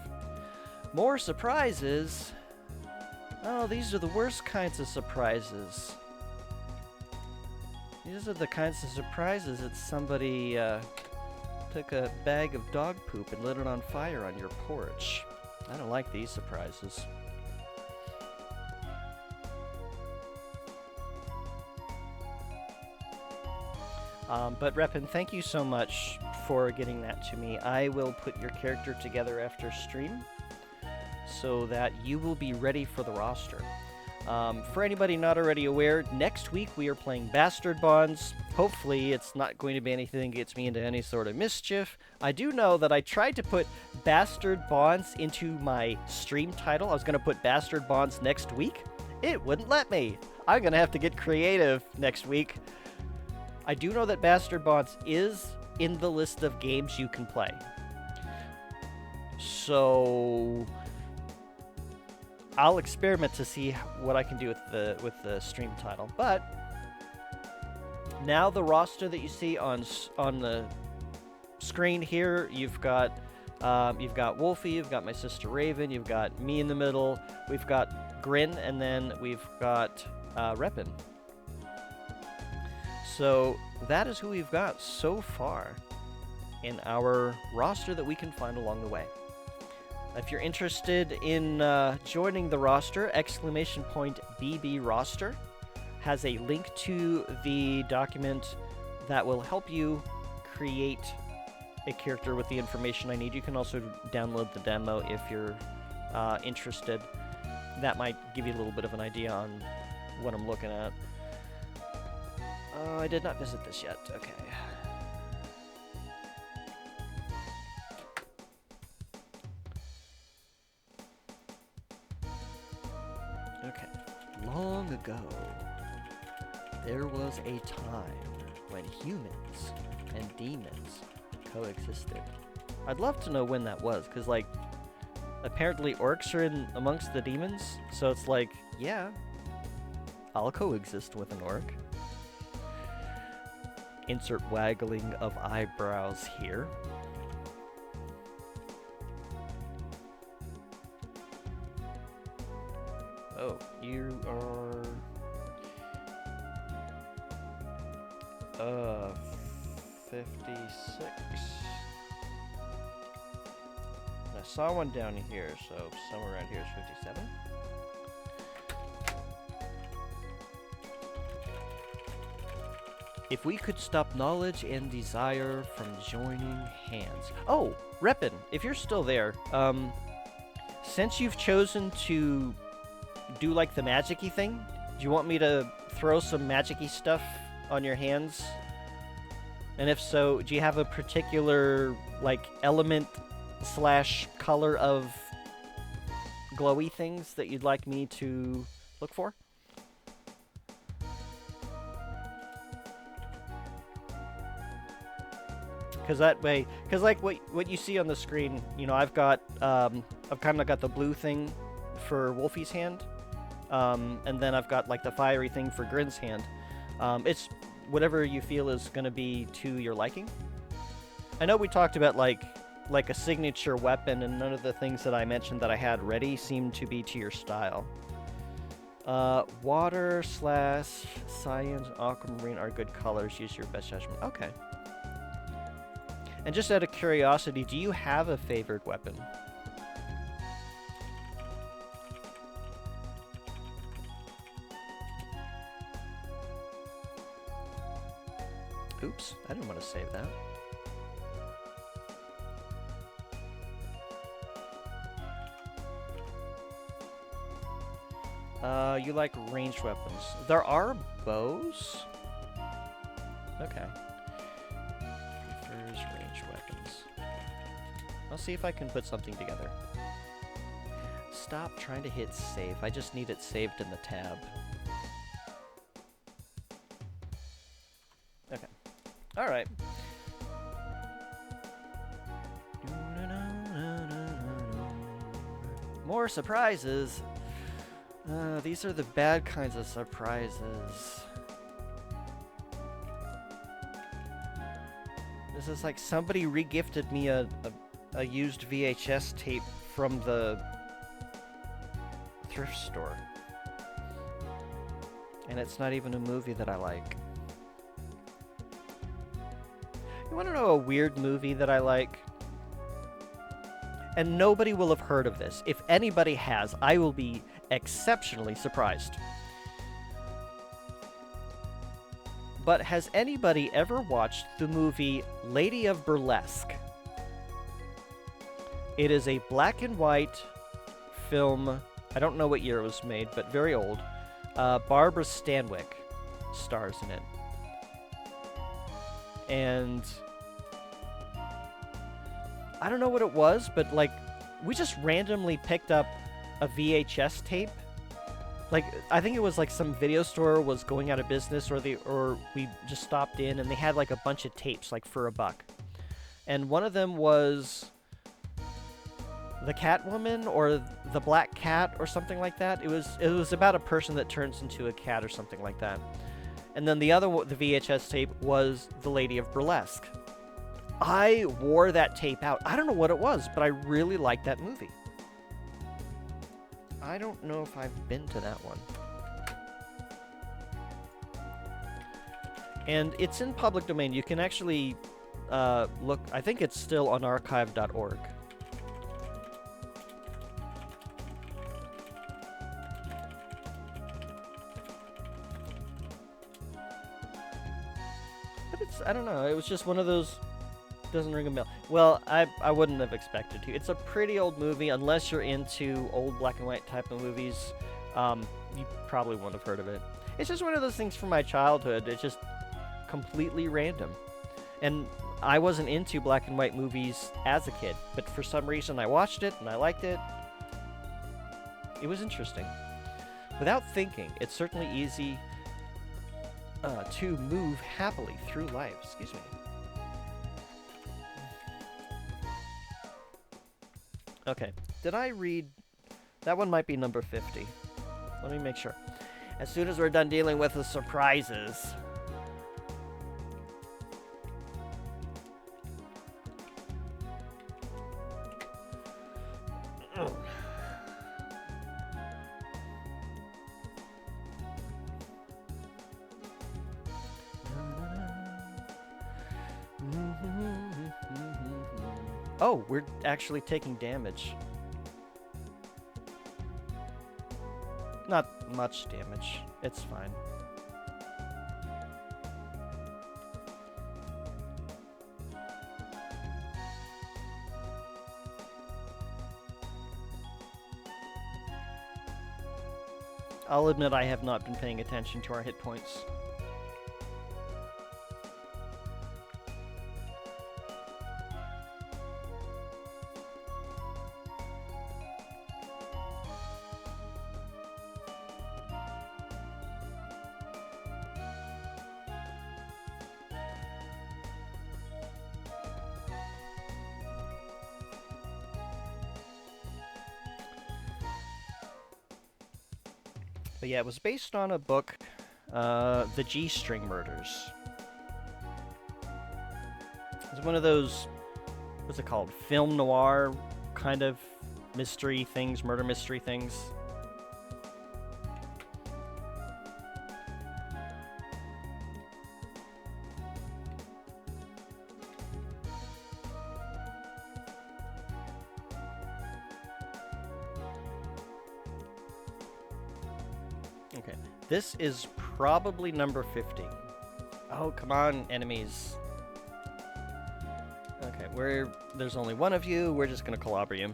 More surprises. Oh, these are the worst kinds of surprises. These are the kinds of surprises that somebody took a bag of dog poop and lit it on fire on your porch. I don't like these surprises. But Reppin, thank you so much for getting that to me. I will put your character together after stream so that you will be ready for the roster. For anybody not already aware, next week we are playing Bastard Bonds. Hopefully it's not going to be anything that gets me into any sort of mischief. I do know that I tried to put Bastard Bonds into my stream title. I was going to put Bastard Bonds next week. It wouldn't let me. I'm going to have to get creative next week. I do know that Bastard Bonds is in the list of games you can play. So I'll experiment to see what I can do with the stream title. But now the roster that you see on the screen here, you've got Wolfie, you've got my sister Raven, you've got me in the middle, we've got Grin, and then we've got Reppin. So that is who we've got so far in our roster that we can find along the way. If you're interested in joining the roster, !BB roster has a link to the document that will help you create a character with the information I need. You can also download the demo if you're interested. That might give you a little bit of an idea on what I'm looking at. Oh, I did not visit this yet. Okay. Okay. Long ago, there was a time when humans and demons coexisted. I'd love to know when that was, because, like, apparently orcs are in amongst the demons, so it's like, yeah, I'll coexist with an orc. Insert waggling of eyebrows here. Oh, you are... 56. I saw one down here, so somewhere around here is 57. If we could stop knowledge and desire from joining hands. Oh, Reppin, if you're still there, since you've chosen to do like the magic-y thing, do you want me to throw some magic-y stuff on your hands? And if so, do you have a particular like element / color of glowy things that you'd like me to look for? Because that way, because like what you see on the screen, you know, I've got I've kind of got the blue thing for Wolfie's hand, and then I've got like the fiery thing for Grin's hand. It's whatever you feel is going to be to your liking. I know we talked about like a signature weapon, and none of the things that I mentioned that I had ready seemed to be to your style. Water / cyan, aquamarine are good colors. Use your best judgment. Okay. And just out of curiosity, do you have a favored weapon? Oops, I didn't want to save that. You like ranged weapons. There are bows? Okay. Prefers ranged weapons. I'll see if I can put something together. Stop trying to hit save. I just need it saved in the tab. Okay. Alright. More surprises! These are the bad kinds of surprises. This is like somebody re-gifted me a used VHS tape from the thrift store. And it's not even a movie that I like. You want to know a weird movie that I like? And nobody will have heard of this. If anybody has, I will be exceptionally surprised. But has anybody ever watched the movie Lady of Burlesque? It is a black and white film. I don't know what year it was made, but very old. Barbara Stanwyck stars in it. And I don't know what it was, but like we just randomly picked up a VHS tape. Like I think it was like some video store was going out of business, or we just stopped in and they had like a bunch of tapes like for $1. And one of them was the Catwoman or the Black Cat or something like that. It was about a person that turns into a cat or something like that. And then the VHS tape was The Lady of Burlesque. I wore that tape out. I don't know what it was, but I really liked that movie. I don't know if I've been to that one. And it's in public domain. You can actually look. I think it's still on archive.org. But I don't know. It was just one of those. Doesn't ring a bell. Well, I wouldn't have expected to. It's a pretty old movie. Unless you're into old black and white type of movies, you probably wouldn't have heard of it. It's just one of those things from my childhood. It's just completely random. And I wasn't into black and white movies as a kid, but for some reason I watched it and I liked it. It was interesting. Without thinking, it's certainly easy to move happily through life. Excuse me. Okay, did I read... That one might be number 50. Let me make sure. As soon as we're done dealing with the surprises... Oh, we're actually taking damage. Not much damage. It's fine. I'll admit I have not been paying attention to our hit points. But yeah, it was based on a book, The G-String Murders. It's one of those, what's it called, film noir kind of mystery things, murder mystery things. Okay, this is probably number 50. Oh, come on, enemies. Okay, there's only one of you. We're just gonna clobber you.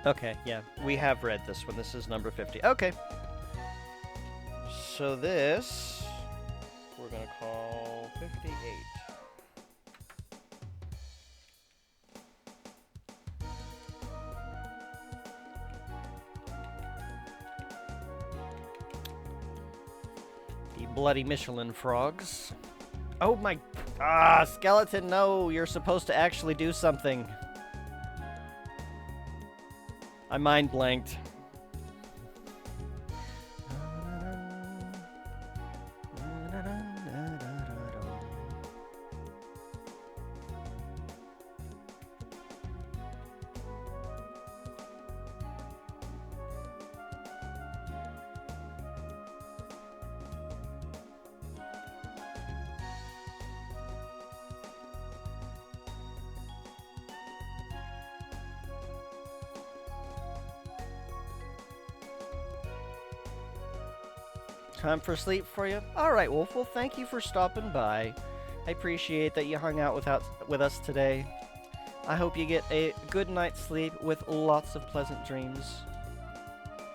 Okay, yeah, we have read this one. This is number 50. Okay. So this, we're going to call 58. The Bloody Michelin Frogs. Oh my... Ah, skeleton, no! You're supposed to actually do something. I mind blanked. Time for sleep for you? Alright, Wolf. Well, thank you for stopping by. I appreciate that you hung out with us today. I hope you get a good night's sleep with lots of pleasant dreams.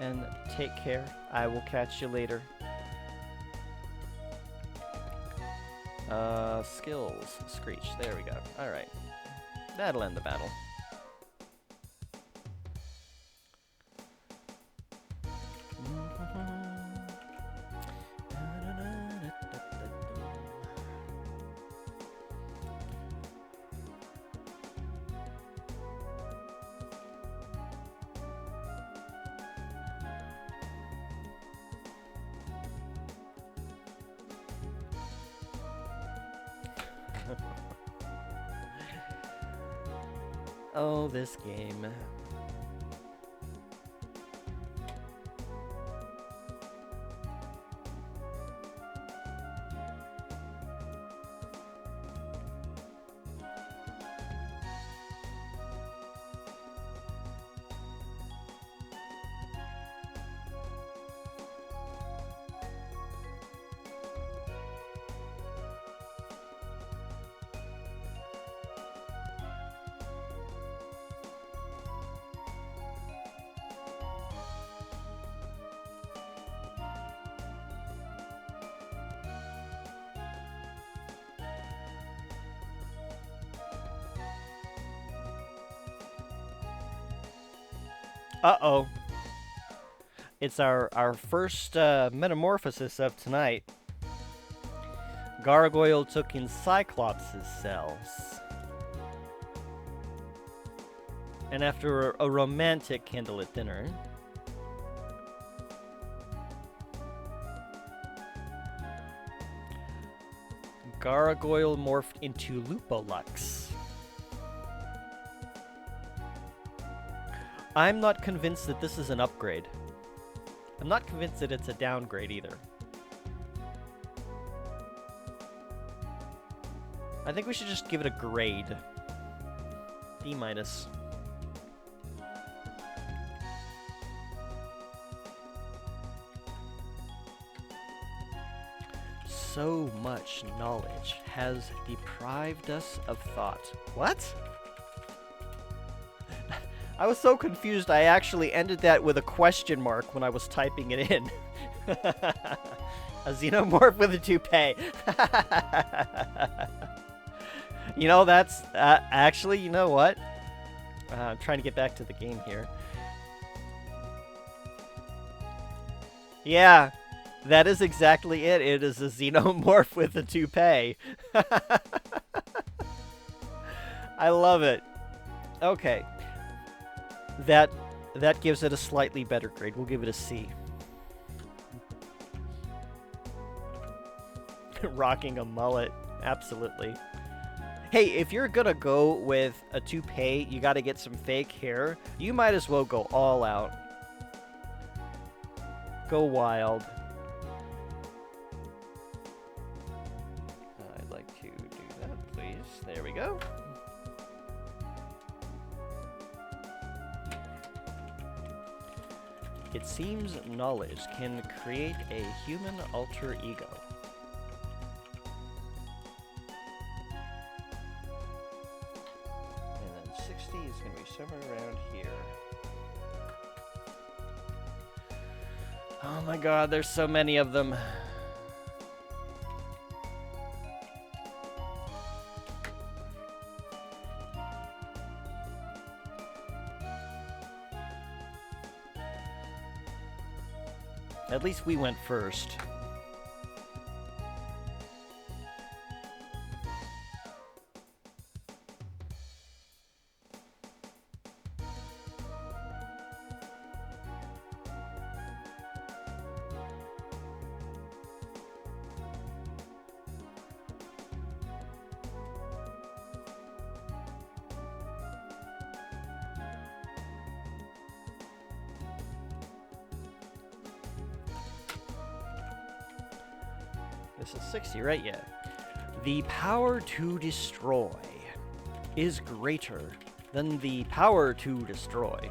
And take care. I will catch you later. Skills. Screech. There we go. Alright. That'll end the battle. Oh, this game. Uh-oh. It's our first metamorphosis of tonight. Gargoyle took in Cyclops' cells. And after a romantic candlelit dinner, Gargoyle morphed into Lupolux. I'm not convinced that this is an upgrade. I'm not convinced that it's a downgrade either. I think we should just give it a grade. D-. So much knowledge has deprived us of thought. What? I was so confused I actually ended that with a question mark when I was typing it in. A xenomorph with a toupee. You know, that's... actually, you know what? I'm trying to get back to the game here. Yeah, that is exactly it. It is a xenomorph with a toupee. I love it. Okay. That gives it a slightly better grade. We'll give it a C. Rocking a mullet. Absolutely. Hey, if you're gonna go with a toupee, you gotta get some fake hair. You might as well go all out. Go wild. I'd like to do that, please. There we go. It seems knowledge can create a human alter ego. And then 60 is going to be somewhere around here. Oh my god, there's so many of them. At least we went first. This is 60, right? Yeah. The power to destroy is greater than the power to destroy.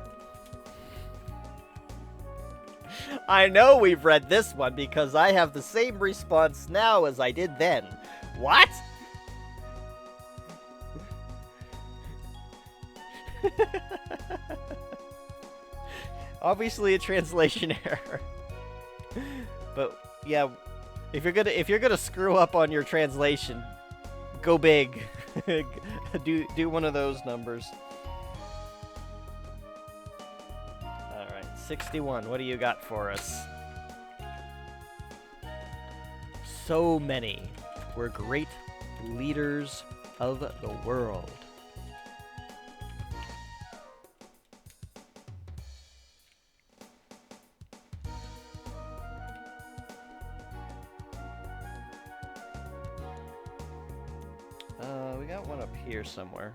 I know we've read this one because I have the same response now as I did then. What? Obviously a translation error. But yeah, if you're gonna screw up on your translation, go big. do one of those numbers. All right, 61. What do you got for us? So many were great leaders of the world. We got one up here somewhere.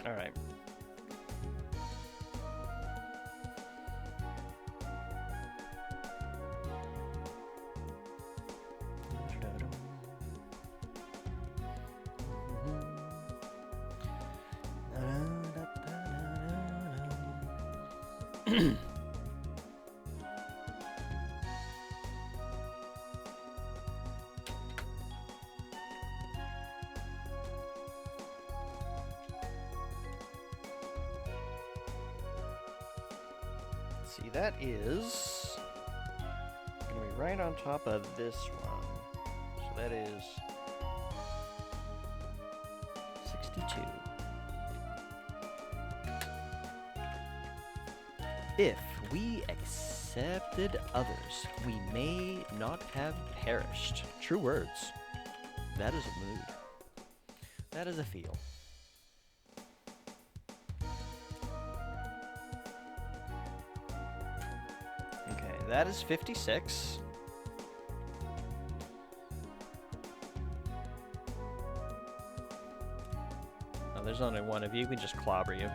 All right. See, that is going to be right on top of this one. So that is 62. If we accepted others, we may not have perished. True words. That is a mood. That is a feel. Okay, that is 56. Oh, there's only one of you. We can just clobber you.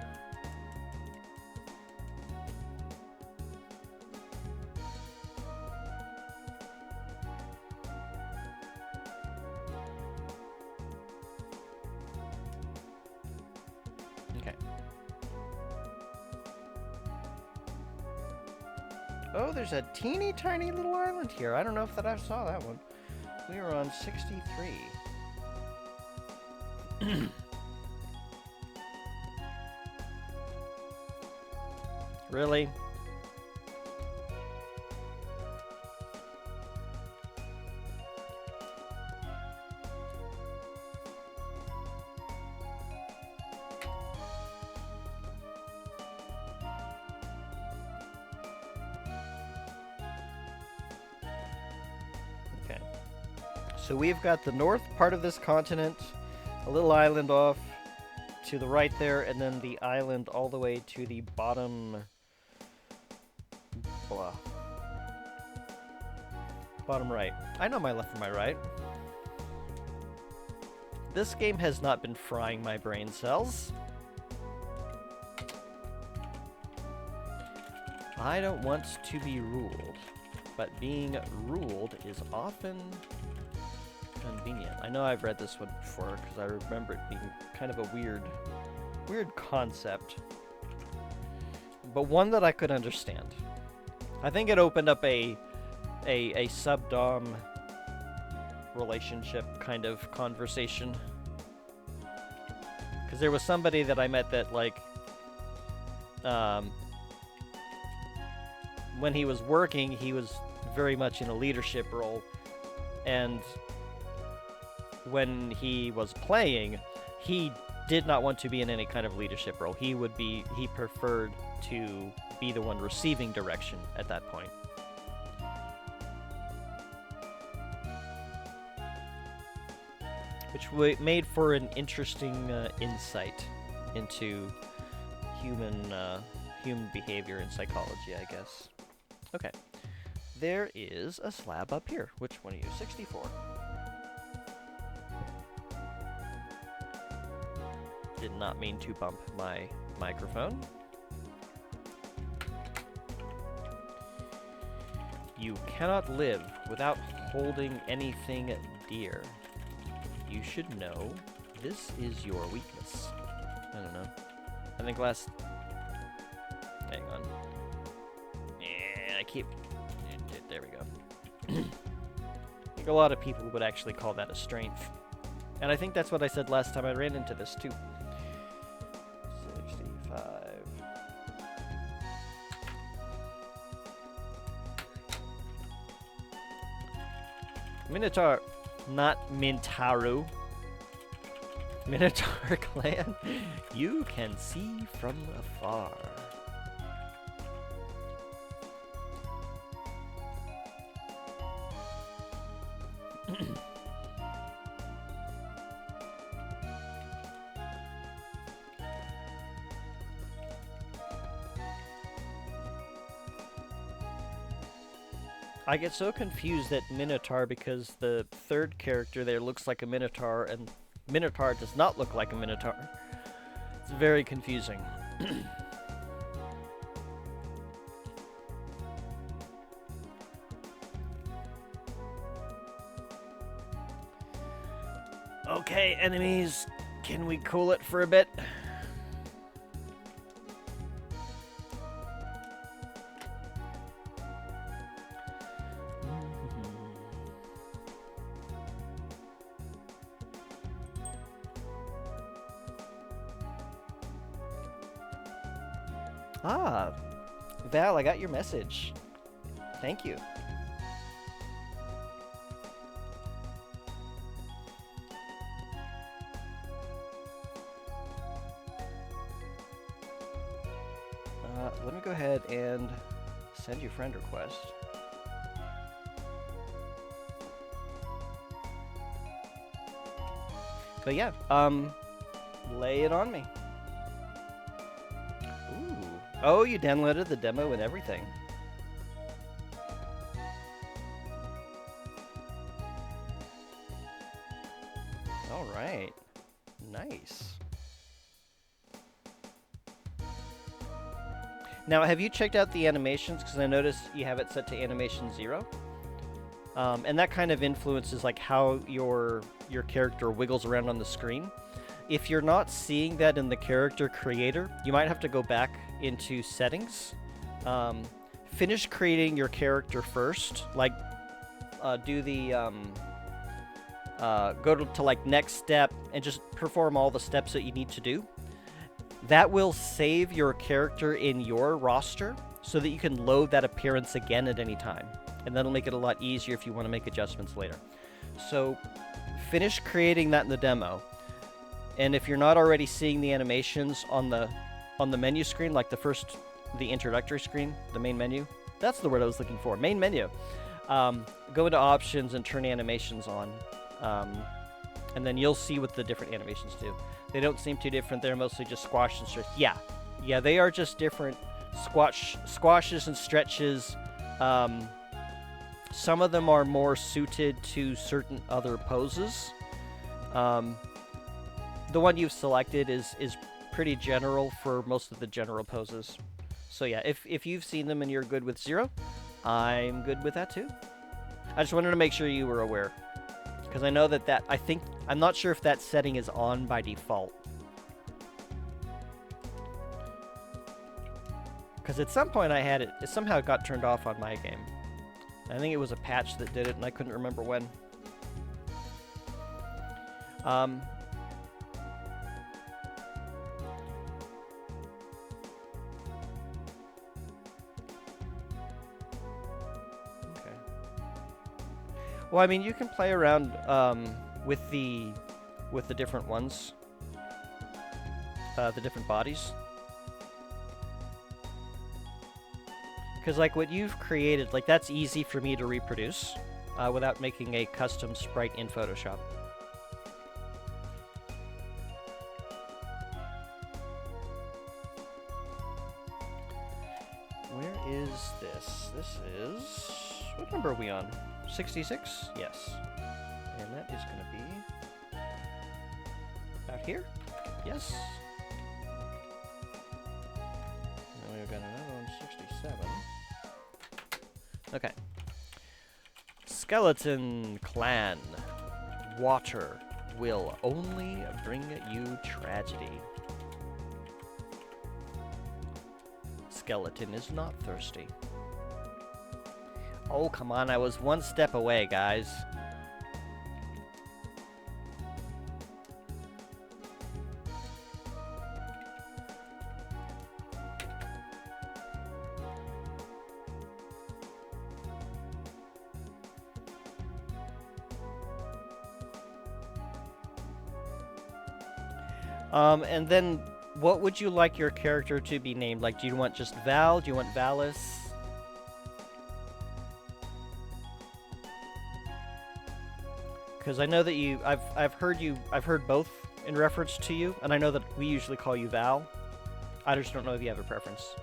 Oh, there's a teeny tiny little island here. I don't know if I saw that one. We are on 63. Really? So we've got the north part of this continent, a little island off to the right there, and then the island all the way to the bottom, bottom right. I know my left from my right. This game has not been frying my brain cells. I don't want to be ruled, but being ruled is often convenient. I know I've read this one before because I remember it being kind of a weird concept, but one that I could understand. I think it opened up a sub-dom relationship kind of conversation, because there was somebody that I met that, like, when he was working, he was very much in a leadership role, and when he was playing, he did not want to be in any kind of leadership role. He preferred to be the one receiving direction at that point. Which made for an interesting insight into human behavior and psychology, I guess. Okay. There is a slab up here. Which one are you? 64. Did not mean to bump my microphone. You cannot live without holding anything dear. You should know this is your weakness. I don't know. I think last... Hang on. Yeah, I keep... There we go. I think a lot of people would actually call that a strength. And I think that's what I said last time I ran into this, too. 65. Minotaur, not Mintaru. Minotaur clan, you can see from afar. I get so confused at Minotaur because the third character there looks like a Minotaur, and Minotaur does not look like a Minotaur. It's very confusing. Okay, enemies, can we cool it for a bit? Ah, Val, I got your message. Thank you. go ahead and send you friend request. But yeah, lay it on me. Ooh. Oh, you downloaded the demo and everything. All right. Nice. Now, have you checked out the animations? Because I noticed you have it set to animation 0. And that kind of influences like how your character wiggles around on the screen. If you're not seeing that in the character creator, you might have to go back into settings. Finish creating your character first. Like, do the go to like next step and just perform all the steps that you need to do. That will save your character in your roster so that you can load that appearance again at any time. And that'll make it a lot easier if you want to make adjustments later. So finish creating that in the demo. And if you're not already seeing the animations on the menu screen, like the introductory screen, the main menu, that's the word I was looking for, main menu. Go into options and turn animations on. And then you'll see what the different animations do. They don't seem too different. They're mostly just squash and stretch. Yeah, they are just different squashes and stretches. Some of them are more suited to certain other poses. The one you've selected is pretty general for most of the general poses. So yeah, if you've seen them and you're good with 0, I'm good with that too. I just wanted to make sure you were aware. Because I know that I'm not sure if that setting is on by default. Because at some point I had it somehow got turned off on my game. I think it was a patch that did it, and I couldn't remember when. Okay. Well, I mean, you can play around with the different ones, the different bodies. Because, like, what you've created, like, that's easy for me to reproduce without making a custom sprite in Photoshop. Where is this? This is... What number are we on? 66? Yes. And that is going to be... about here? Yes. Now we've got another one, 67. Okay. Skeleton Clan. Water will only bring you tragedy. Skeleton is not thirsty. Oh, come on, I was one step away, guys. And then, what would you like your character to be named? Like, do you want just Val? Do you want Valis? Because I know that I've heard both in reference to you, and I know that we usually call you Val. I just don't know if you have a preference.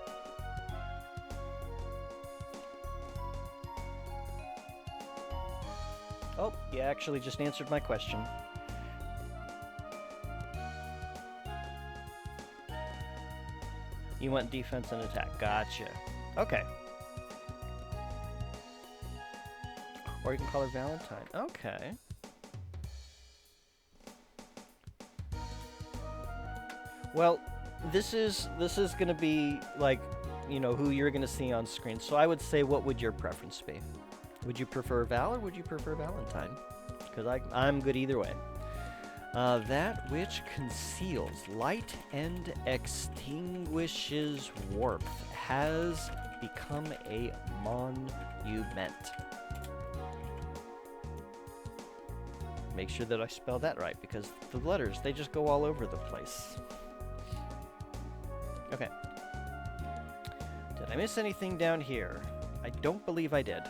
Oh, you actually just answered my question. You want defense and attack. Gotcha. Okay. Or you can call her Valentine. Okay. Well, this is going to be, like, you know, who you're going to see on screen. So I would say, what would your preference be? Would you prefer Val or would you prefer Valentine? Because I'm good either way. That which conceals light and extinguishes warmth has become a monument. Make sure that I spell that right, because the letters, they just go all over the place. Okay. Did Did I miss anything down here? I don't believe I did.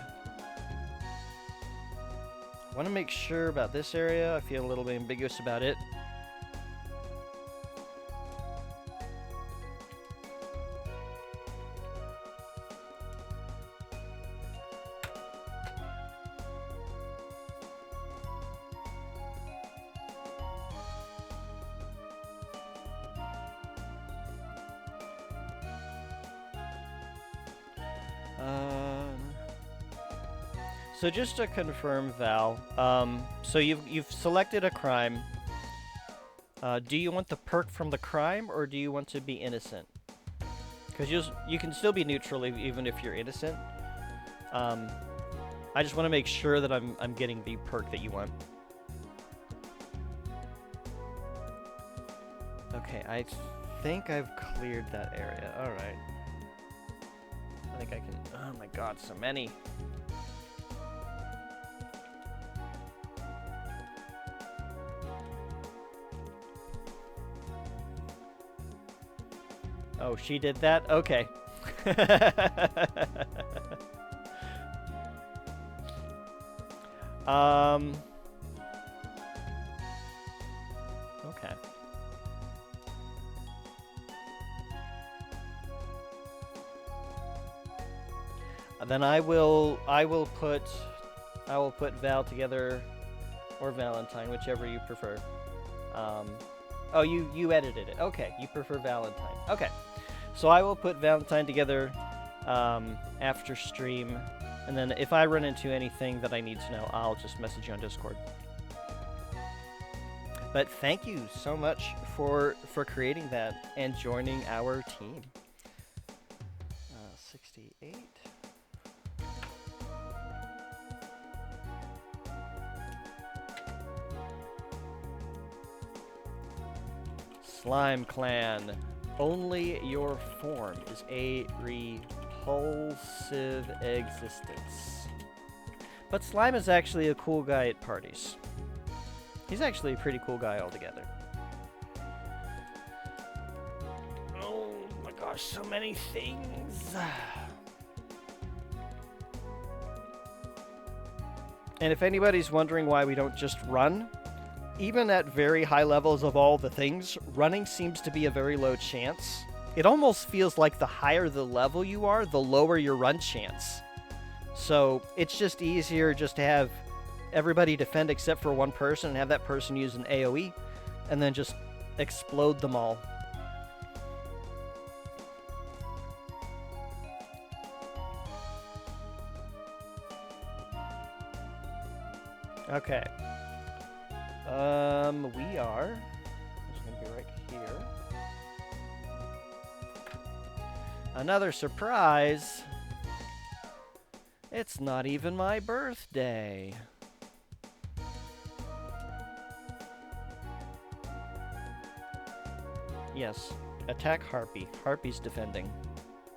I want to make sure about this area. I feel a little bit ambiguous about it. So just to confirm, Val, so you've selected a crime. Do you want the perk from the crime, or do you want to be innocent? Because you can still be neutral even if you're innocent. I just want to make sure that I'm getting the perk that you want. Okay, I think I've cleared that area. All right. I think I can. Oh my God, so many. Oh, she did that? Okay. Okay. Then I will put Val together, or Valentine, whichever you prefer. Oh, you edited it. Okay, you prefer Valentine. Okay. So I will put Valentine together after stream, and then if I run into anything that I need to know, I'll just message you on Discord. But thank you so much for creating that and joining our team. 68. Slime Clan. Only your form is a repulsive existence. But Slime is actually a cool guy at parties. He's actually a pretty cool guy altogether. Oh my gosh, so many things. And if anybody's wondering why we don't just run, even at very high levels of all the things, running seems to be a very low chance. It almost feels like the higher the level you are, the lower your run chance. So it's just easier just to have everybody defend except for one person and have that person use an AoE and then just explode them all. Okay. We are just gonna be right here. Another surprise. It's not even my birthday. Yes, attack Harpy. Harpy's defending.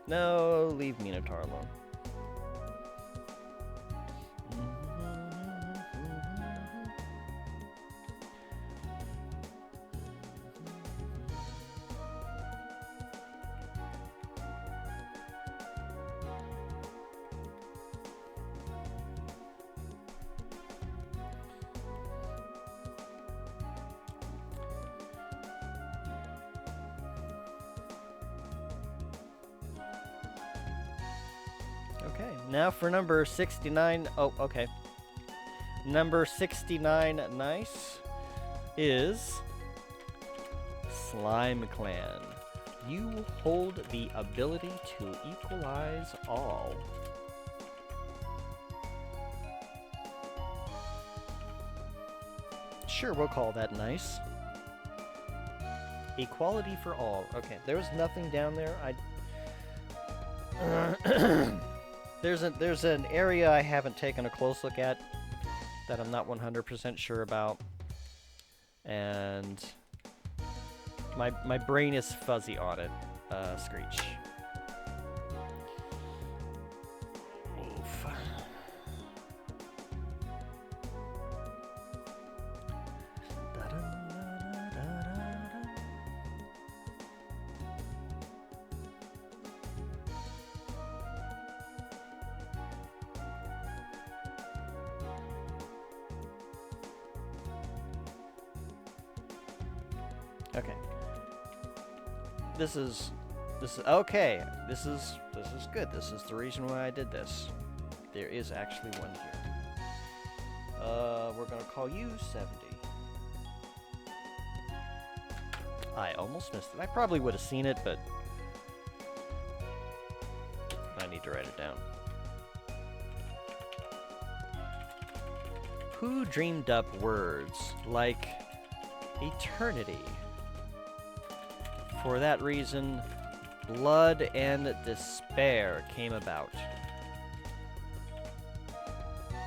No, leave Minotaur alone. Okay, now for number 69. Oh, okay. Number 69, nice, is Slime Clan. You hold the ability to equalize all. Sure, we'll call that nice. Equality for all. Okay, there was nothing down there. There's an area I haven't taken a close look at that I'm not 100% sure about, and my brain is fuzzy on it. Screech. Oof. Okay. This is okay. This is good. This is the reason why I did this. There is actually one here. We're gonna call you 70. I almost missed it. I probably would have seen it, but I need to write it down. Who dreamed up words like eternity? For that reason, blood and despair came about.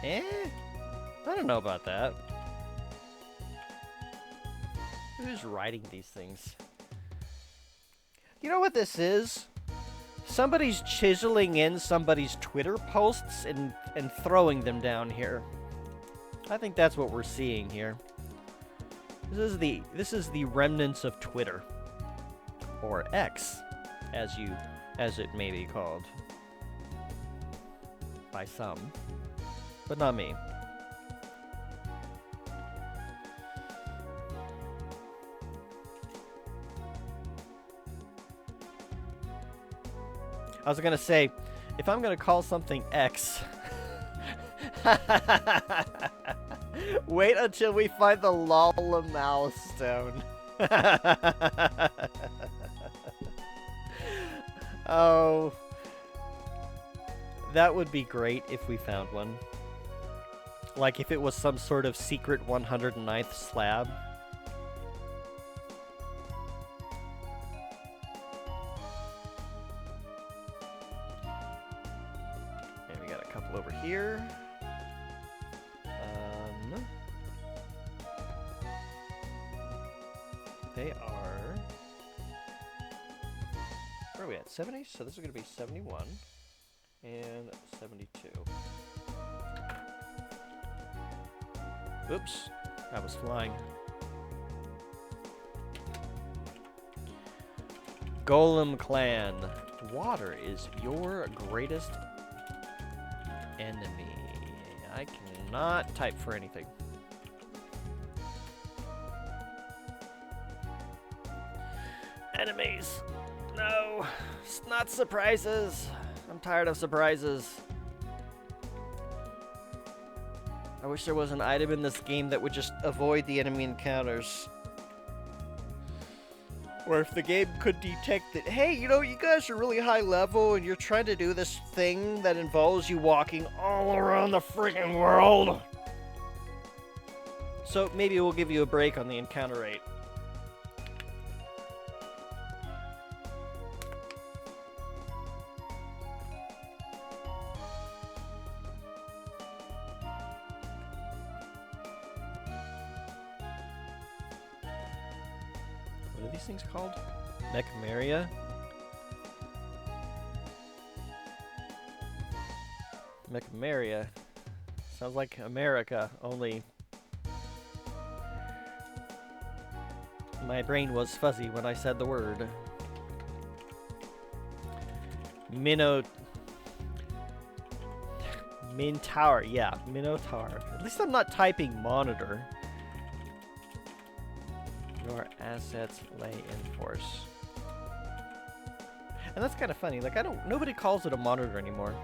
I don't know about that. Who's writing these things? You know what this is? Somebody's chiseling in somebody's Twitter posts and throwing them down here. I think that's what we're seeing here. This is the remnants of Twitter, or X, as it may be called by some, but not me. I was gonna say, if I'm gonna call something X, wait until we find the Lol stone. Oh, that would be great if we found one. Like if it was some sort of secret 109th slab. And we got a couple over here. They are... Where are we at? 70? So this is going to be 71 and 72. Oops, that was flying. Golem Clan. Water is your greatest enemy. I cannot type for anything. Enemies. No, not surprises. I'm tired of surprises. I wish there was an item in this game that would just avoid the enemy encounters. Or if the game could detect that, hey, you know, you guys are really high level and you're trying to do this thing that involves you walking all around the freaking world. So maybe we'll give you a break on the encounter rate. What are these things called? Mechameria? Mechameria. Sounds like America, only my brain was fuzzy when I said the word. Minotaur, yeah, Minotaur. At least I'm not typing monitor. Your assets lay in force. And that's kind of funny. Like, nobody calls it a monitor anymore.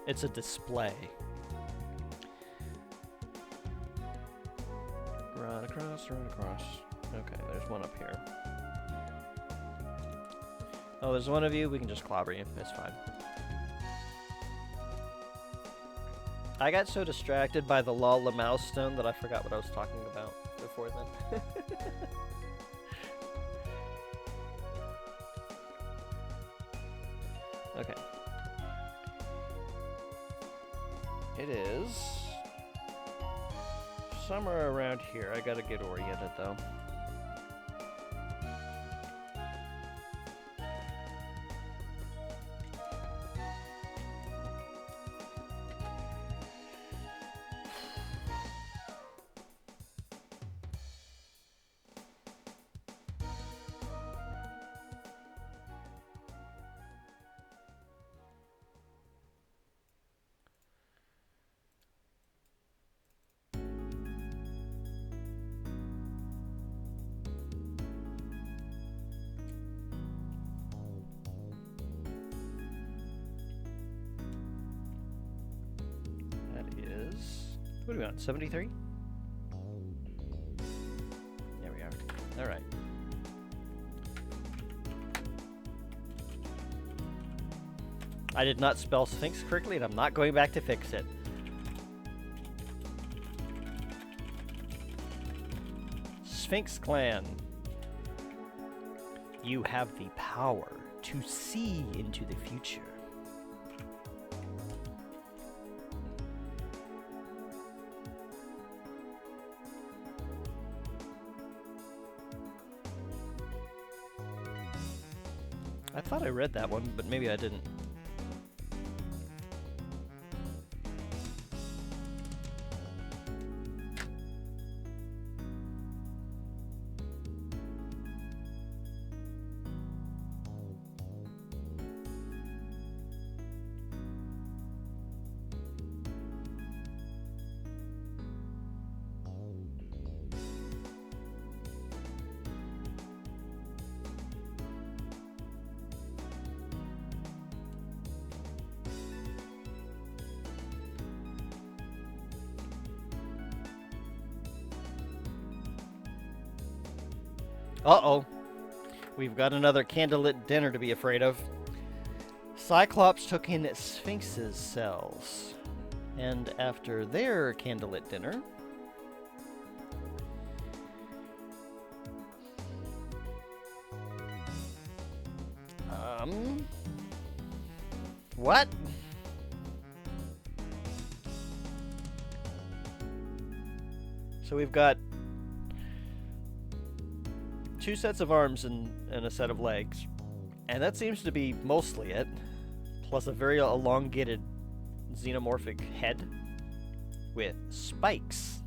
It's a display. Run across, run across. Okay, there's one up here. Oh, there's one of you. We can just clobber you. It's fine. I got so distracted by the lol the mouse stone that I forgot what I was talking about before then. Okay. It is somewhere around here. I gotta get oriented though. What are we on? 73? There we are. All right. I did not spell Sphinx correctly, and I'm not going back to fix it. Sphinx Clan. You have the power to see into the future. I thought I read that one, but maybe I didn't. Uh-oh. We've got another candlelit dinner to be afraid of. Cyclops took in Sphinx's cells. And after their candlelit dinner... What? So we've got 2 sets of arms and a set of legs. And that seems to be mostly it. Plus a very elongated xenomorphic head with spikes.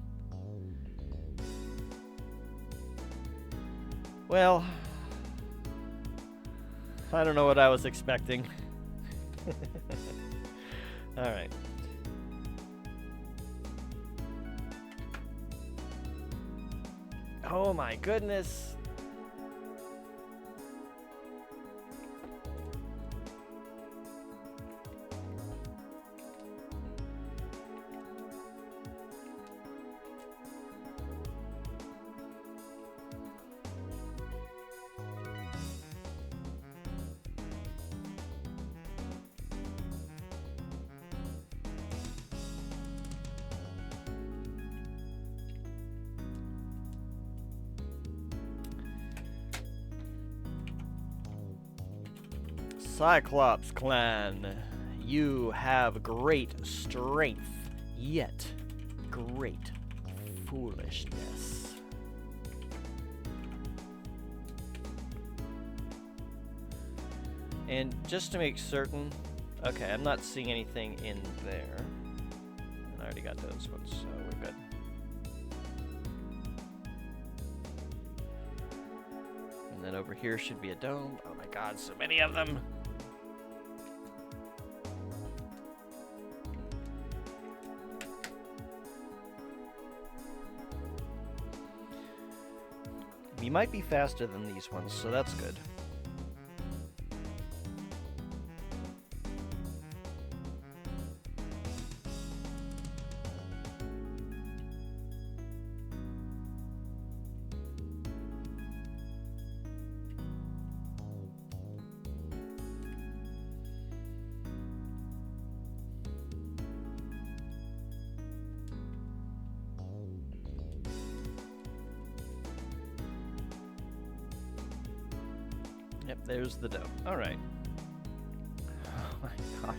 Well, I don't know what I was expecting. Alright. Oh my goodness. Cyclops Clan, you have great strength, yet great foolishness. And just to make certain, okay, I'm not seeing anything in there. And I already got those ones, so we're good. And then over here should be a dome. Oh my god, so many of them! We might be faster than these ones, so that's good. Yep, there's the dough. All right. Oh my gosh.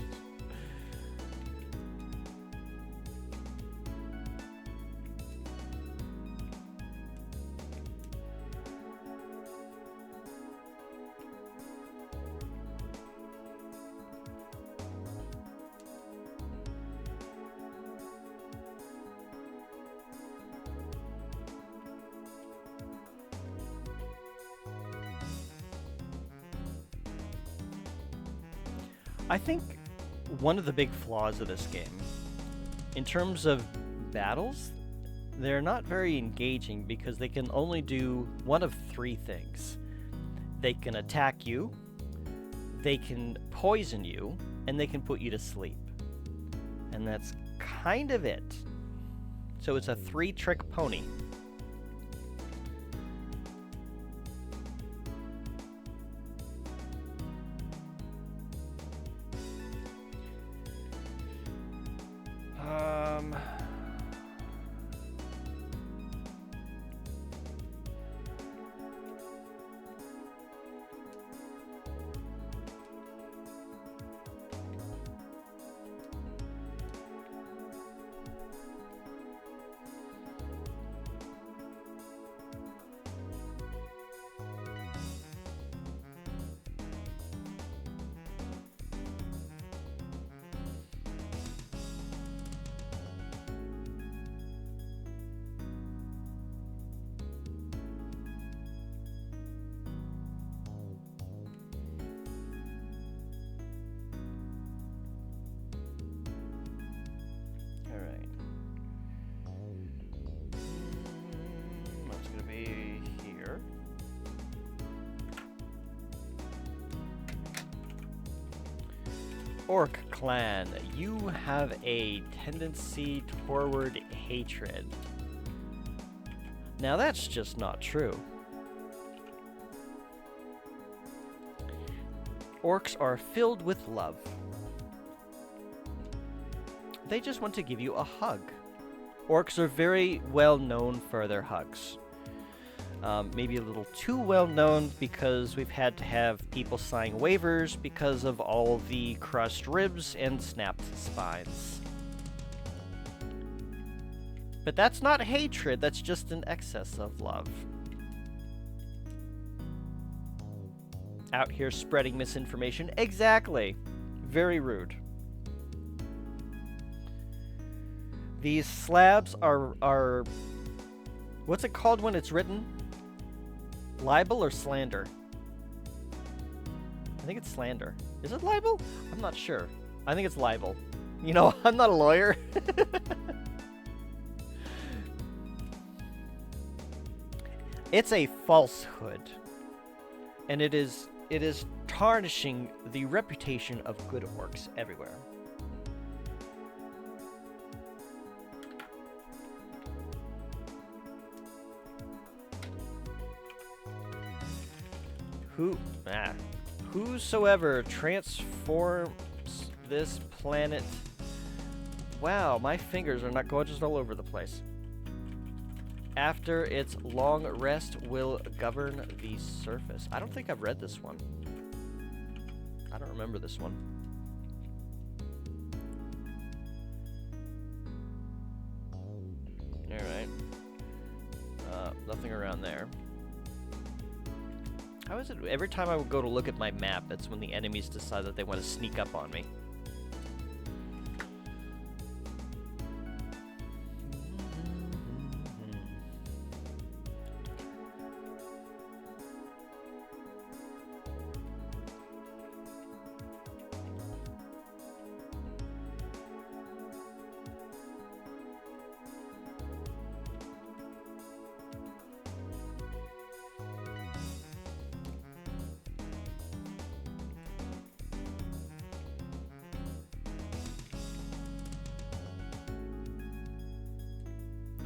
I think one of the big flaws of this game, in terms of battles, they're not very engaging because they can only do one of 3 things. They can attack you, they can poison you, and they can put you to sleep. And that's kind of it. So it's a 3-trick pony. Orc clan, you have a tendency toward hatred. Now that's just not true. Orcs are filled with love. They just want to give you a hug. Orcs are very well known for their hugs. Maybe a little too well known because we've had to have people sign waivers because of all the crushed ribs and snapped spines. But that's not hatred, that's just an excess of love. Out here spreading misinformation. Exactly. Very rude. These slabs are what's it called when it's written? Libel or slander? I think it's slander. Is it libel? I'm not sure. I think it's libel. You know, I'm not a lawyer. It's a falsehood. And it is tarnishing the reputation of good orcs everywhere. Whosoever transforms this planet... Wow, my fingers are not going just all over the place. After its long rest will govern the surface. I don't think I've read this one. I don't remember this one. Alright. Nothing around there. How is it every time I would go to look at my map, that's when the enemies decide that they want to sneak up on me?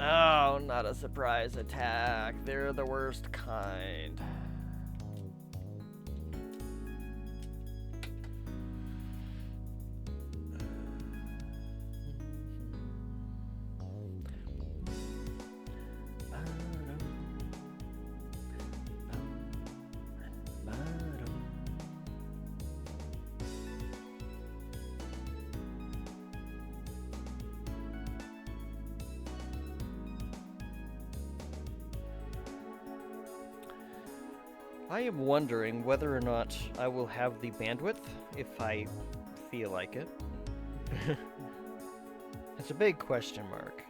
Oh, not a surprise attack. They're the worst kind. I am wondering whether or not I will have the bandwidth if I feel like it. It's a big question mark.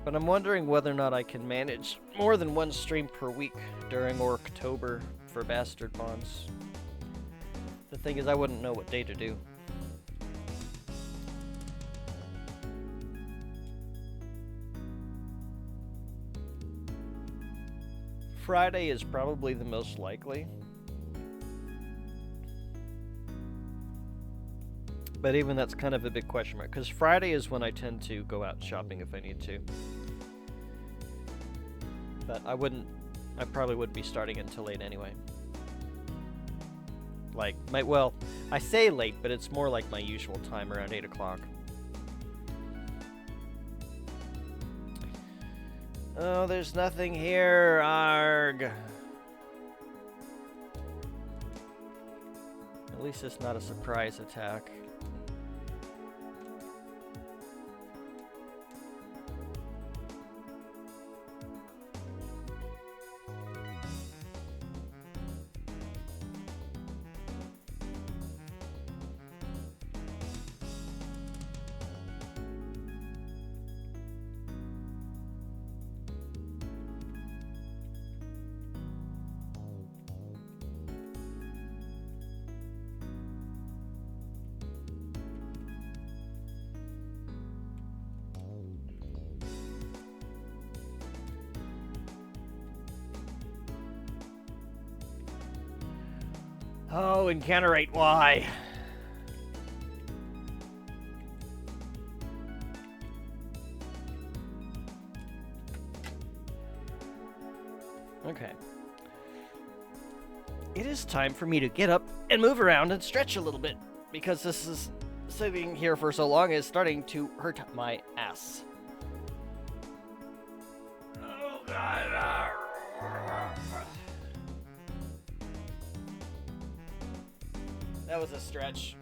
But I'm wondering whether or not I can manage more than one stream per week during Orktober for Bastard Bonds. The thing is, I wouldn't know what day to do. Friday is probably the most likely. But even that's kind of a big question mark, because Friday is when I tend to go out shopping if I need to. But I probably wouldn't be starting until late anyway. Like, well, I say late, but it's more like my usual time, around 8 o'clock. Oh, there's nothing here, arg. At least it's not a surprise attack. Oh, encounter rate, why? Okay. It is time for me to get up and move around and stretch a little bit, because this is sitting here for so long is starting to hurt my ass. Oh, God. That was a stretch.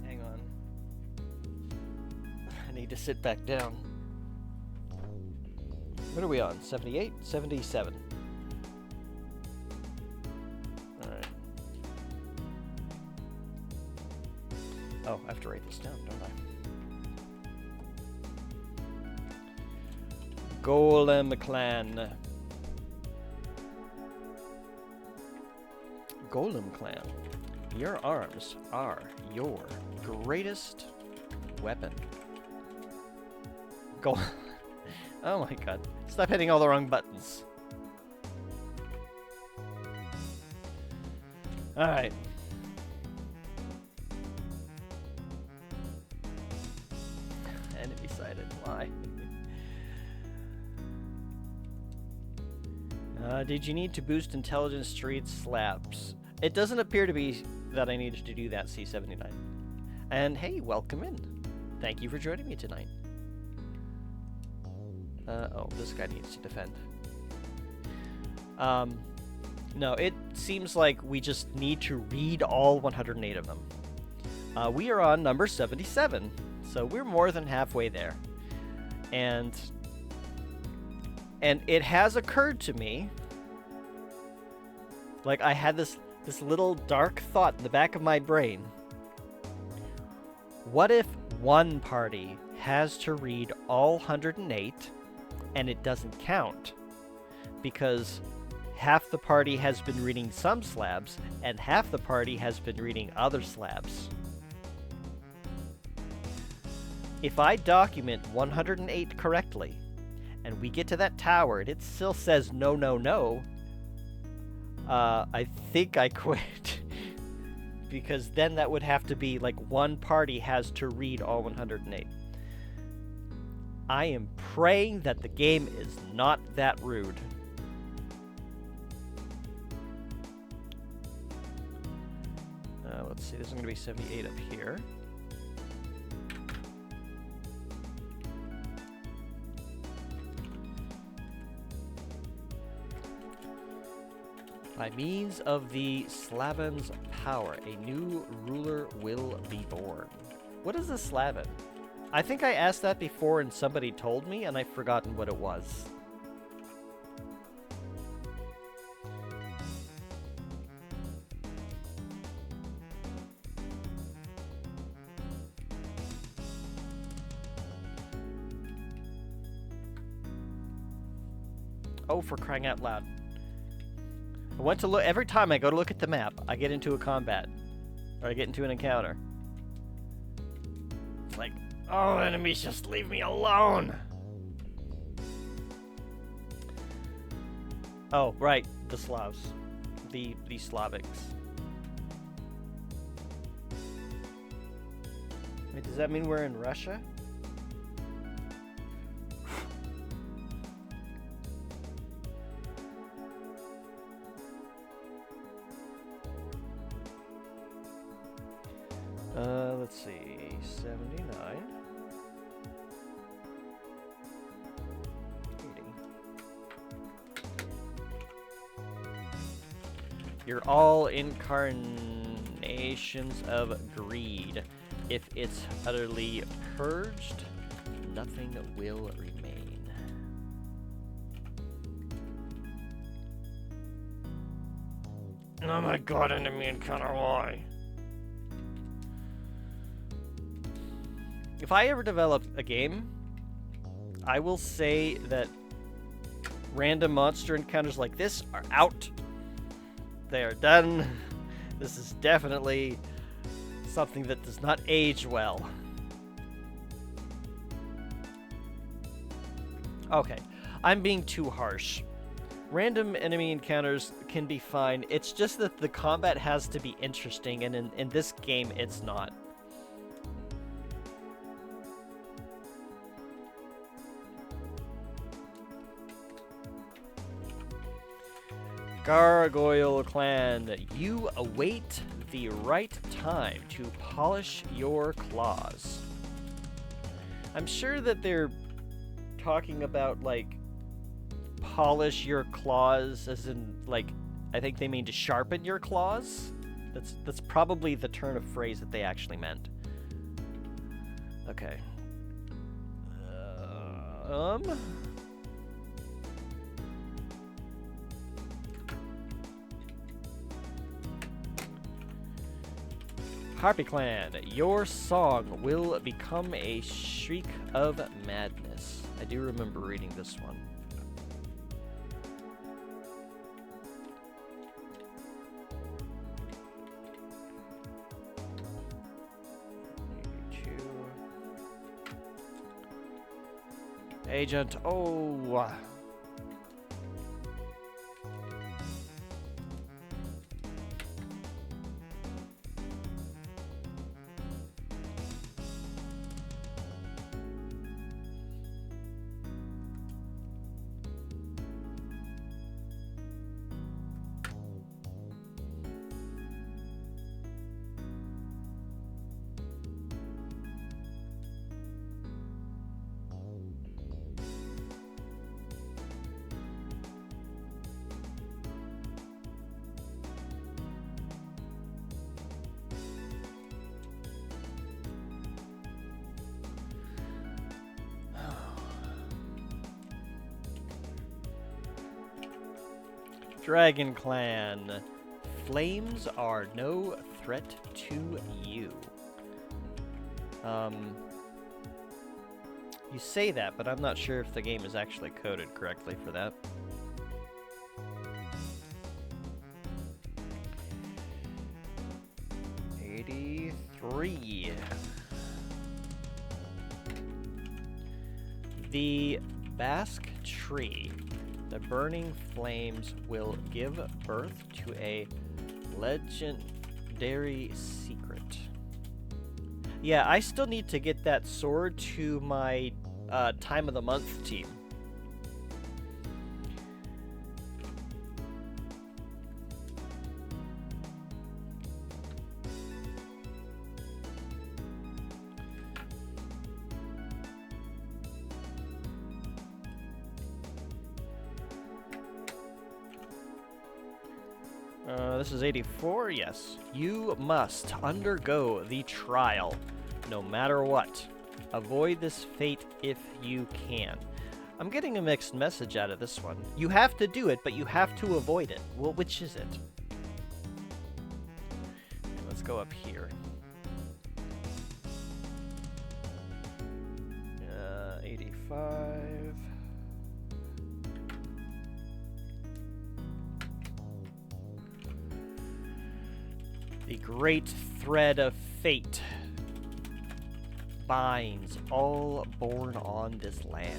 Hang on. I need to sit back down. What are we on? 78? 77. Oh, I have to write this down, don't I? Golem Clan. Golem Clan. Your arms are your greatest weapon. Oh my god. Stop hitting all the wrong buttons. Alright. Enemy sighted. Why? Did you need to boost intelligence streets slabs? It doesn't appear to be that I needed to do that, C79. And hey, welcome in. Thank you for joining me tonight. Oh, this guy needs to defend. No, it seems like we just need to read all 108 of them. We are on number 77, so we're more than halfway there. And it has occurred to me, like I had this little dark thought in the back of my brain. What if one party has to read all 108 and it doesn't count? Because half the party has been reading some slabs and half the party has been reading other slabs. If I document 108 correctly and we get to that tower and it still says no, no, no, I think I quit. Because then that would have to be like one party has to read all 108. I am praying that the game is not that rude. Let's see, this is going to be 78 up here. By means of the Slavin's power, a new ruler will be born. What is a Slavin? I think I asked that before and somebody told me and I've forgotten what it was. Oh, for crying out loud. I went to look, every time I go to look at the map, I get into a combat. Or I get into an encounter. It's like, Oh, enemies, just leave me alone! Oh, right, the Slavs. The Slavics. Wait, does that mean we're in Russia? Let's see, 79. 80. You're all incarnations of greed. If it's utterly purged, nothing will remain. Oh my god, enemy encounter, why? If I ever develop a game, I will say that random monster encounters like this are out. They are done. This is definitely something that does not age well. Okay, I'm being too harsh. Random enemy encounters can be fine. It's just that the combat has to be interesting, and in this game, it's not. Gargoyle Clan, you await the right time to polish your claws. I'm sure that they're talking about, like, polish your claws as in, like, I think they mean to sharpen your claws. That's probably the turn of phrase that they actually meant. Okay. Harpy Clan, your song will become a shriek of madness. I do remember reading this one. Agent, oh. Dragon Clan, flames are no threat to you. You say that, but I'm not sure if the game is actually coded correctly for that. '83. The Basque Tree. The burning flames will give birth to a legendary secret. Yeah, I still need to get that sword to my time of the month team. This is 84, yes. You must undergo the trial, no matter what. Avoid this fate if you can. I'm getting a mixed message out of this one. You have to do it, but you have to avoid it. Well, which is it? Okay, let's go up here. 85. The Great Thread of Fate spines, all born on this land.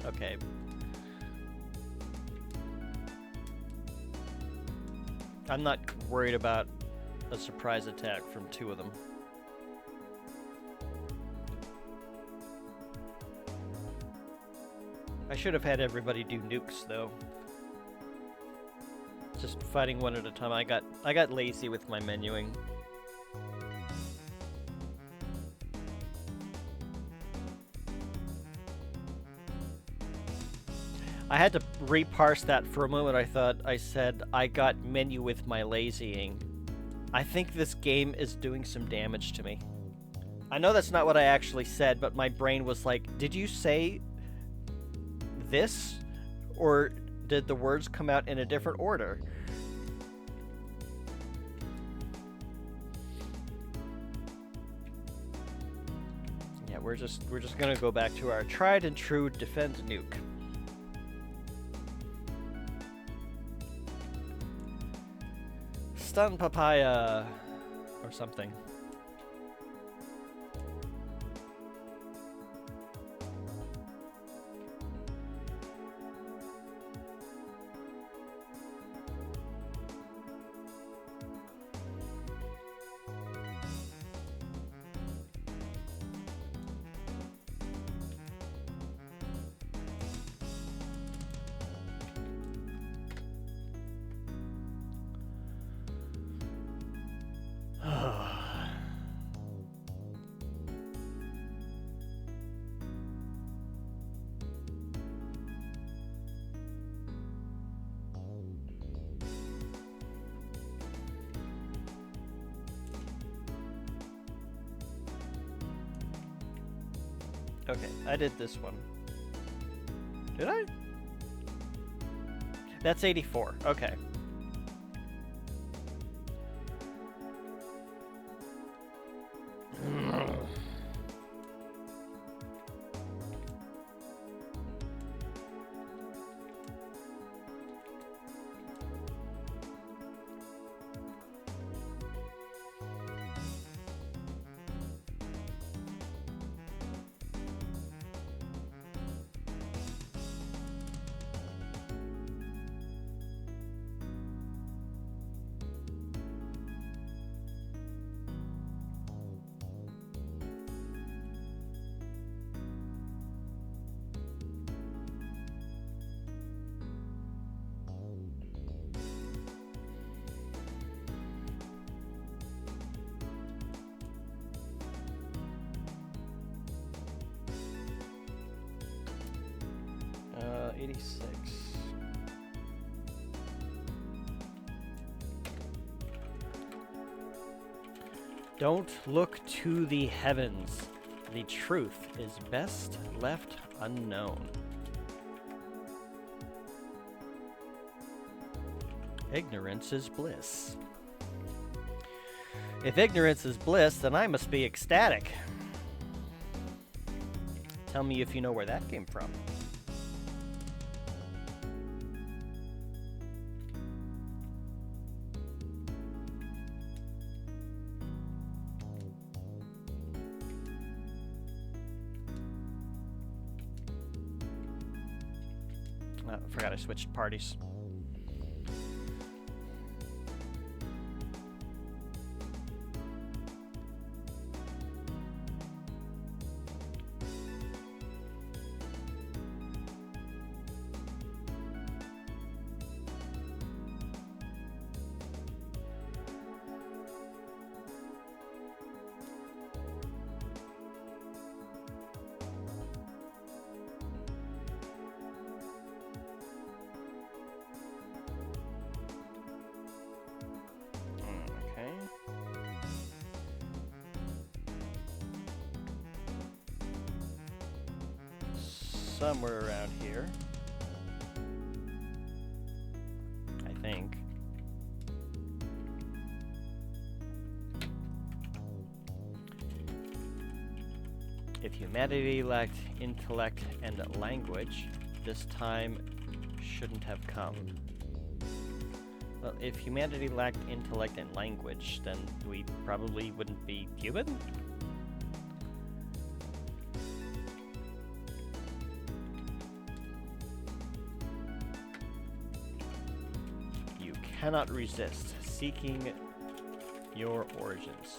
Okay. I'm not worried about a surprise attack from 2 of them. I should have had everybody do nukes, though. Just fighting one at a time. I got lazy with my menuing. I had to reparse that for a moment. I thought I said I got menu with my lazying. I think this game is doing some damage to me. I know that's not what I actually said, but my brain was like, did you say this? Or did the words come out in a different order? Yeah, we're just gonna go back to our tried and true defend nuke. Stun papaya or something. Okay, I did this one. Did I? That's 84. Okay. Uh, 86. Don't look to the heavens. The truth is best left unknown. Ignorance is bliss. If ignorance is bliss, then I must be ecstatic. Tell me if you know where that came from. Forgot I switched parties. Somewhere around here, I think. If humanity lacked intellect and language, this time shouldn't have come. Well, if humanity lacked intellect and language, then we probably wouldn't be human? You cannot resist seeking your origins.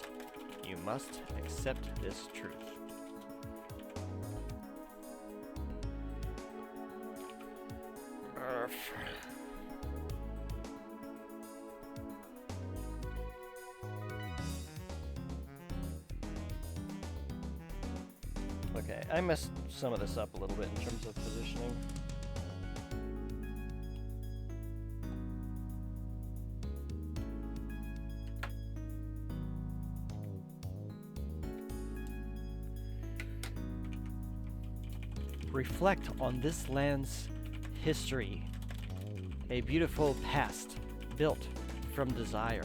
You must accept this truth. Okay, I messed some of this up a little bit in terms of positioning. Reflect on this land's history, a beautiful past built from desire.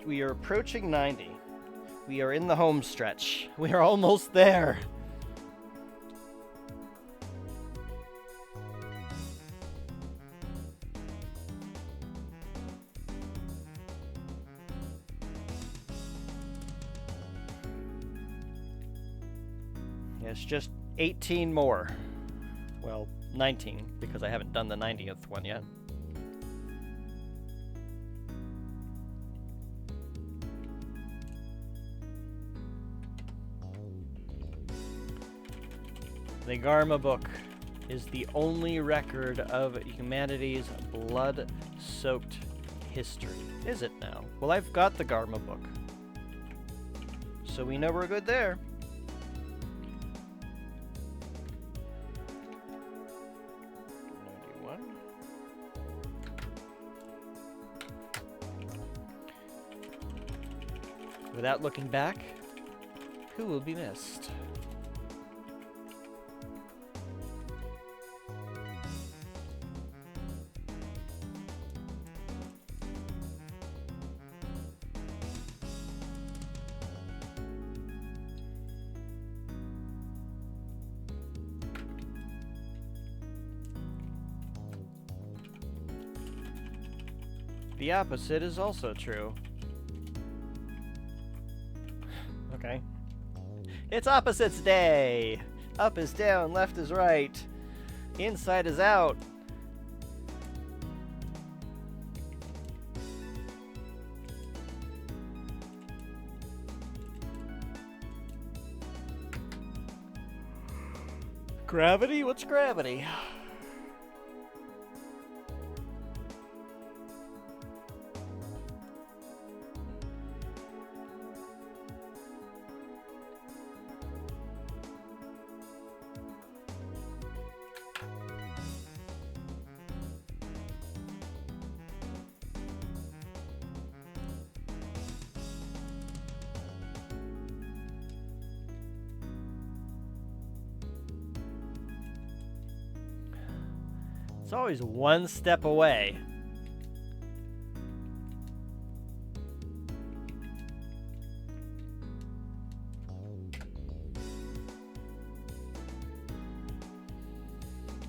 We are approaching 90. We are in the home stretch. We are almost there. It's just 18 more. Well, 19, because I haven't done the 90th one yet. The Garma book is the only record of humanity's blood-soaked history. Is it now? Well, I've got the Garma book, so we know we're good there. Without looking back, who will be missed? The opposite is also true. Okay. It's opposites day! Up is down, left is right. Inside is out. Gravity? What's gravity? It's always one step away.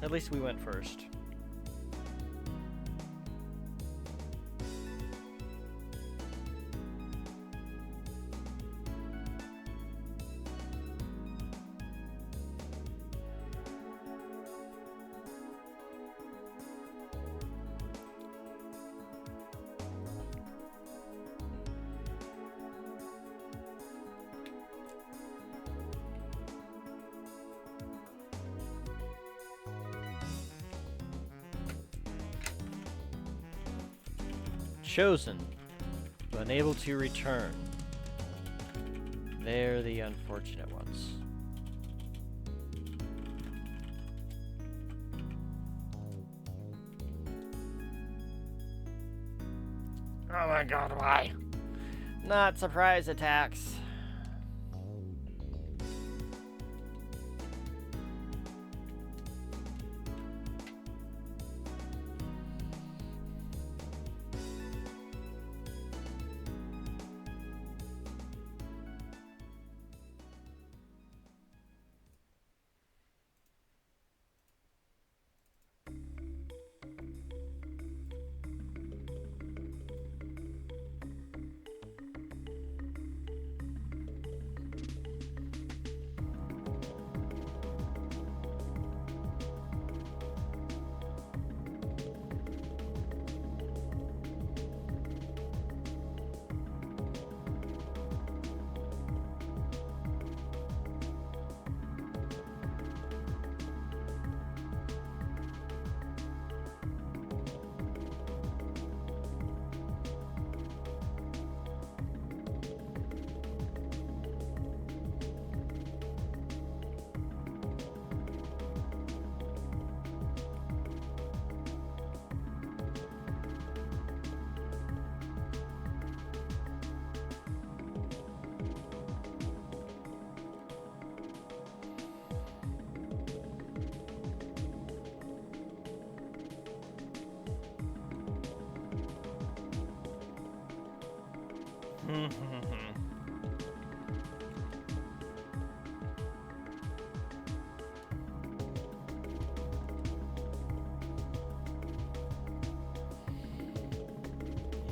At least we went first. Chosen, but unable to return. They're the unfortunate ones. Oh my god, why? Not surprise attacks.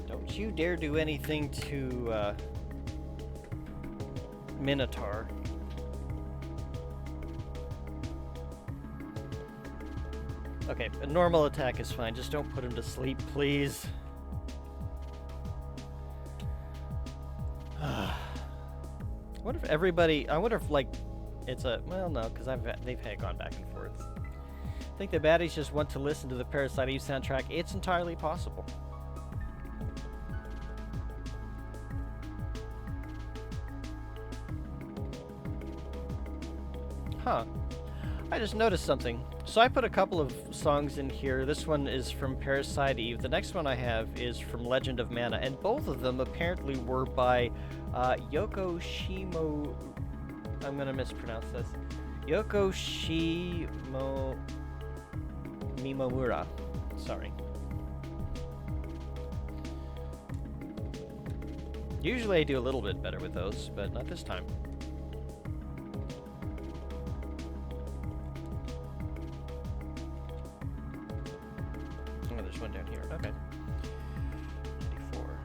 Don't you dare do anything to Minotaur. Okay, a normal attack is fine. Just don't put him to sleep, please. What if everybody... I wonder if, like, it's a... Well, no, because they've had gone back and forth. I think the baddies just want to listen to the Parasite Eve soundtrack. It's entirely possible. Huh. I just noticed something. So I put a couple of songs in here. This one is from Parasite Eve. The next one I have is from Legend of Mana, and both of them apparently were by Yoko Shimo... I'm gonna mispronounce this. Yoko Mimomura. Sorry. Usually I do a little bit better with those, but not this time. One down here. Okay. 94.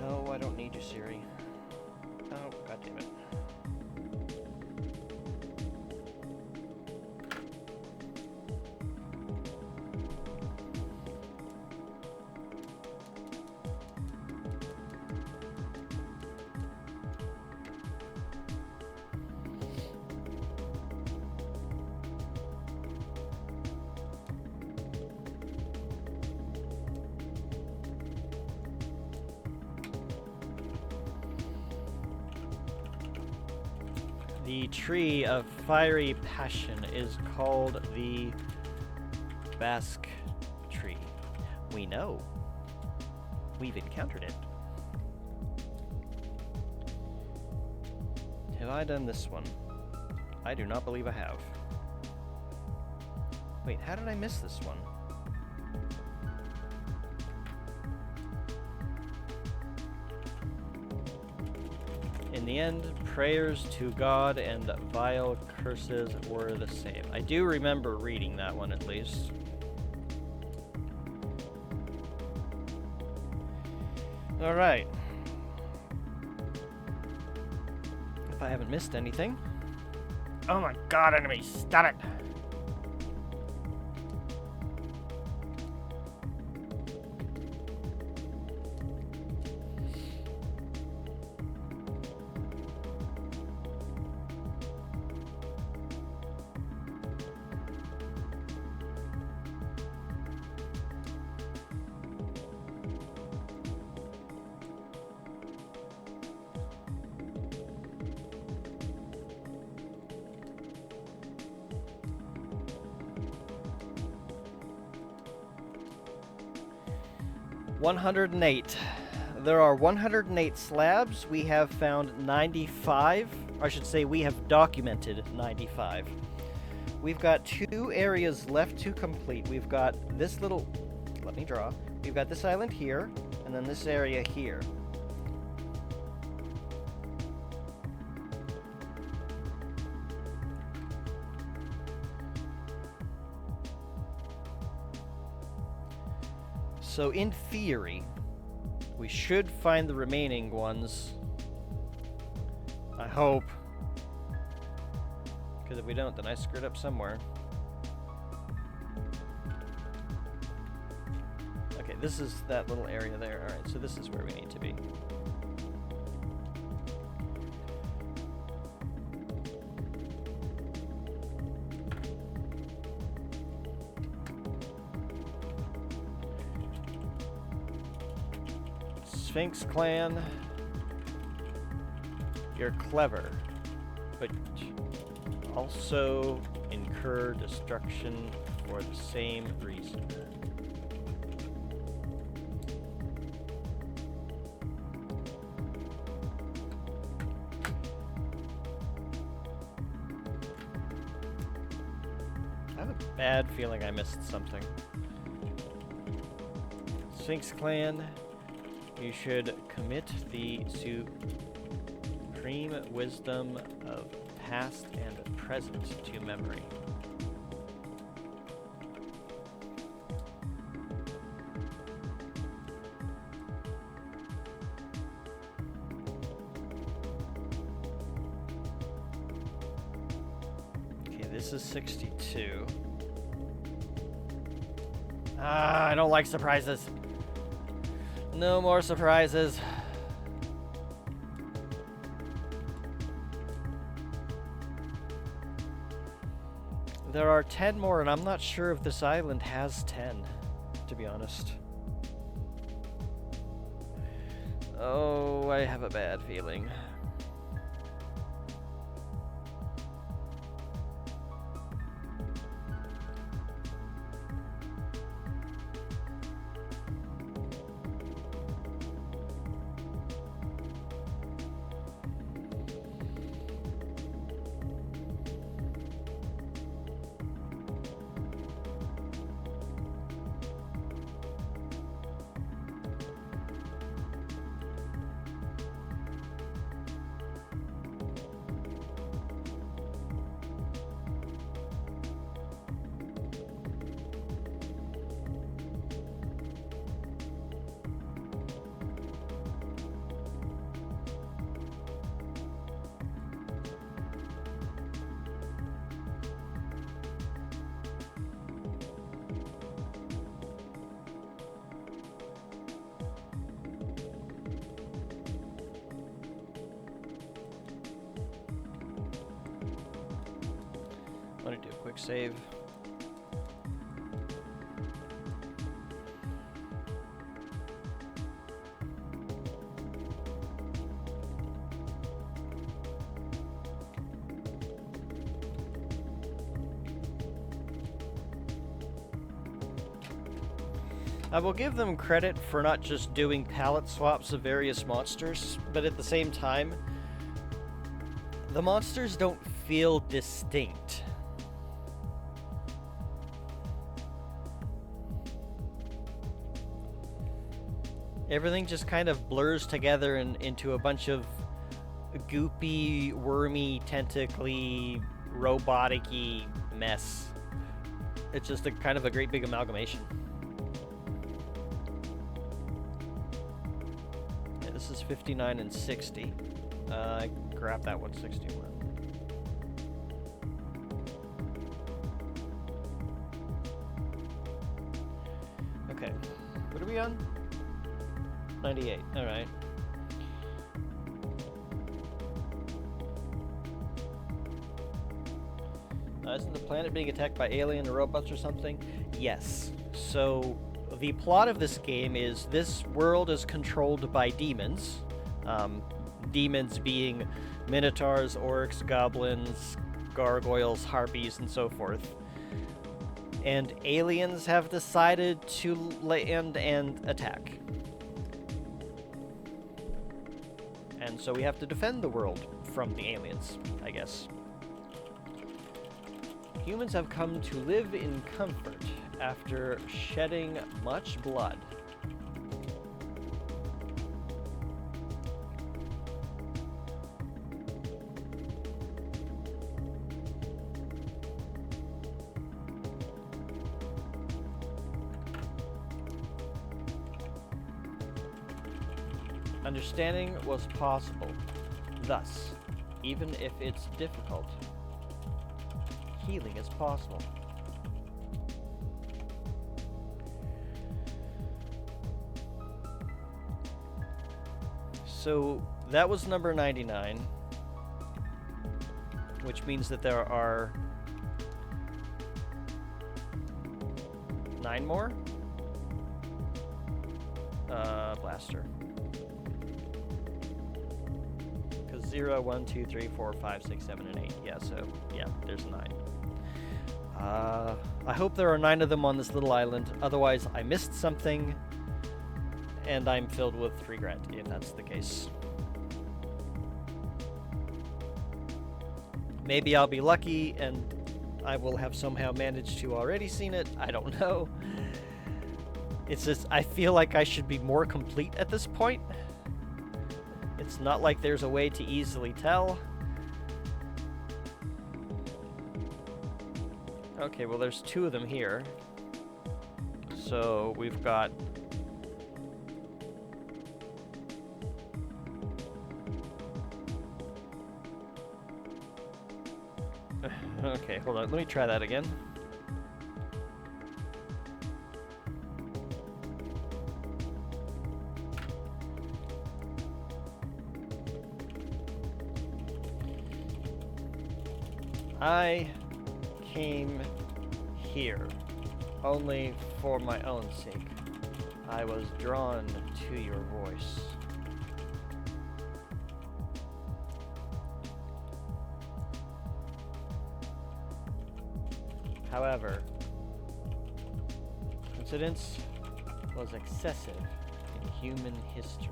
No, I don't need you, Siri. Oh, god damn it. The tree of fiery passion is called the Basque tree. We know. We've encountered it. Have I done this one? I do not believe I have. Wait, how did I miss this one? In the end, prayers to God and vile curses were the same. I do remember reading that one at least. Alright. If I haven't missed anything. Oh my god, enemy, stop it! $108. There are 108 slabs. We have found 95. I should say we have documented 95. We've got 2 areas left to complete. We've got this little... Let me draw. We've got this island here, and then this area here. So in theory, we should find the remaining ones. I hope. Because if we don't, then I screwed up somewhere. Okay, this is that little area there. Alright, so this is where we need to be. Sphinx clan, you're clever, but also incur destruction for the same reason. I have a bad feeling I missed something. Sphinx clan, You should commit the supreme wisdom of past and present to memory. Okay, this is 62. Ah, I don't like surprises. No more surprises. There are 10 more, and I'm not sure if this island has 10, to be honest. Oh, I have a bad feeling. I'm gonna do a quick save. I will give them credit for not just doing palette swaps of various monsters, but at the same time, the monsters don't feel distinct. Everything just kind of blurs together into a bunch of goopy, wormy, tentacly, robotic-y mess. It's just a kind of a great big amalgamation. Yeah, this is 59 and 60. I grabbed that 161. Okay, what are we on? 98, alright. Isn't the planet being attacked by alien or robots or something? Yes. So, the plot of this game is this world is controlled by demons. Demons being minotaurs, orcs, goblins, gargoyles, harpies, and so forth. And aliens have decided to land and attack. And so we have to defend the world from the aliens, I guess. Humans have come to live in comfort after shedding much blood. Understanding was possible. Thus, even if it's difficult, healing is possible. So that was number 99, which means that there are 9 more. Blaster. 0, 1, 2, 3, 4, 5, 6, 7, and 8. Yeah, so, yeah, there's 9. I hope there are 9 of them on this little island. Otherwise, I missed something, and I'm filled with regret, if that's the case. Maybe I'll be lucky, and I will have somehow managed to already seen it. I don't know. It's just, I feel like I should be more complete at this point. It's not like there's a way to easily tell. Okay, well there's 2 of them here. So we've got... Okay, hold on, let me try that again. I came here only for my own sake. I was drawn to your voice. However, coincidence was excessive in human history.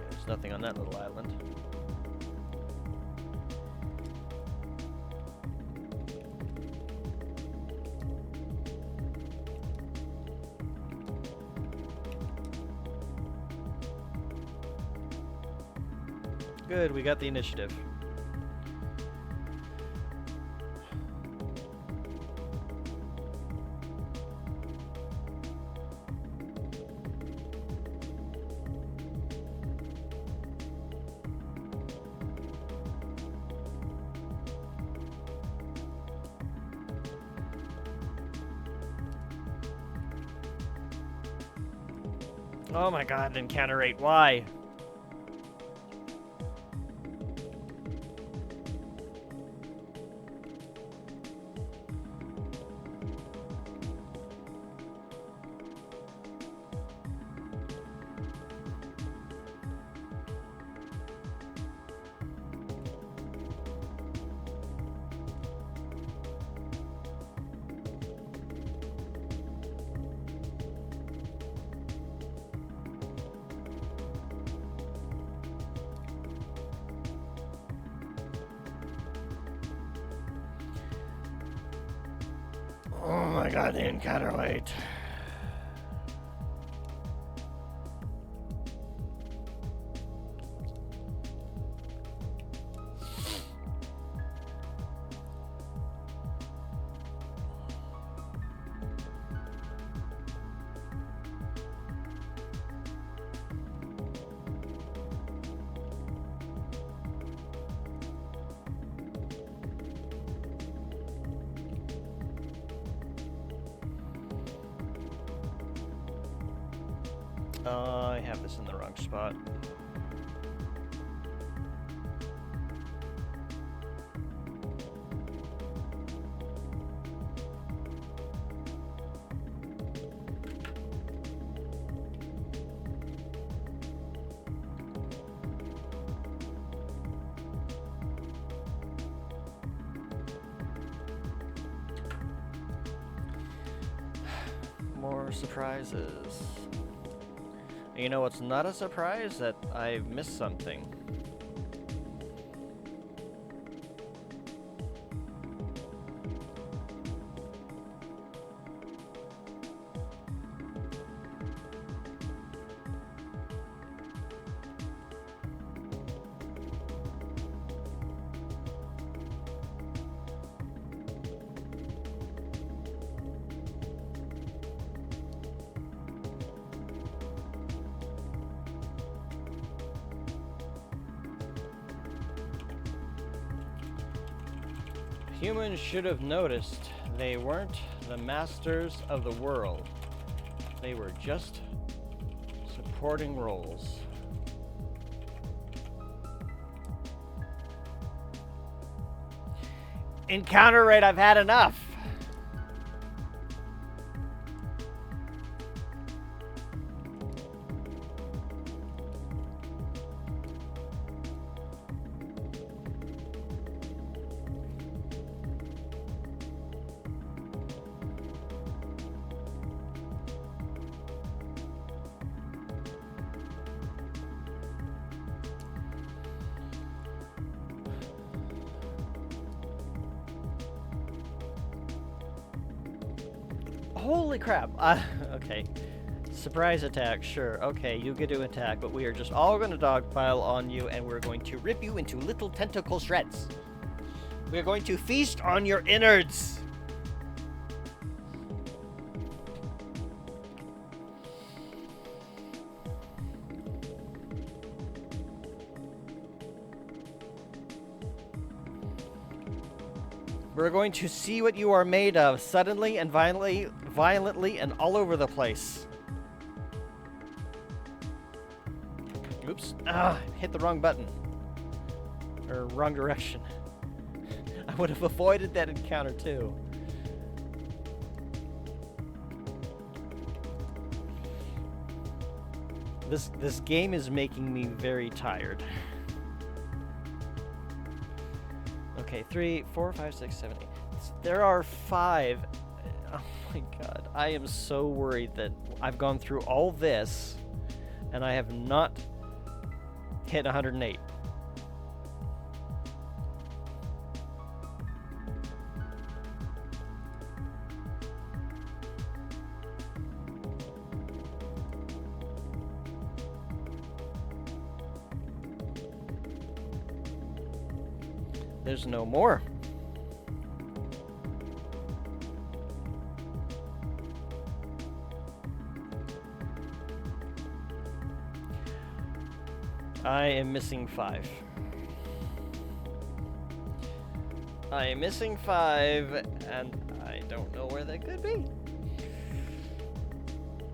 There's nothing on that little island. Good, we got the initiative. Oh my god, encounter rate, why? Oh my god, the encounter rate. I have this in the wrong spot. More surprises. You know what's not a surprise? That I missed something. Humans should have noticed they weren't the masters of the world. They were just supporting roles. Encounter rate, I've had enough. Holy crap. Okay. Surprise attack, sure. Okay, you get to attack, but we are just all going to dogpile on you, and we're going to rip you into little tentacle shreds. We are going to feast on your innards. We're going to see what you are made of, suddenly and violently and all over the place. Oops. Hit the wrong button. Or wrong direction. I would have avoided that encounter too. This game is making me very tired. Okay, 3, 4, 5, 6, 7, 8. There are 5. Oh my god. I am so worried that I've gone through all this and I have not hit 108. There's no more. I am missing 5. I am missing 5, and I don't know where that could be.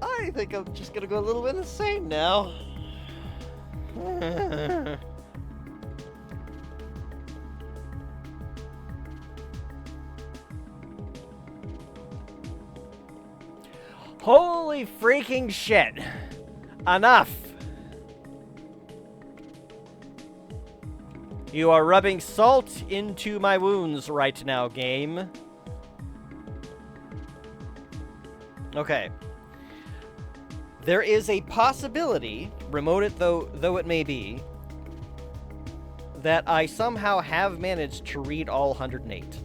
I think I'm just gonna go a little bit insane now. Holy freaking shit. Enough. You are rubbing salt into my wounds right now, game. Okay. There is a possibility, remote it though it may be, that I somehow have managed to read all 108.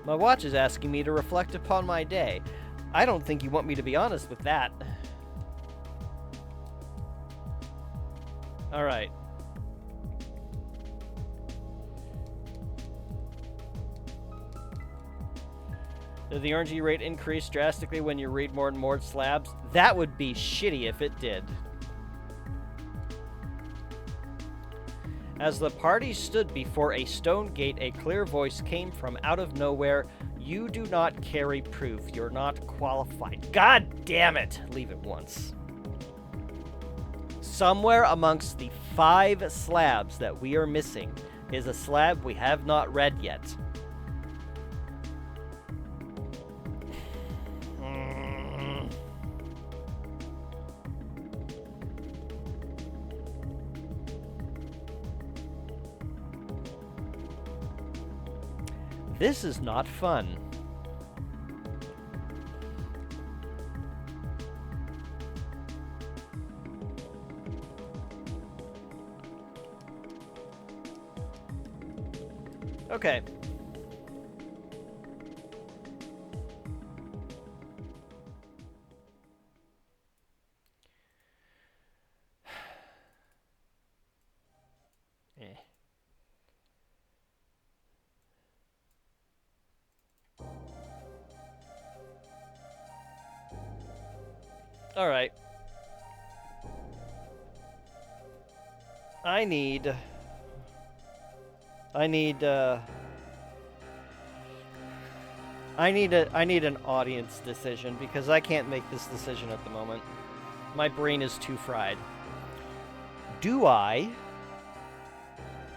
My watch is asking me to reflect upon my day. I don't think you want me to be honest with that. Alright. Did the RNG rate increase drastically when you read more and more slabs? That would be shitty if it did. As the party stood before a stone gate, a clear voice came from out of nowhere. You do not carry proof. You're not qualified. God damn it! Leave it once. Somewhere amongst the 5 slabs that we are missing is a slab we have not read yet. This is not fun. Okay. All right. I need an audience decision because I can't make this decision at the moment. My brain is too fried. Do I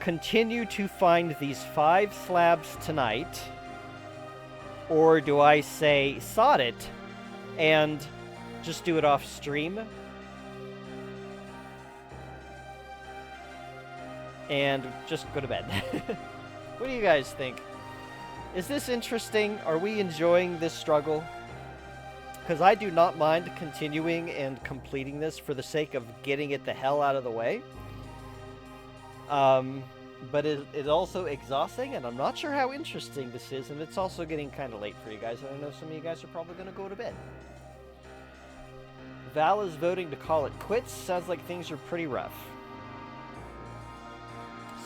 continue to find these 5 slabs tonight, or do I say sod it and just do it off stream and just go to bed? What do you guys think? Is this interesting? Are we enjoying this struggle? Because I do not mind continuing and completing this for the sake of getting it the hell out of the way. but it's also exhausting, and I'm not sure how interesting this is, and it's also getting kind of late for you guys, and I know some of you guys are probably going to go to bed. Val is voting to call it quits. Sounds like things are pretty rough.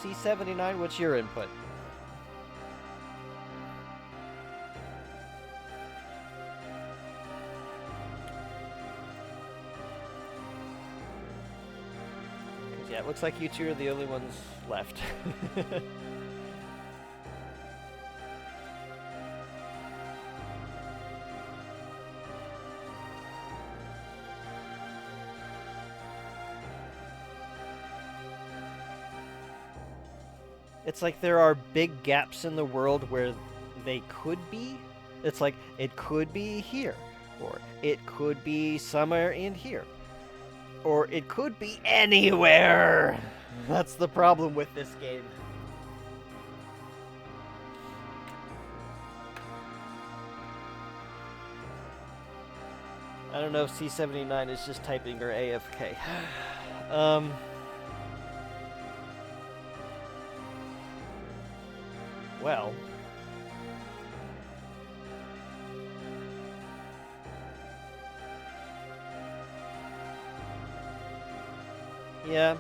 C79, what's your input? Yeah, it looks like you two are the only ones left. It's like there are big gaps in the world where they could be. It's like, it could be here, or it could be somewhere in here, or it could be anywhere. That's the problem with this game. I don't know if C79 is just typing or AFK. Well, yeah,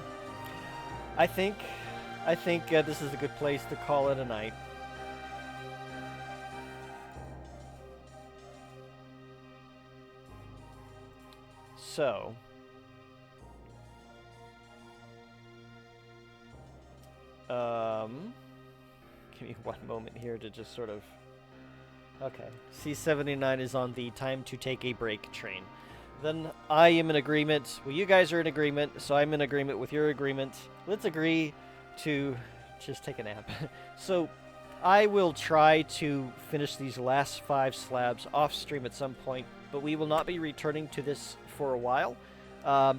I think this is a good place to call it a night. So, give me one moment here to just sort of... Okay, C79 is on the time to take a break train. Then I am in agreement. Well, you guys are in agreement, so I'm in agreement with your agreement. Let's agree to just take a nap. So, I will try to finish these last 5 slabs off stream at some point, but we will not be returning to this for a while,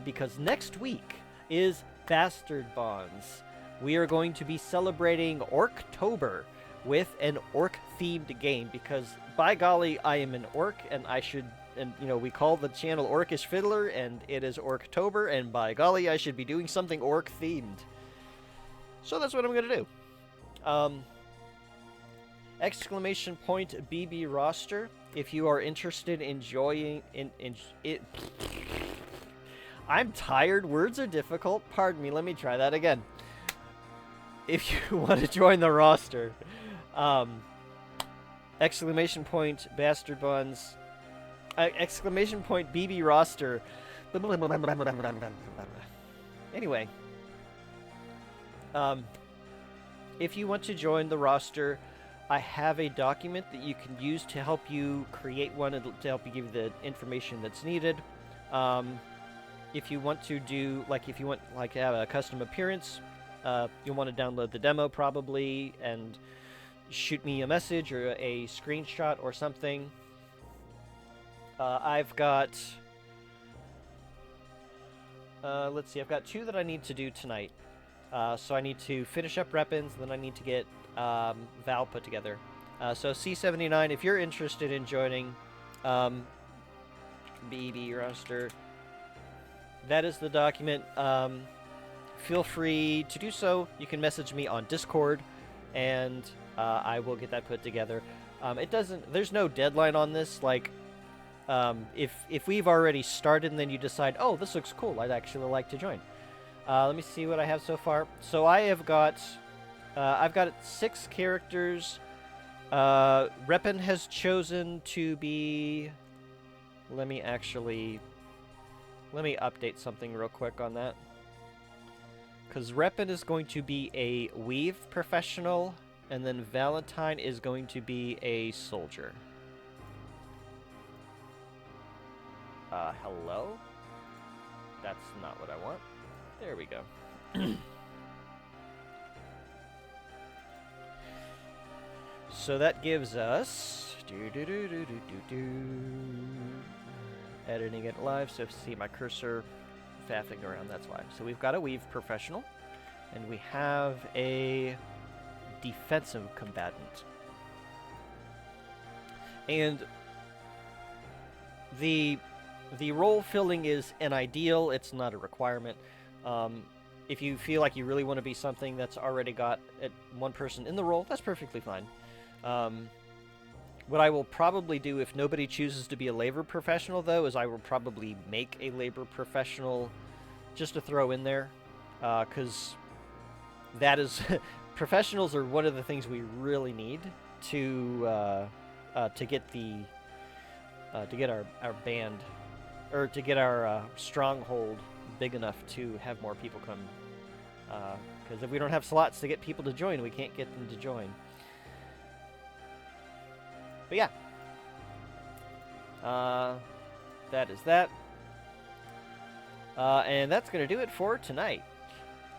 because next week is Bastard Bonds. We are going to be celebrating Orktober with an orc-themed game, because by golly, I am an orc, and I should, and you know, we call the channel Orcish Fiddler, and it is Orktober, and by golly, I should be doing something orc-themed. So that's what I'm gonna do. Exclamation point BB roster, if you are interested in joining in it. I'm tired, words are difficult, pardon me, let me try that again. If you want to join the roster, exclamation point Bastard Buns, exclamation point BB roster. Anyway, if you want to join the roster, I have a document that you can use to help you create one, to help you give you the information that's needed. If you want to do, like, if you want, like, have a custom appearance, you'll want to download the demo probably and shoot me a message or a screenshot or something. I've got, let's see, I've got 2 that I need to do tonight. So I need to finish up Reppins, then I need to get Val put together. So C79, if you're interested in joining BB roster, that is the document. Feel free to do so. You can message me on Discord, and I will get that put together. It doesn't. There's no deadline on this. Like, if we've already started, and then you decide, oh, this looks cool, I'd actually like to join. Let me see what I have so far. So I have got, I've got 6 characters. Reppin has chosen to be. Let me update something real quick on that. Because Reppin is going to be a weave professional, and then Valentine is going to be a soldier. Hello? That's not what I want. There we go. So that gives us... Editing it live, so if you see my cursor faffing around, that's why. So we've got a weave professional, and we have a defensive combatant. And the role filling is an ideal, it's not a requirement. if you feel like you really want to be something that's already got one person in the role, that's perfectly fine. What I will probably do if nobody chooses to be a labor professional, though, is I will probably make a labor professional just to throw in there, because that is professionals are one of the things we really need to get our band, or to get our stronghold big enough to have more people come. Because if we don't have slots to get people to join, we can't get them to join. But yeah, that is that. And that's going to do it for tonight.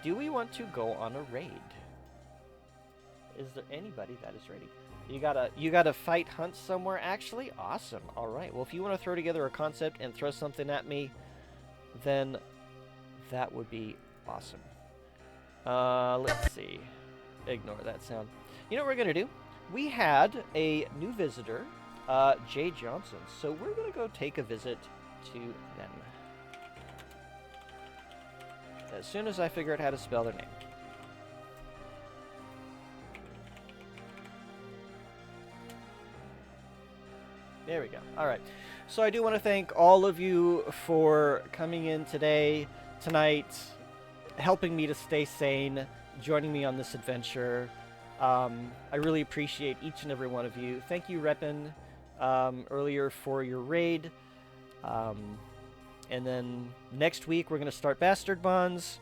Do we want to go on a raid? Is there anybody that is ready? You got a fight hunt somewhere, actually? Awesome. All right. Well, if you want to throw together a concept and throw something at me, then that would be awesome. Let's see. Ignore that sound. You know what we're going to do? We had a new visitor, Jay Johnson, so we're going to go take a visit to them. As soon as I figure out how to spell their name. There we go. All right. So I do want to thank all of you for coming in tonight, helping me to stay sane, joining me on this adventure. I really appreciate each and every one of you. Thank you, Reppin, earlier for your raid. And then next week, we're going to start Bastard Bonds.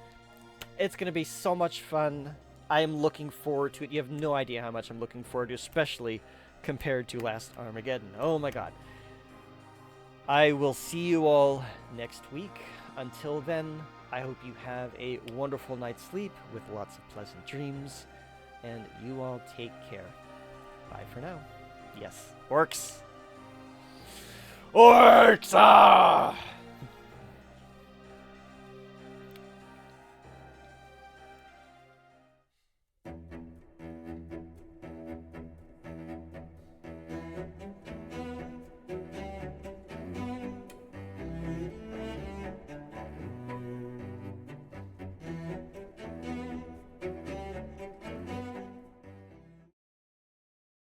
It's going to be so much fun. I am looking forward to it. You have no idea how much I'm looking forward to, especially compared to last Armageddon. Oh my god. I will see you all next week. Until then, I hope you have a wonderful night's sleep with lots of pleasant dreams. And you all take care. Bye for now. Yes. Orcs! Orcs! Ah!